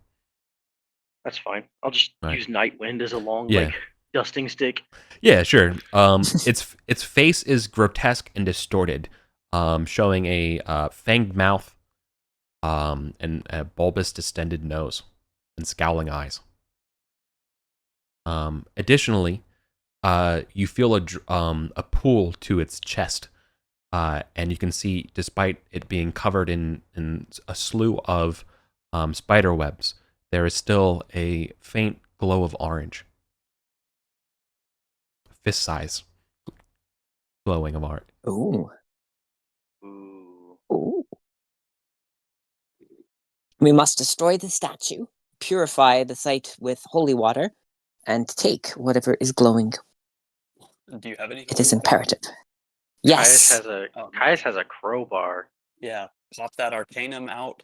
That's fine. I'll just Right. use Nightwind as a long Yeah. dusting stick. Yeah, sure. Its face is grotesque and distorted, showing a fanged mouth, and a bulbous, distended nose, and scowling eyes. Additionally, you feel a pull to its chest, and you can see, despite it being covered in a slew of spider webs, there is still a faint glow of orange, fist size, glowing of art. Ooh. Ooh. Ooh. We must destroy the statue, purify the site with holy water, and take whatever is glowing. Do you have any? It is holy water? imperative. Yes. Caius has a crowbar Yeah, pop that Arcanum out.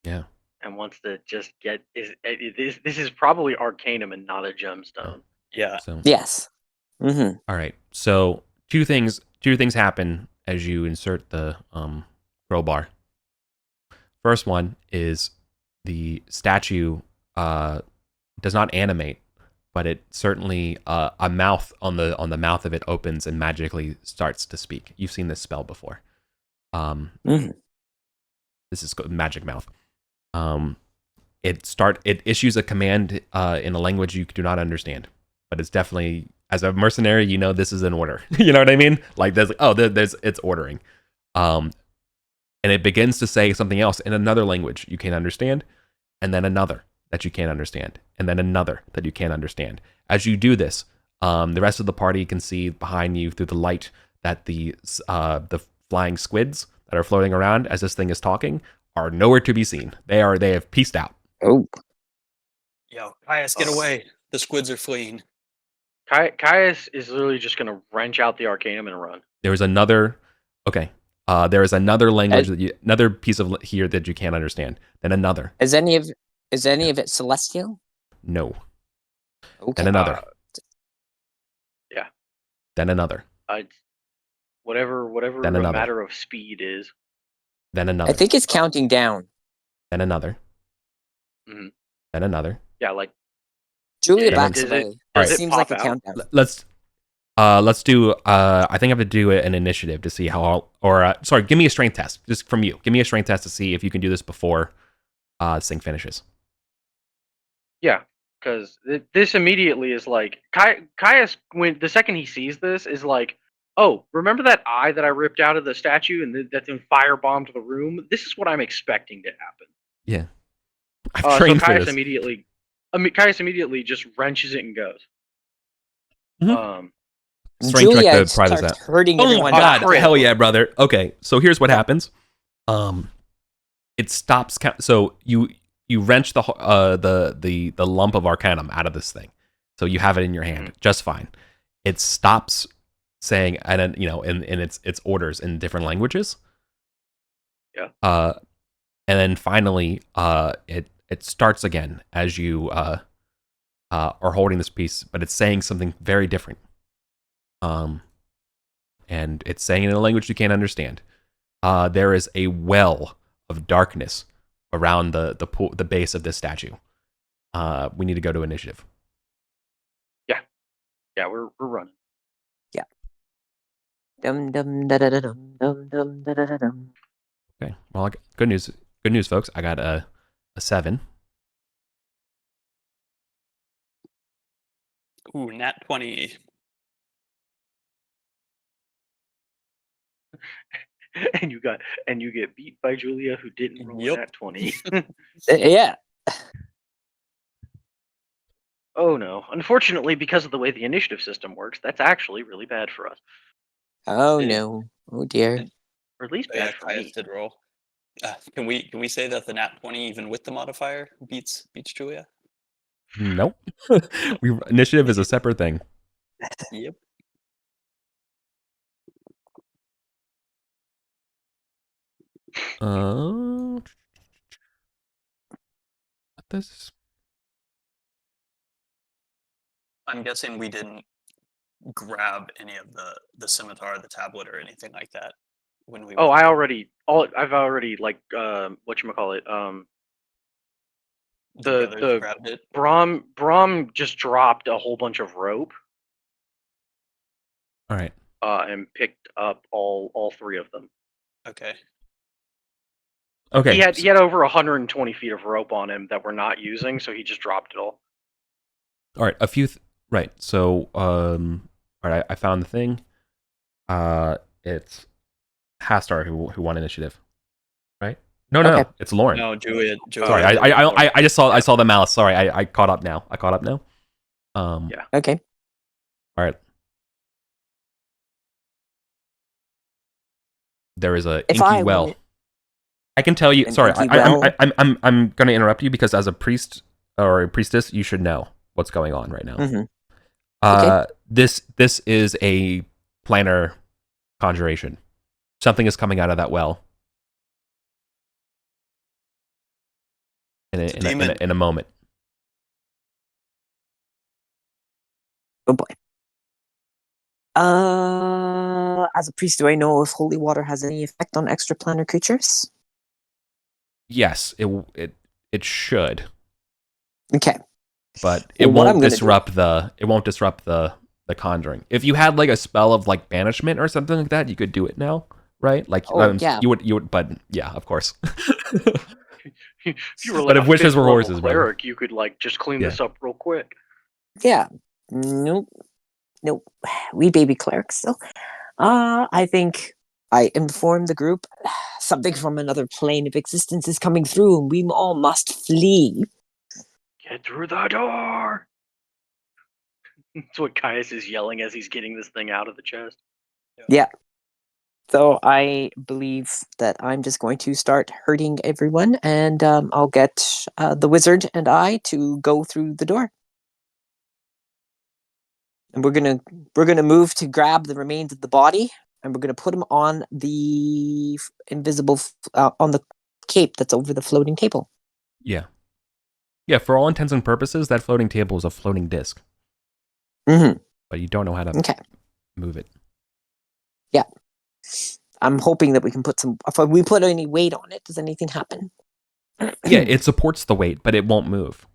Yeah. and wants to just get this is probably Arcanum and not a gemstone. Yeah, So Yes. Mm-hmm. all right. So two things happen as you insert the crowbar. First one is the statue does not animate, but it certainly a mouth on the mouth of it opens and magically starts to speak. You've seen this spell before. Mhm. This is magic mouth. It issues a command in a language you do not understand, but it's definitely, as a mercenary, this is an order. You know what I mean? Like it's ordering. And it begins to say something else in another language you can't understand, and then another that you can't understand, and then another that you can't understand. As you do this, the rest of the party can see behind you through the light that the flying squids that are floating around as this thing is talking are nowhere to be seen. They have peaced out. Oh. yo, Caius, get away! The squids are fleeing. Caius is literally just gonna wrench out the Arcanum and run. There is another. Okay. There is another language another piece of here that you can't understand. Then another. Is any of it celestial? No. Okay. Then another. Yeah. Then another. Whatever Then a another. matter of speed is. Then another. I think it's counting down. Then another. Mhm. Then another. Yeah, Julia Yeah, backs does away. it- does It it seems pop like a out? countdown. Let's do. I think I have to do an initiative to see how. Sorry, give me a strength test, just from you. Give me a strength test to see if you can do this before this thing finishes. Yeah, because this immediately is like Caius, when the second he sees this, is like, oh, remember that eye that I ripped out of the statue and that then firebombed the room? This is what I'm expecting to happen. Yeah, I've So trained for Caius this. immediately just wrenches it and goes. Mhm. Strength check Julia to pry this starts out. hurting Oh everyone my down. god! Hell yeah, brother. Okay, so here's what happens. It stops. So you wrench the lump of Arcanum out of this thing. So you have it in your hand just fine. It stops saying, and then, in its orders in different languages. Yeah. And then finally, it starts again as you are holding this piece, but it's saying something very different. And it's saying it in a language you can't understand. There is a well of darkness around the base of this statue. We need to go to initiative. Yeah, we're running. Yeah. Dum dum da da da dum dum dum da da da dum. Okay. Well, good news, folks. I got a 7. Ooh, nat 20. and you get beat by Julia, who didn't roll Yep. that 20. Yeah. Oh no! Unfortunately, because of the way the initiative system works, that's actually really bad for us, Oh Yeah. no. Oh dear. or at least Oh, yeah, bad for Caius me. did roll. Can we say that the nat 20, even with the modifier, beats Julia? Nope. Initiative is a separate thing. Yep. This. I'm guessing we didn't grab any of the scimitar, the tablet, or anything like that when we Oh, went. I've already like whatchamacallit, The others the grabbed it. Brom just dropped a whole bunch of rope All right. and picked up all three of them. Okay. Okay. He had over 120 feet of rope on him that we're not using, so he just dropped it all. All right. Right. So, all right. I found the thing. It's Hastar who won initiative, right? No. Okay. It's Lauren. No, Julia. Sorry, Lauren. I just saw the malice. Sorry, I caught up now. Yeah. Okay. All right. There is a If inky I well. wanted- I can tell you. An Sorry, inky well? I'm going to interrupt you because as a priest or a priestess, you should know what's going on right now. Mhm. Okay. This is a planar conjuration. Something is coming out of that well. In a moment. Oh boy. As a priest, do I know if holy water has any effect on extraplanar creatures? Yes, it should, Okay. but it Well, what I'm won't gonna disrupt the conjuring. If you had like a spell of like banishment or something like that, you could do it now, right? Like yeah. you would, but yeah, of course. If you were like But if a witches were fifth-level horses, brother. cleric, you could like just clean this up real quick. Yeah. Nope. We baby clerics still. I think I informed the group something from another plane of existence is coming through and we all must flee. Get through the door! That's what Caius is yelling as he's getting this thing out of the chest. Yeah. So I believe that I'm just going to start hurting everyone and I'll get the wizard and I to go through the door. And we're gonna move to grab the remains of the body, and we're gonna put them on the invisible on the cape that's over the floating table. Yeah. For all intents and purposes, that floating table is a floating disc, Mm-hmm. but you don't know how to move it. Yeah, I'm hoping that we can put some. If we put any weight on it, does anything happen? Yeah, it supports the weight, but it won't move.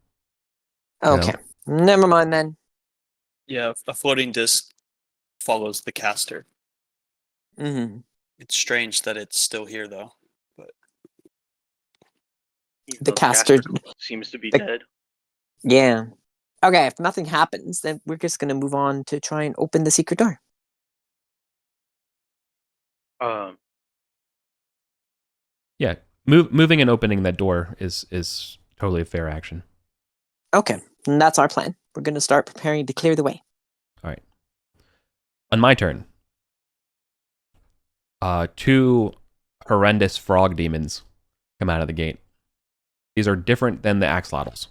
Okay, never mind then. Yeah, a floating disc follows the caster. Mm-hmm. It's strange that it's still here, though. But The caster seems to be dead. Yeah. Okay, if nothing happens, then we're just gonna move on to try and open the secret door. Yeah, moving and opening that door is totally a fair action. Okay, and that's our plan. We're gonna start preparing to clear the way. All right. On my turn, two horrendous frog demons come out of the gate. These are different than the axolotls.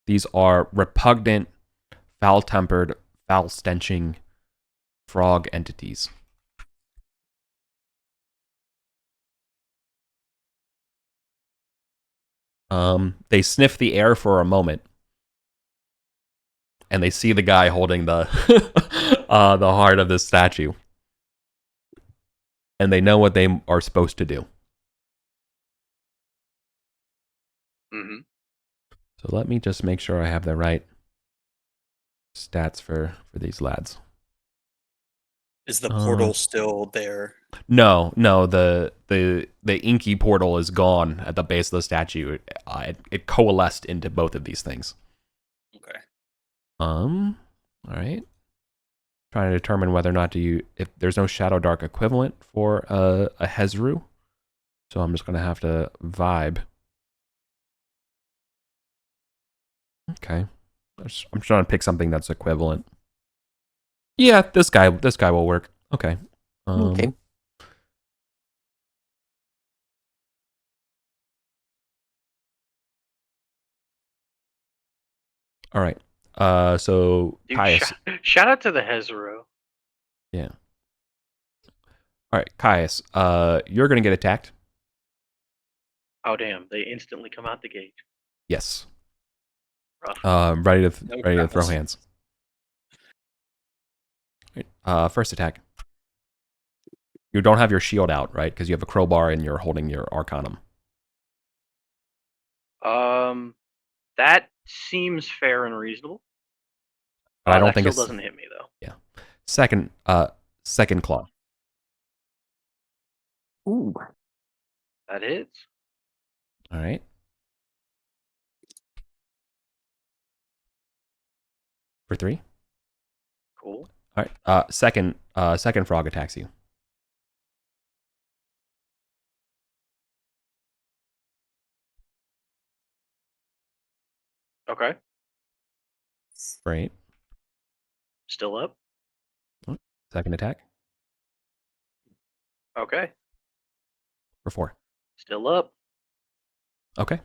These are repugnant, foul-tempered, foul-stenching frog entities. They sniff the air for a moment, and they see the guy holding the the heart of this statue, and they know what they are supposed to do. Mm-hmm. So let me just make sure I have the right stats for these lads. is the portal still there? No, the inky portal is gone at the base of the statue. It coalesced into both of these things. Okay. All right. Trying to determine whether or not if there's no Shadow Dark equivalent for a Hezru. So I'm just going to have to vibe. Okay. I'm trying to pick something that's equivalent. Yeah, this guy will work. Okay. Okay. All right. So Dude, Caius. shout out to the Hezro. Yeah. All right, Caius. You're gonna get attacked. Oh damn! They instantly come out the gate. Yes. Rough. Ready to No throw grapples. hands. First attack. You don't have your shield out, right? Because you have a crowbar and you're holding your Arcanum. That seems fair and reasonable. But I don't that think still it's doesn't hit me though. second claw. Ooh. That hits. All right. For 3. Cool. All right. Second frog attacks you. Okay. For 8. Still up. Second attack. Okay. For 4. Still up. Okay.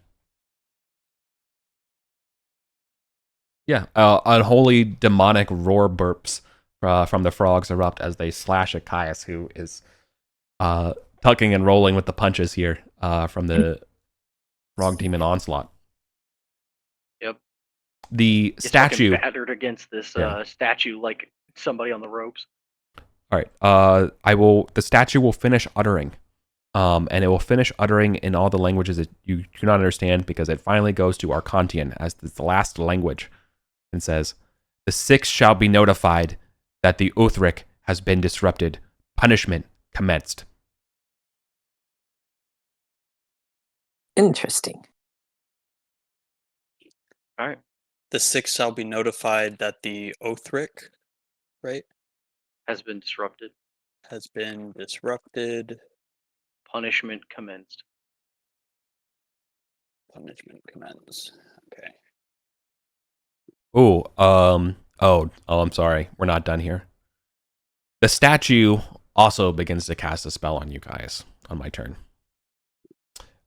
Yeah. Unholy demonic roar burps from the frogs erupt as they slash at Caius, who is tucking and rolling with the punches here from the frog demon onslaught. Yep. The Gets statue. fucking battered against this statue like somebody on the ropes. All right. The statue will finish uttering. And it will finish uttering in all the languages that you do not understand, because it finally goes to Arcantian as the last language and says, "The 6 shall be notified that the Uthric has been disrupted. Punishment commenced." Interesting. All right. The 6 shall be notified that the Othric, right, Has been disrupted. has been disrupted. Punishment commenced. Punishment commence. Okay. Ooh, I'm sorry. We're not done here. The statue also begins to cast a spell on you guys on my turn.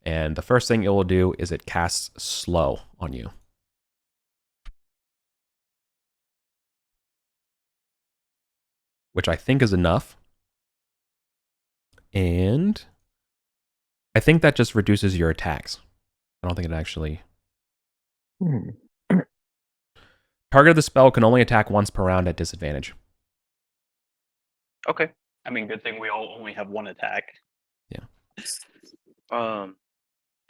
And the first thing it will do is it casts slow on you. Which I think is enough. And I think that just reduces your attacks. I don't think it actually... Target of the spell can only attack once per round at disadvantage. Okay. I mean, good thing we all only have 1 attack. Yeah.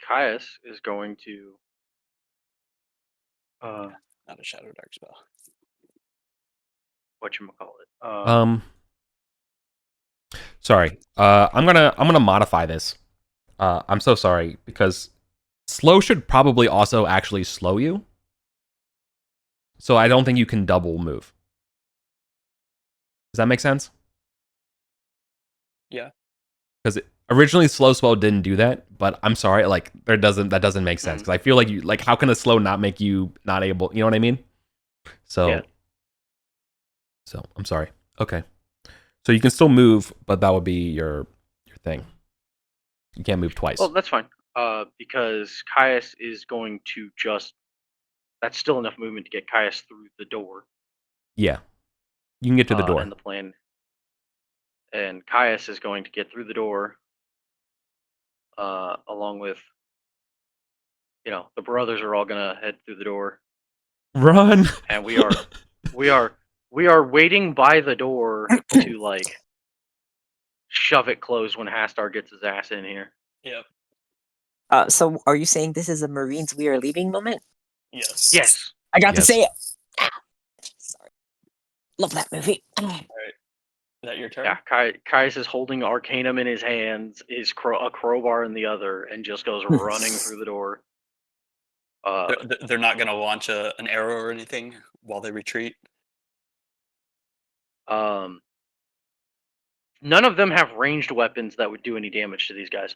Caius is going to Not a Shadow Dark spell. whatchamacallit. Sorry. I'm gonna modify this. I'm so sorry, because slow should probably also actually slow you. So I don't think you can double move. Does that make sense? Yeah. Because originally slow spell didn't do that, but I'm sorry, like that doesn't make sense, because I feel like how can a slow not make you not able, you know what I mean? So Yeah. So I'm sorry. Okay. So you can still move, but that would be your thing. You can't move twice. Well, that's fine. Because Caius is going to that's still enough movement to get Caius through the door. Yeah. You can get to the door. And the plan. And Caius is going to get through the door, along with, the brothers are all gonna head through the door, Run. and we are waiting by the door to shove it closed when Hastar gets his ass in here. Yep. So are you saying this is a Marines we are leaving moment? Yes. Yes. I got to Yes. say it. Sorry. Love that movie. Is that your turn? Yeah. Caius is holding Arcanum in his hands, a crowbar in the other, and just goes running through the door. They're not going to launch an arrow or anything while they retreat? None of them have ranged weapons that would do any damage to these guys.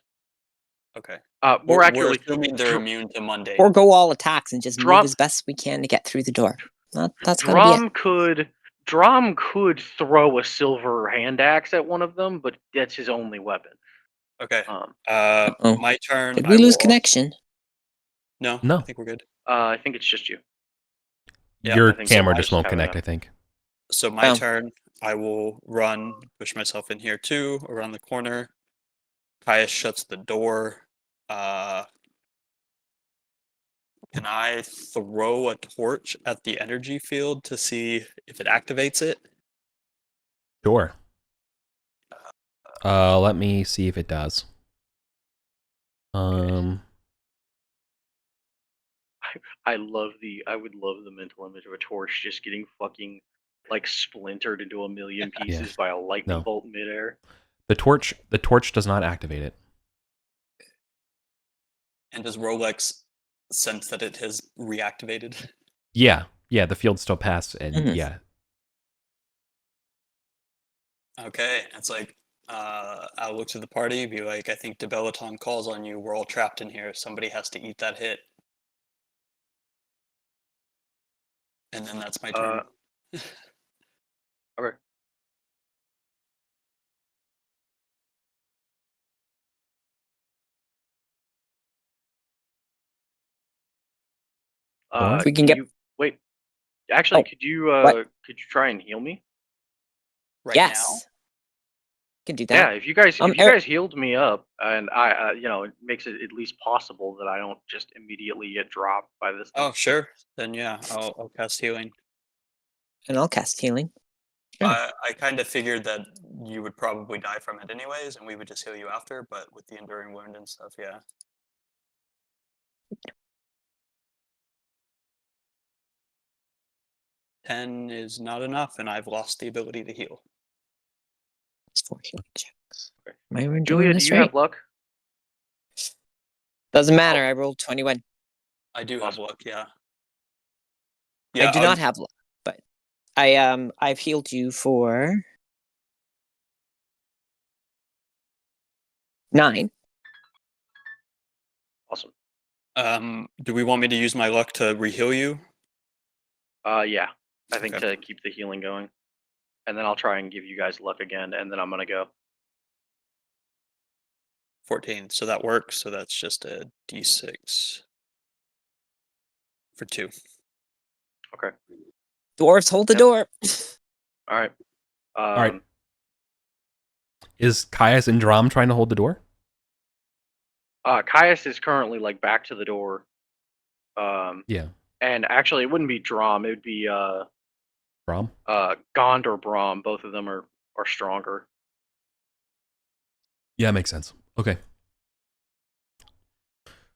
Okay. More We're accurately, assuming they're immune to mundane. Or go all attacks and just Drum- move as best we can to get through the door. That's gonna be it. Drum could throw a silver hand axe at one of them, but that's his only weapon. Okay. Uh-oh. My turn. Did we lose connection? No. No. I think we're good. I think it's just you. Yeah, Your I think so. camera I just just won't have connect, that. I think. So my Oh. turn. I will run, push myself in here too, around the corner. Caius shuts the door. Can I throw a torch at the energy field to see if it activates it? Sure. Let me see if it does. I would love the mental image of a torch just getting fucking like splintered into a million pieces by a lightning bolt midair. The torch does not activate it. And does Rolex sense that it has reactivated? Yeah, the field still passed, and yeah. Okay, it's like, I'll look to the party, be like, I think DeBellaton calls on you. We're all trapped in here. Somebody has to eat that hit. And then that's my turn. Okay. If we can get... Wait. Actually, could you try and heal me? Right now? Can do that. Yeah, if you guys healed me up, and I, it makes it at least possible that I don't just immediately get dropped by this thing. Oh, sure. Then yeah, I'll cast healing. And I'll cast healing. Sure. I kind of figured that you would probably die from it anyways, and we would just heal you after. But with the enduring wound and stuff, yeah. $10 is not enough, and I've lost the ability to heal. It's 4 healing checks. Okay. Am I doing Julia, this do you right? have luck? Doesn't matter. I rolled 21. I do have luck, yeah. I do not have luck, but I've healed you for 9. Awesome. Do we want me to use my luck to re-heal you? Yeah. I think to keep the healing going. And then I'll try and give you guys luck again, and then I'm gonna go. 14, so that works. So that's just a d6 for 2. Okay. Dwarves, hold the door. All right. All right. Is Caius and Drum trying to hold the door? Caius is currently like back to the door. Yeah. And actually, it wouldn't be Drum. It would be Brom? Gond or Brom. Both of them are stronger. Yeah, makes sense. Okay.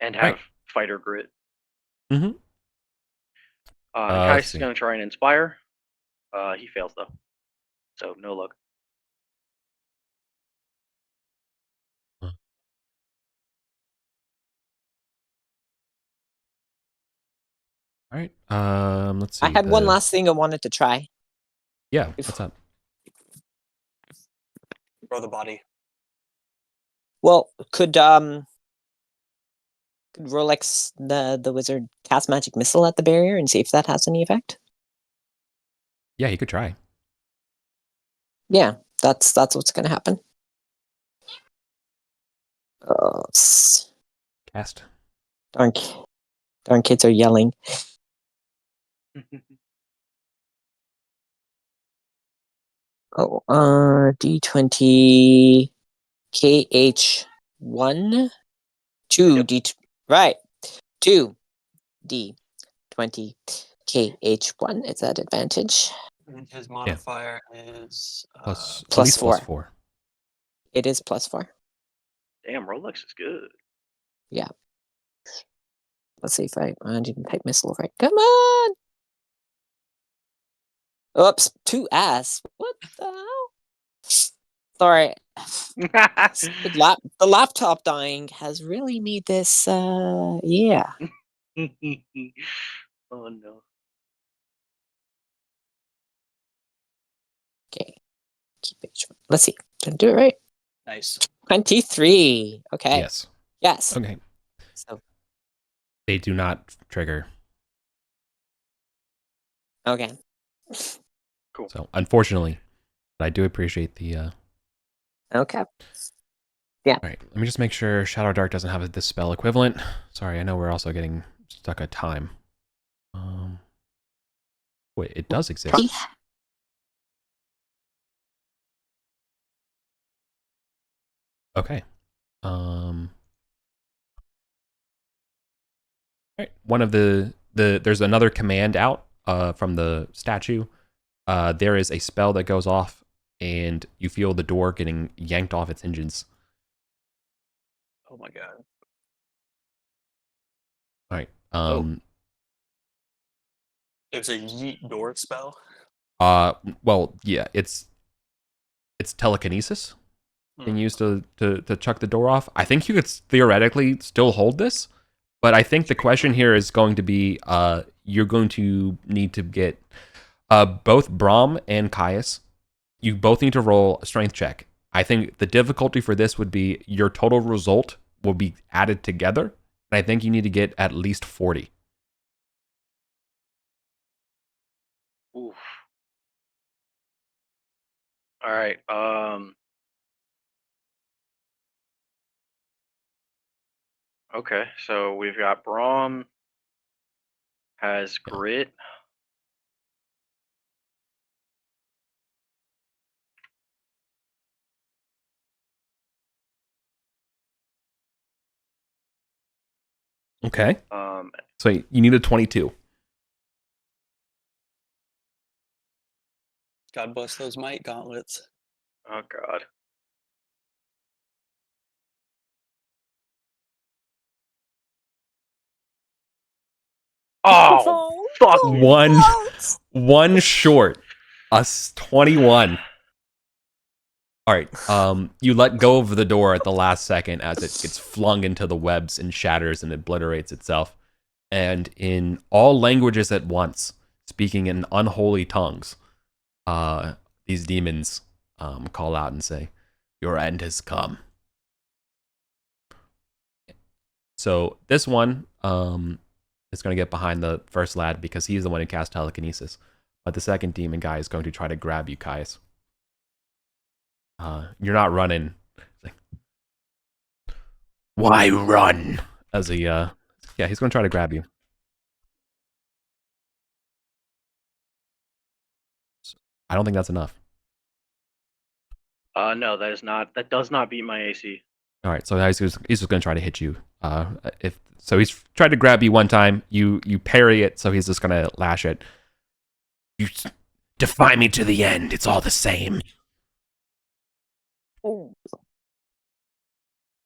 And have fighter grit. Mm-hmm. Caius is going to try and inspire. He fails, though. So, no luck. All right. Let's see. I had one last thing I wanted to try. Yeah, what's up? Throw the body. Well, could Rolex the wizard cast magic missile at the barrier and see if that has any effect? Yeah, he could try. Yeah, that's what's gonna happen. Cast. Darn kids are yelling. D20 KH1 2 D right 2 D20 KH1 is that advantage? And his modifier is plus 4. 4. It is plus 4. Damn, Rolex is good. Yeah. Let's see if I didn't type missile right. Come on. Oops, 2S. What the hell? Sorry. The laptop dying has really made this, yeah. Oh, no. Okay. keep it short. Let's see. Did I do it right? Nice. 23. Okay. Yes. Yes. Okay. So They do not trigger. okay. Cool. So unfortunately, but I do appreciate the. Okay. All right. Let me just make sure Shadow Dark doesn't have this spell equivalent. Sorry, I know we're also getting stuck at time. Wait, it does exist. Okay. All right. One of the there's another command out from the statue. There is a spell that goes off, and you feel the door getting yanked off its hinges. Oh my god. All right. It's a yeet door spell. Well, yeah, it's telekinesis being used to chuck the door off. I think you could theoretically still hold this, but I think the question here is going to be you're going to need to get both Brahm and Caius. You both need to roll a strength check. I think the difficulty for this would be your total result will be added together, and I think you need to get at least 40. Oof. All right. Okay, so we've got Brahm has grit. Okay. So you need a 22. God bless those might gauntlets. Oh god. Oh, fuck. One short. A 21. All right. You let go of the door at the last second as it gets flung into the webs and shatters and obliterates itself. And in all languages at once, speaking in unholy tongues, these demons call out and say, "Your end has come." So this one is going to get behind the first lad because he's the one who cast telekinesis. But the second demon guy is going to try to grab you, Caius. You're not running. Like, why run? As he, yeah, he's going to try to grab you. I don't think that's enough. No, that is not. That does not beat my AC. All right, so he's just going to try to hit you. He's tried to grab you one time. You parry it, so he's just going to lash it. You defy me to the end. It's all the same. Oh.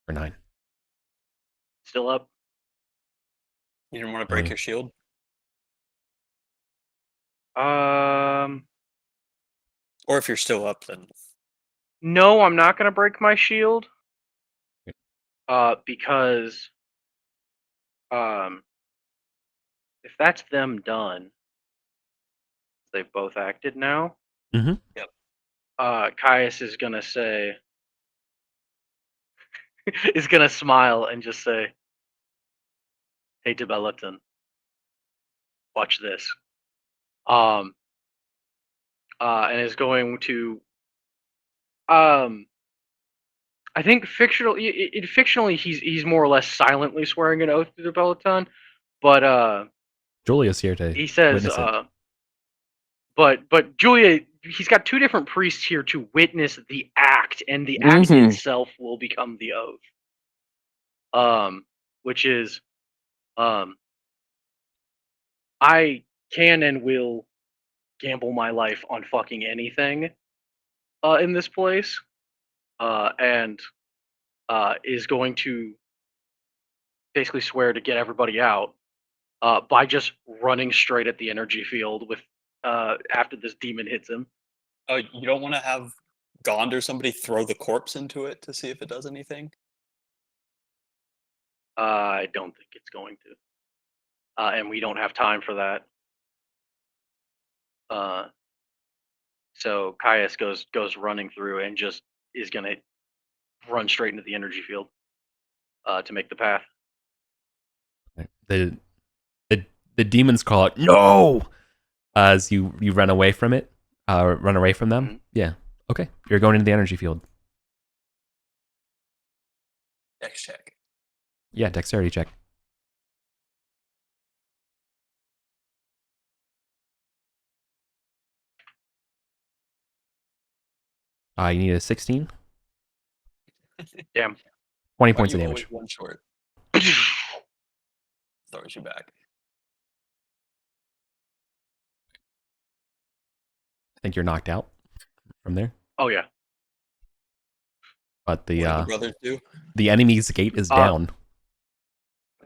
For 9. Still up. You didn't want to break your shield? Um. Or if you're still up, then. No, I'm not gonna break my shield. Because if that's them done, they've both acted now. Mm-hmm. Yep. Caius is gonna say, is gonna smile and just say, "Hey, Debelaton, watch this." And is going to, I think fictionally he's more or less silently swearing an oath to Debelaton, but Julia's here to he says, witness it. but Julia, he's got two different priests here to witness the act, and the act itself will become the oath. Which is, I can and will gamble my life on fucking anything, in this place, and is going to basically swear to get everybody out, by just running straight at the energy field with, after this demon hits him. Oh, you don't want to have Gond or somebody throw the corpse into it to see if it does anything? I don't think it's going to. And we don't have time for that. So Caius goes running through and just is gonna run straight into the energy field to make the path. The demons call out no as you run away from it, run away from them. Mhm. Yeah. Okay. You're going into the energy field. Dex check. Yeah. Dexterity check. You need a 16. Damn. 20 Why points are of you damage. always one short? Throws you back. I think you're knocked out from there. Oh yeah. But What do the brothers do? the enemy's gate is Uh, down.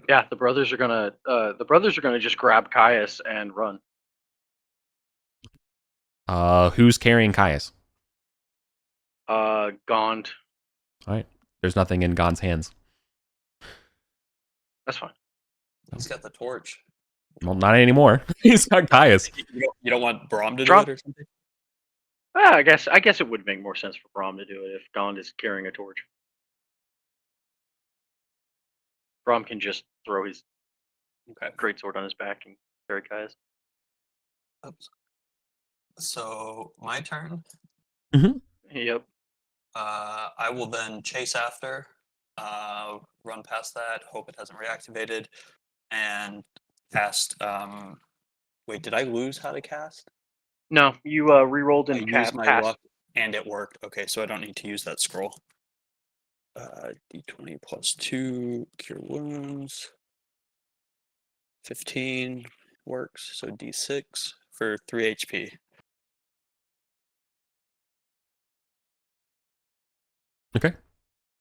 Yeah, the brothers are gonna just grab Caius and run. Who's carrying Caius? Gond. All right. There's nothing in Gon's hands. That's fine. He's got the torch. Well, not anymore. He's got Caius. You don't want Braum to Drop- do it or something? I guess it would make more sense for Braum to do it if Gond is carrying a torch. Braum can just throw his Okay. greatsword on his back and carry Caius. Oops. So my turn. Yep. I will then chase after, run past that, hope it hasn't reactivated, and cast. Wait, did I lose how to cast? No, you re-rolled I and used my passed. luck, and it worked. Okay, so I don't need to use that scroll. D20 plus 2, cure wounds. 15 works, so D6 for 3 HP. Okay.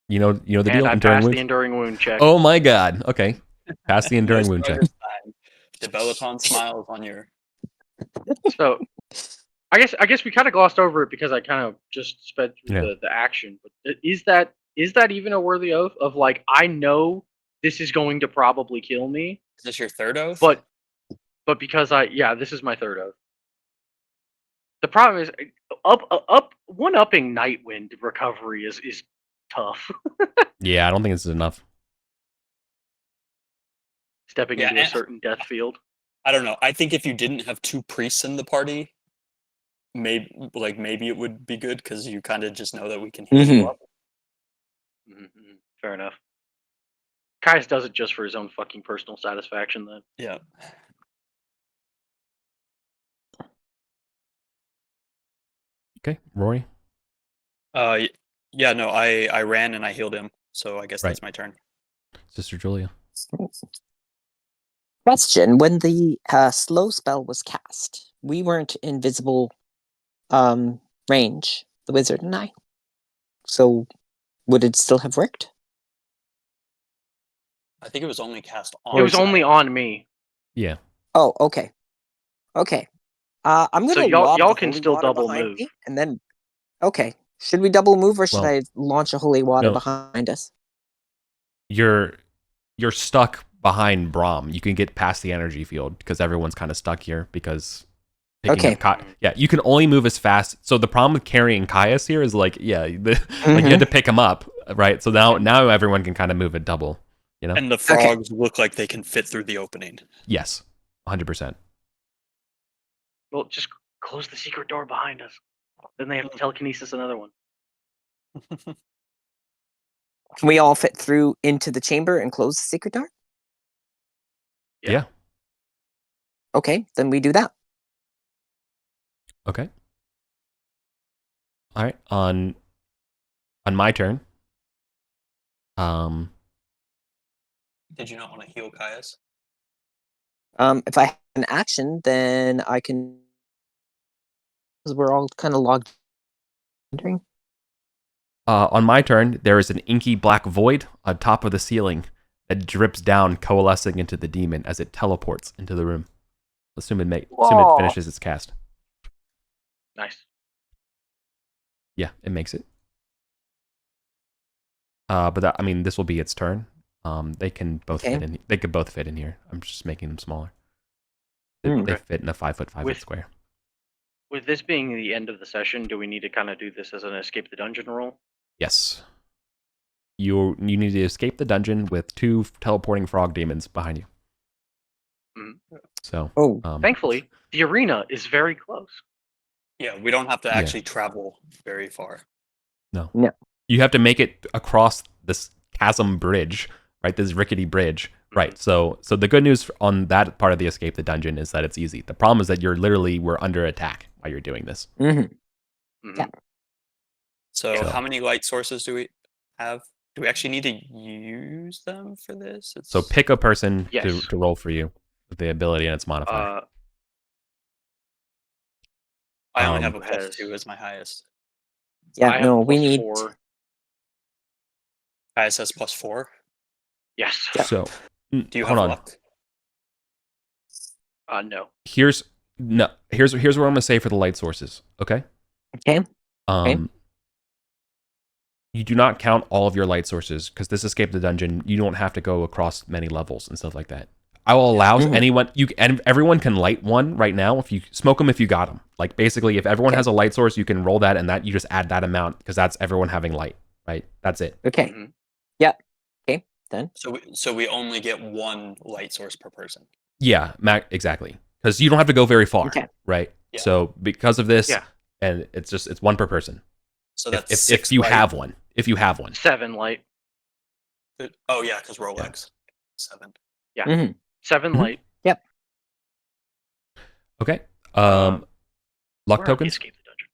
You know the And deal. I Enduring passed wounds. the enduring wound check. Oh my god. Okay. Pass the enduring No wound check. spoilers time. Developon smiles on your. So, I guess we kind of glossed over it because I kind of just sped through Yeah. the action. But is that even a worthy oath of like I know this is going to probably kill me, Is this your third oath? but because this is my third oath. The problem is upping Nightwind recovery is tough. Yeah, I don't think this is enough. Stepping Yeah, into a and- certain death field. I don't know. I think if you didn't have 2 priests in the party, maybe it would be good because you kind of just know that we can heal you up. Mm-hmm. Fair enough. Caius does it just for his own fucking personal satisfaction then. Yeah. Okay, Rory. Yeah. No, I ran and I healed him, so I guess that's my turn. Sister Julia. Question: when the slow spell was cast, we weren't in visible range, the wizard and I. So, would it still have worked? I think it was only cast on. It was only on me. Yeah. Oh, okay. Okay. I'm gonna So y'all lob the can holy still water double behind move. me, and then okay. Should we double move or should Well, I launch a holy water no. behind us? You're stuck behind Braum. You can get past the energy field because everyone's kind of stuck here because picking up you can only move as fast. So the problem with carrying Caius here is like you had to pick him up, right? So now everyone can kind of move at double, you know? And the frogs look like they can fit through the opening. Yes. 100%. Well, just close the secret door behind us. Then they have to telekinesis another one. Can we all fit through into the chamber and close the secret door? Yeah. Okay, then we do that. Okay. All right. On my turn. Did you not want to heal Caius? If I have an action, then I can. Because we're all kind of logged. On my turn, there is an inky black void on top of the ceiling that drips down, coalescing into the demon as it teleports into the room. Assume it finishes its cast. Nice. Yeah, it makes it. But this will be its turn. They can both fit in. They could both fit in here. I'm just making them smaller. They fit in a 5 foot 5 foot square. With this being the end of the session, do we need to kind of do this as an escape the dungeon roll? Yes. You need to escape the dungeon with 2 teleporting frog demons behind you. So, Thankfully, the arena is very close. Yeah, we don't have to actually travel very far. No. No. You have to make it across this chasm bridge, right? This rickety bridge. Right. So the good news on that part of the escape the dungeon is that it's easy. The problem is that we're under attack while you're doing this. Yeah. So how many light sources do we have? Do we actually need to use them for this? So pick a person Yes. to roll for you with the ability and its modifier. I only have a +2 as my highest. Yeah, I no, have we need. +4. Highest has +4. Yes. Yeah. So Do you hold have on. luck? No. Here's what I'm gonna say for the light sources. Okay. Okay. You do not count all of your light sources because this escape the dungeon. You don't have to go across many levels and stuff like that. I will allow anyone and everyone can light one right now if you smoke them if you got them. Like basically, if everyone has a light source, you can roll that and that you just add that amount because that's everyone having light. Right. That's it. Okay. Yeah. Okay. Done. So we only get 1 light source per person. Yeah, exactly. Because you don't have to go very far, Okay. right? Yeah. So because of this, and it's 1 per person. So that's if you have one. If you have one. 7 light. Oh yeah, because Rolex 7. Yeah. 7 light. Yep. Okay. Where Luck are the tokens. escape the dungeon?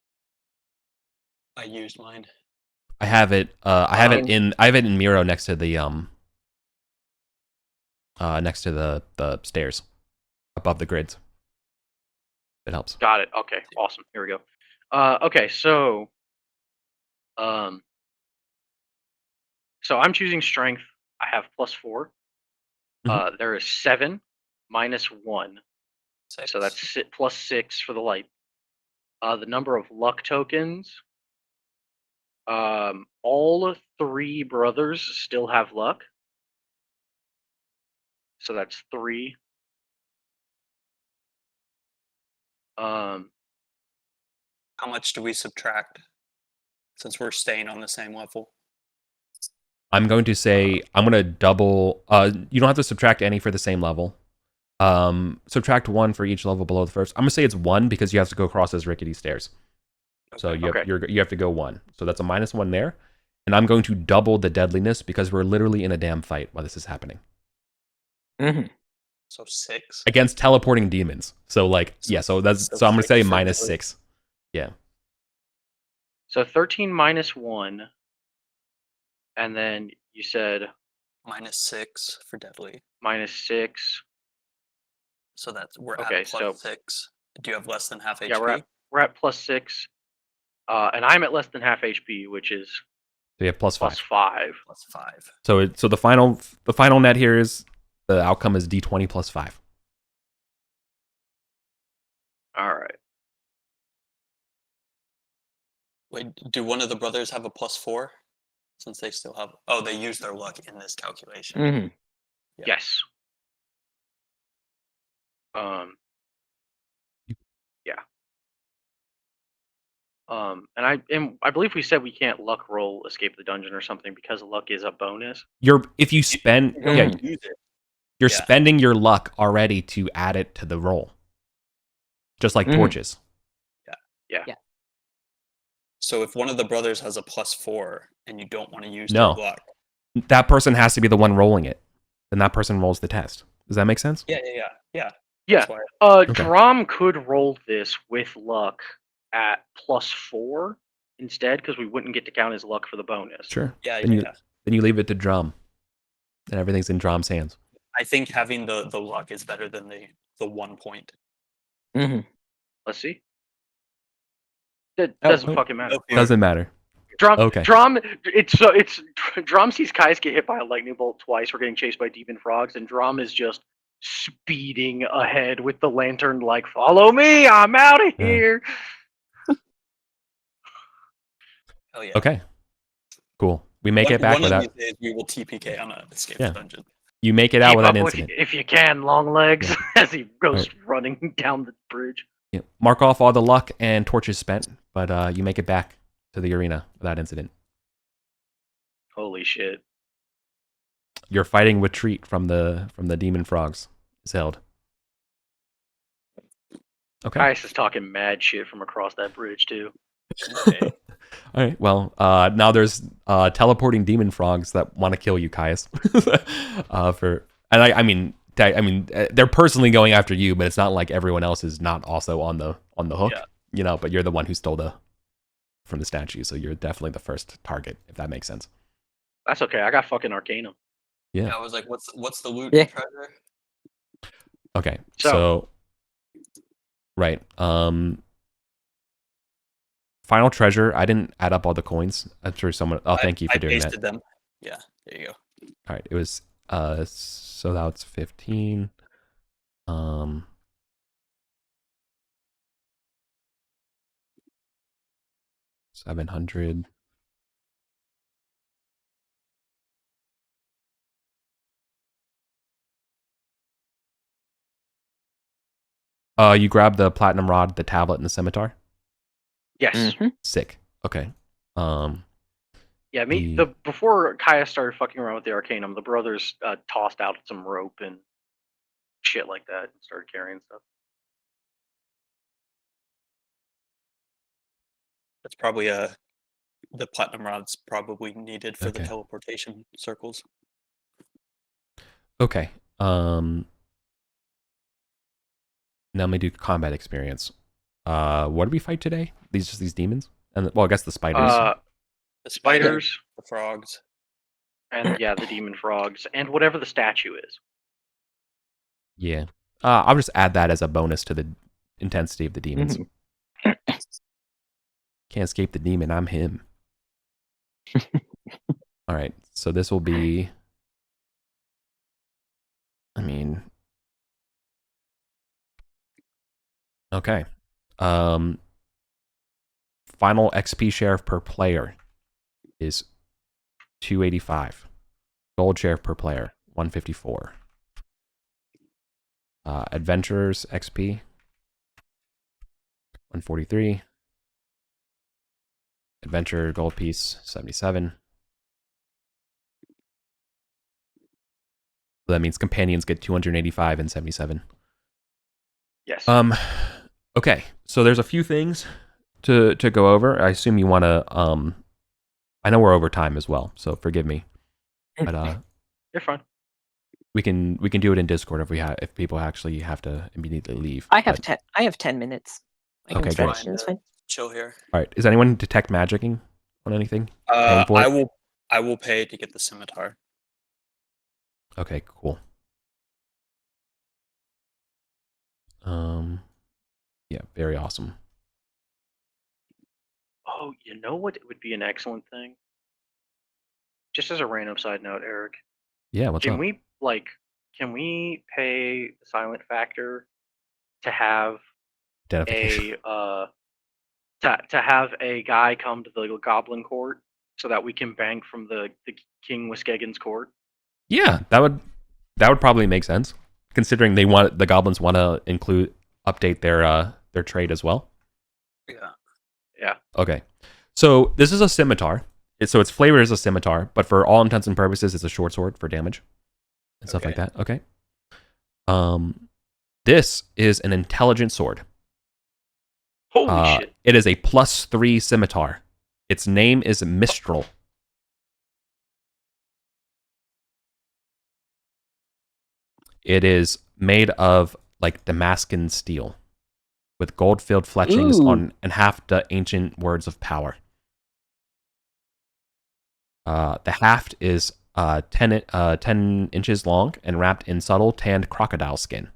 I used mine. I have it. I have it in Miro next to the the stairs above the grids. It helps. Got it. Okay. Awesome. Here we go. Okay. So I'm choosing strength. I have +4. There is 7 minus 1. 6. So that's +6 for the light. The number of luck tokens. All 3 brothers still have luck. So that's 3. How much do we subtract since we're staying on the same level? I'm going to say I'm going to double. You don't have to subtract any for the same level. Subtract 1 for each level below the first. I'm going to say it's 1 because you have to go across those rickety stairs. Okay. So you have to go 1. So that's a -1 there. And I'm going to double the deadliness because we're literally in a damn fight while this is happening. So 6 against teleporting demons. So like so I'm going to say -6. Yeah. So 13 minus 1. And then you said -6 for deadly. -6. So we're Okay, at so +6. Do you have less than half HP? yeah, we're at +6. And I'm at less than half HP, which is So you have +5. +5. +5. So the final net here is the outcome is D20 +5. All right. Wait, do one of the brothers have a +4? Since they still have... Oh, they use their luck in this calculation. Yeah. Yes. Yeah. And I believe we said we can't luck roll escape the dungeon or something because luck is a bonus. If you spend use it. You're spending your luck already to add it to the roll. Just like torches. Yeah. So if one of the brothers has a +4 and you don't want to use No. their luck... That person has to be the one rolling it. Then that person rolls the test. Does that make sense? Yeah. Yeah. That's why- Drom could roll this with luck at +4 instead because we wouldn't get to count his luck for the bonus. Sure. Yeah. Then you leave it to Drom. And everything's in Drom's hands. I think having the luck is better than the 1 point. Let's see. It doesn't fucking matter. Doesn't matter. Drom, Okay. Drom sees Kais get hit by a lightning bolt twice. We're getting chased by demon frogs, and Drom is just speeding ahead with the lantern, like, "Follow me! I'm out of here!" Hell yeah. Okay. Cool. We make it back one without. of these days we will TPK on an escape the dungeon. You make it out Keep without up with incident. if you can, long legs, Yeah. as he goes running down the bridge. Yeah. Mark off all the luck and torches spent, but you make it back to the arena without incident. Holy shit. Your fighting retreat from the demon frogs is held. Okay. Caius is talking mad shit from across that bridge too. All right. Well, now there's teleporting demon frogs that want to kill you, Caius. I mean, they're personally going after you, but it's not like everyone else is not also on the hook, But you're the one who stole from the statue, so you're definitely the first target, if that makes sense. That's okay. I got fucking Arcanum. Yeah. I was like, what's the loot Yeah. treasure? Okay. So- Right. Final treasure. I didn't add up all the coins. I'm sure someone. Oh, thank you for doing that. I pasted them. Yeah, there you go. All right. It was so that's 15. 700. You grab the platinum rod, the tablet, and the scimitar. Yes. Mhm. Sick. Okay. Yeah, before Caius started fucking around with the Arcanum, the brothers tossed out some rope and shit like that and started carrying stuff. That's probably the platinum rod's probably needed for the Okay. teleportation circles. Okay. Now let me do combat experience. What did we fight today? These demons? And I guess the spiders. The Spiders the frogs. and the demon frogs and whatever the statue is. Yeah. I'll just add that as a bonus to the intensity of the demons. Can't escape the demon. I'm him. All right. So this will be. Okay. Final XP share per player is 285. Gold share per player 154. Adventurers XP 143. Adventure gold piece 77. So that means companions get 285 and 77. Yes. Okay, so there's a few things to go over. I assume you want to. I know we're over time as well, so forgive me. But You're fine. we can do it in Discord if people actually have to immediately leave. I have 10 minutes. I can Okay, stretch. great. That's fine. Chill here. All right, is anyone detect magicking on anything? Paying for it? I will pay to get the scimitar. Okay, cool. Yeah, very awesome. Oh, you know what would be an excellent thing? Just as a random side note, Eric. Yeah, what's up? Can we pay the Silent Factor to have Identification. to have a guy come to the Goblin Court so that we can bank from the King Wiskegan's court? Yeah, that would probably make sense, considering the goblins want to update their trade as well. Yeah. Yeah. Okay, so this is a scimitar. So it's flavored as a scimitar, but for all intents and purposes, it's a short sword for damage and stuff like that. Okay. This is an intelligent sword. Holy shit! It is a +3 scimitar. Its name is Mistral. It is made of like Damascus steel, with gold-filled fletchings on and half the ancient words of power. The haft is 10 inches long and wrapped in subtle tanned crocodile skin.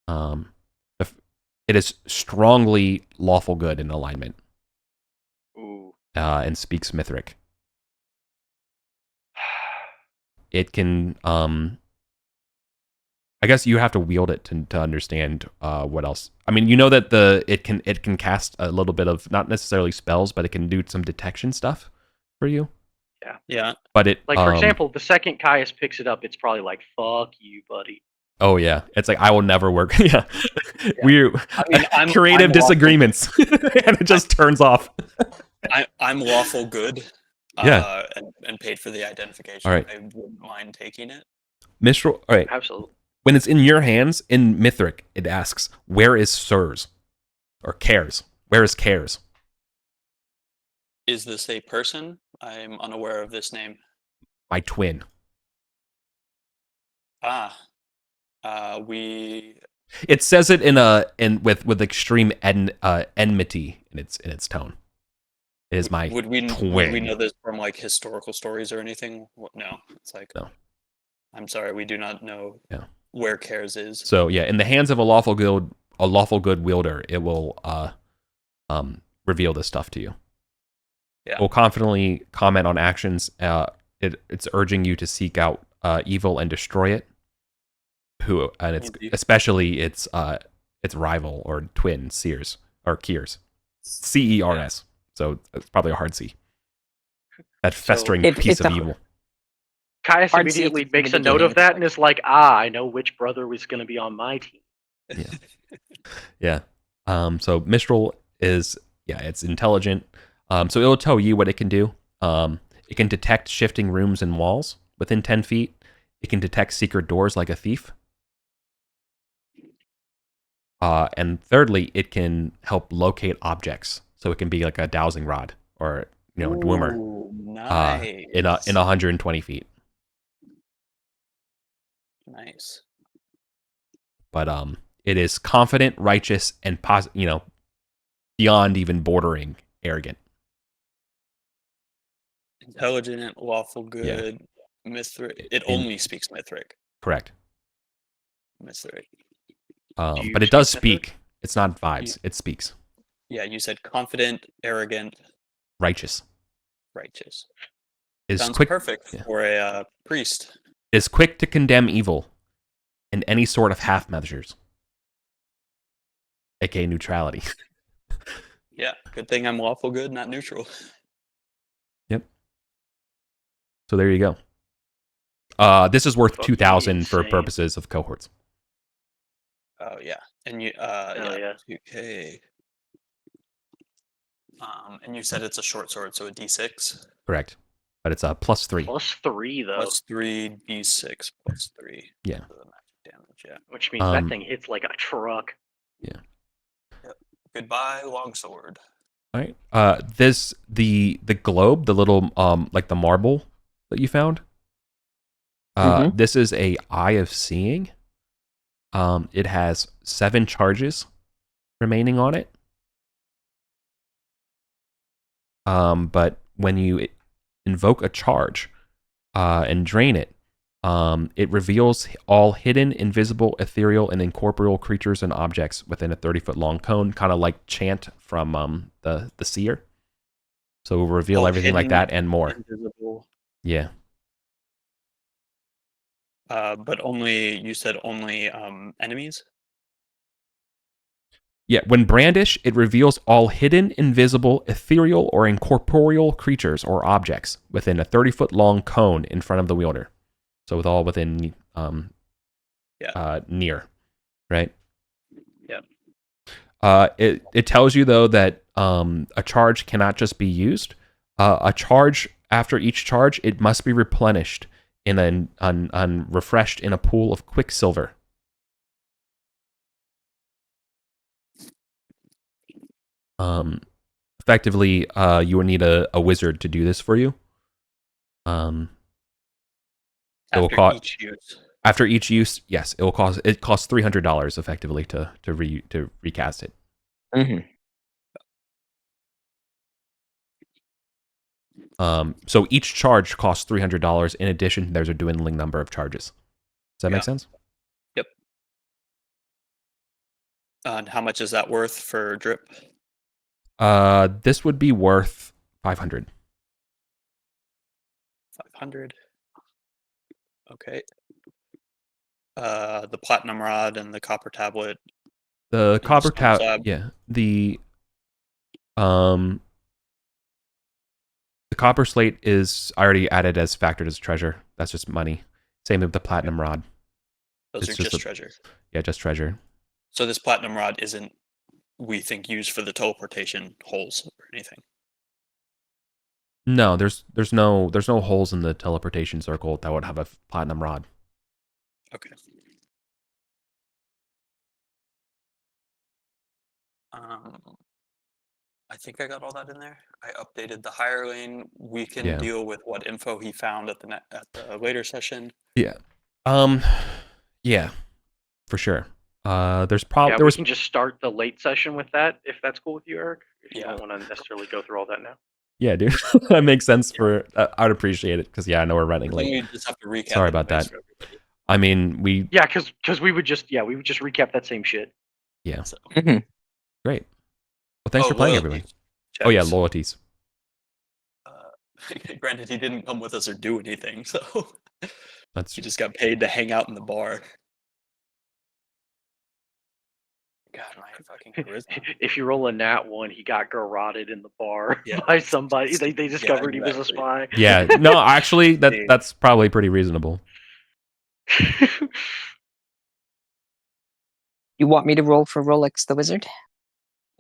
It is strongly lawful good in alignment. Ooh. And speaks Mithric. It can. I guess you have to wield it to understand what else. I mean, you know that it can cast a little bit of, not necessarily spells, but it can do some detection stuff for you. Yeah. Yeah. But it, Like, for example, the second Caius picks it up, it's probably like, "Fuck you, buddy." Oh yeah, it's like I will never work. Yeah, we're I'm creative disagreements, and it just turns off. I'm lawful good. Yeah. And paid for the identification. All right. I wouldn't mind taking it. Mistral. All right. Absolutely. When it's in your hands in Mithric, it asks, "Where is Sirs?" or Cares? Where is Cares? Is this a person? I'm unaware of this name. My twin. We. It says it with extreme enmity in its tone. It is my twin. Would we know this from like historical stories or anything? No, it's like no. I'm sorry, we do not know Yeah. where Cares is. So yeah, in the hands of a lawful good wielder, it will reveal this stuff to you. Yeah. It will confidently comment on actions. It's urging you to seek out evil and destroy it. And it's especially its rival or twin, Sears or Kiers, Cers. So it's probably a hard C. That festering piece of evil. Caius immediately makes a note of that and is like, I know which brother was going to be on my team. Yeah. So Mistral is, it's intelligent. So it'll tell you what it can do. It can detect shifting rooms and walls within 10 feet. It can detect secret doors like a thief. And thirdly, it can help locate objects. So it can be like a dowsing rod or, a dwemer. Nice. In 120 feet. Nice. But it is confident, righteous, and beyond even bordering arrogant. Intelligent, lawful good, Mithric. It only speaks Mithric. Correct. Mithric. But it does speak. It's not vibes. It speaks. Yeah, you said confident, arrogant, righteous. Sounds perfect for a priest. Is quick to condemn evil and any sort of half measures, aka neutrality. Yeah, good thing I'm lawful good, not neutral. Yep. So there you go. This is worth 2,000 for purposes of cohorts. Oh yeah, and you 2K. And you said it's a short sword, so a D6. Correct, but it's a +3. +3 though. +3 D6 +3. Yeah. For the magic damage. Yeah. Which means that thing hits like a truck. Yeah. Yep. Goodbye, longsword. All right. The globe, the little like the marble that you found. This is a Eye of Seeing. It has 7 charges remaining on it. But when you invoke a charge and drain it, it reveals all hidden, invisible, ethereal, and incorporeal creatures and objects within a 30-foot long cone, kind of like Chant from the Seer. So it will reveal everything like that and more. Invisible. Yeah. But you said only enemies? Yeah, when brandish, it reveals all hidden, invisible, ethereal, or incorporeal creatures or objects within a 30-foot long cone in front of the wielder. So with all within near, right? Yeah. It tells you though that a charge cannot just be used. A charge after each charge, it must be replenished refreshed in a pool of quicksilver. Effectively, you will need a wizard to do this for you. After each use, yes, it costs $300 effectively to recast it. Mm-hmm. So each charge costs $300. In addition, there's a dwindling number of charges. Does that make sense? Yep. And how much is that worth for drip? This would be worth 500. 500. Okay. The platinum rod and the copper tablet. The copper tablet, yeah. The copper slate is already added as factored as treasure. That's just money. Same with the platinum rod. Those It's are just just treasure. Yeah, just treasure. So this platinum rod isn't, we think, used for the teleportation holes or anything. No, there's no holes in the teleportation circle that would have a platinum rod. Okay. I think I got all that in there. I updated the hireling. We can deal with what info he found at the later session. Yeah. Yeah, for sure. There's Yeah, we can just start the late session with that, if that's cool with you, Eric. If you don't want to necessarily go through all that now. Yeah, dude. That makes sense for... I'd appreciate it, because, I know we're running late. We just have to recap. Sorry about that. I mean, we... Yeah, because we would just recap that same shit. Yeah. So. Great. Well, thanks for playing, everyone. Checks. Oh, yeah, loyalties. Granted, he didn't come with us or do anything, so... He just got paid to hang out in the bar. God, my fucking charisma. If you roll a nat 1, he got garroted in the bar by somebody. They discovered he was a spy. Yeah, no, actually, that's probably pretty reasonable. You want me to roll for Rolex the Wizard?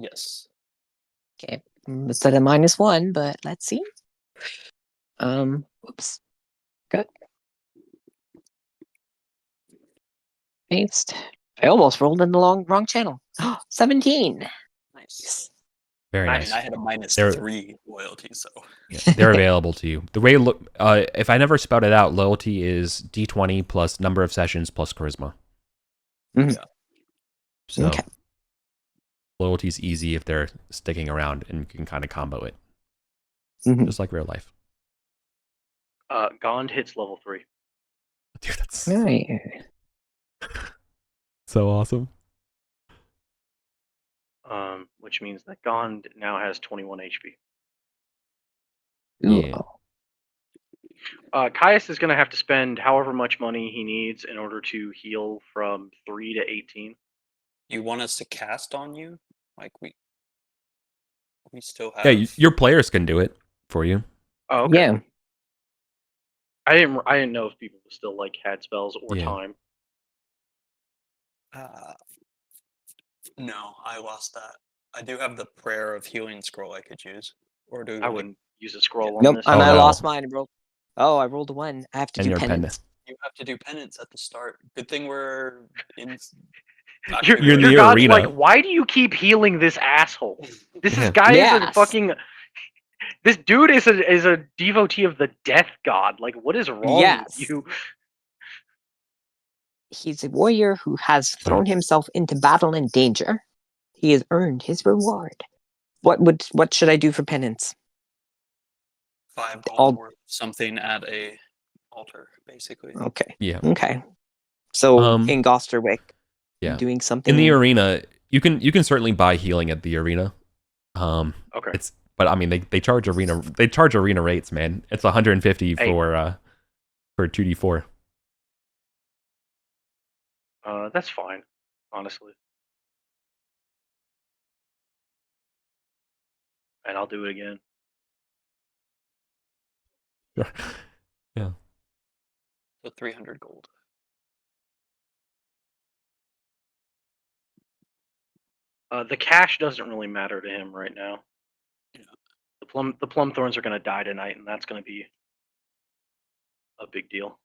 Yes. Okay, instead of -1, but let's see. Whoops. Good. Paste. I almost rolled in the wrong channel. 17. Nice. Very nice. I had a -3 loyalty, so they're available to you. The way if I never spout it out, loyalty is D20 plus number of sessions plus charisma. Mm-hmm. Yeah. So loyalty's easy if they're sticking around, and you can kind of combo it, just like real life. Gond hits level 3. Dude, that's so awesome. Which means that Gond now has 21 HP. Yeah. Caius is going to have to spend however much money he needs in order to heal from 3 to 18. You want us to cast on you? Like we still have... Yeah, your players can do it for you. Oh, okay. Yeah. I didn't know if people still had spells or time. No, I lost that. I do have the prayer of healing scroll I could use. Or do I wouldn't use a scroll on Nope, this. and I lost mine. I rolled a 1. I have to do your penance. You have to do penance at the start. Good thing we're in... You're in the arena. Why do you keep healing this asshole? This guy is a fucking... This dude is a devotee of the death god. What is wrong with you? He's a warrior who has thrown himself into battle and danger. He has earned his reward. What should I do for penance? 5 gold worth something at a altar, basically. Okay. Yeah. Okay. So in Gosterwick, doing something in the arena, you can certainly buy healing at the arena. Okay. But I mean they charge arena rates, man. It's 150 for 2d4. That's fine, honestly. And I'll do it again. Yeah. So 300 gold. The cash doesn't really matter to him right now. Yeah. The plum thorns are going to die tonight, and that's going to be a big deal.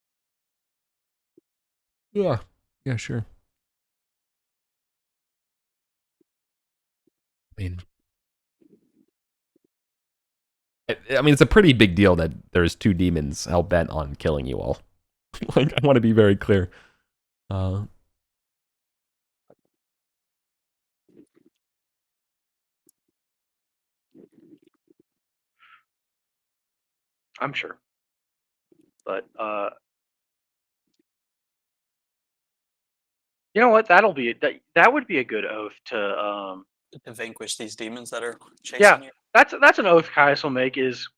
Yeah. Yeah, sure. I mean, it's a pretty big deal that there's 2 demons hell bent on killing you all. I want to be very clear. I'm sure, but you know what? That would be a good oath to vanquish these demons that are chasing you. That's an oath Caius will make is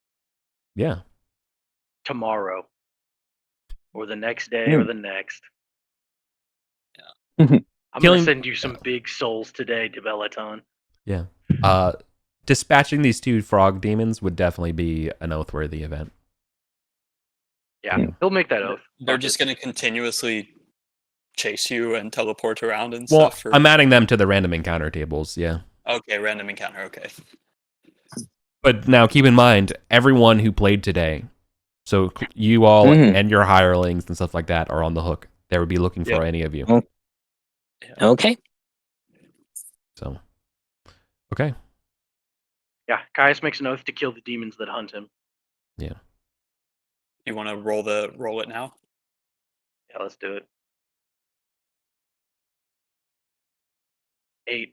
tomorrow or the next day or the next. Yeah. I'm going to send you some big souls today, Debelaton. Yeah. Dispatching these 2 frog demons would definitely be an oath-worthy event. Yeah, he'll make that oath. They're just going to continuously chase you and teleport around and Well, stuff? I'm adding them to the random encounter tables, yeah. Okay, random encounter, okay. But now keep in mind, everyone who played today, so you all and your hirelings and stuff like that are on the hook. They would be looking for any of you. Okay. So, okay. Yeah, Caius makes an oath to kill the demons that hunt him. Yeah. You want to roll it now? Yeah, let's do it. 8.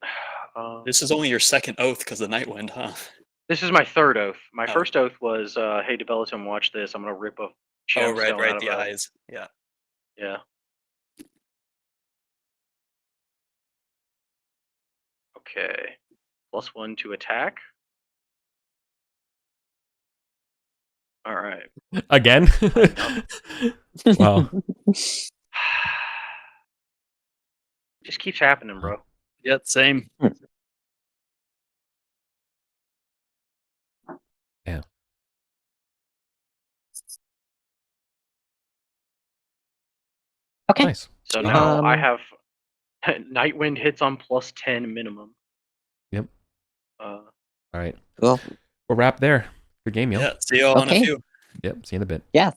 This is only your second oath because of Nightwind, huh? This is my third oath. My first oath was, hey, Debilitum, watch this. I'm going to rip a gemstone out of the eyes. Yeah. Yeah. Okay. +1 to attack. All right. Again? Wow. Just keeps happening, bro. Yeah, same. Yeah. Okay. Nice. So now I have Nightwind hits on +10 minimum. Yep. All right. Cool. We'll wrap there. Good game, yo. Yeah, see you all in a few. Yep, see you in a bit. Yeah.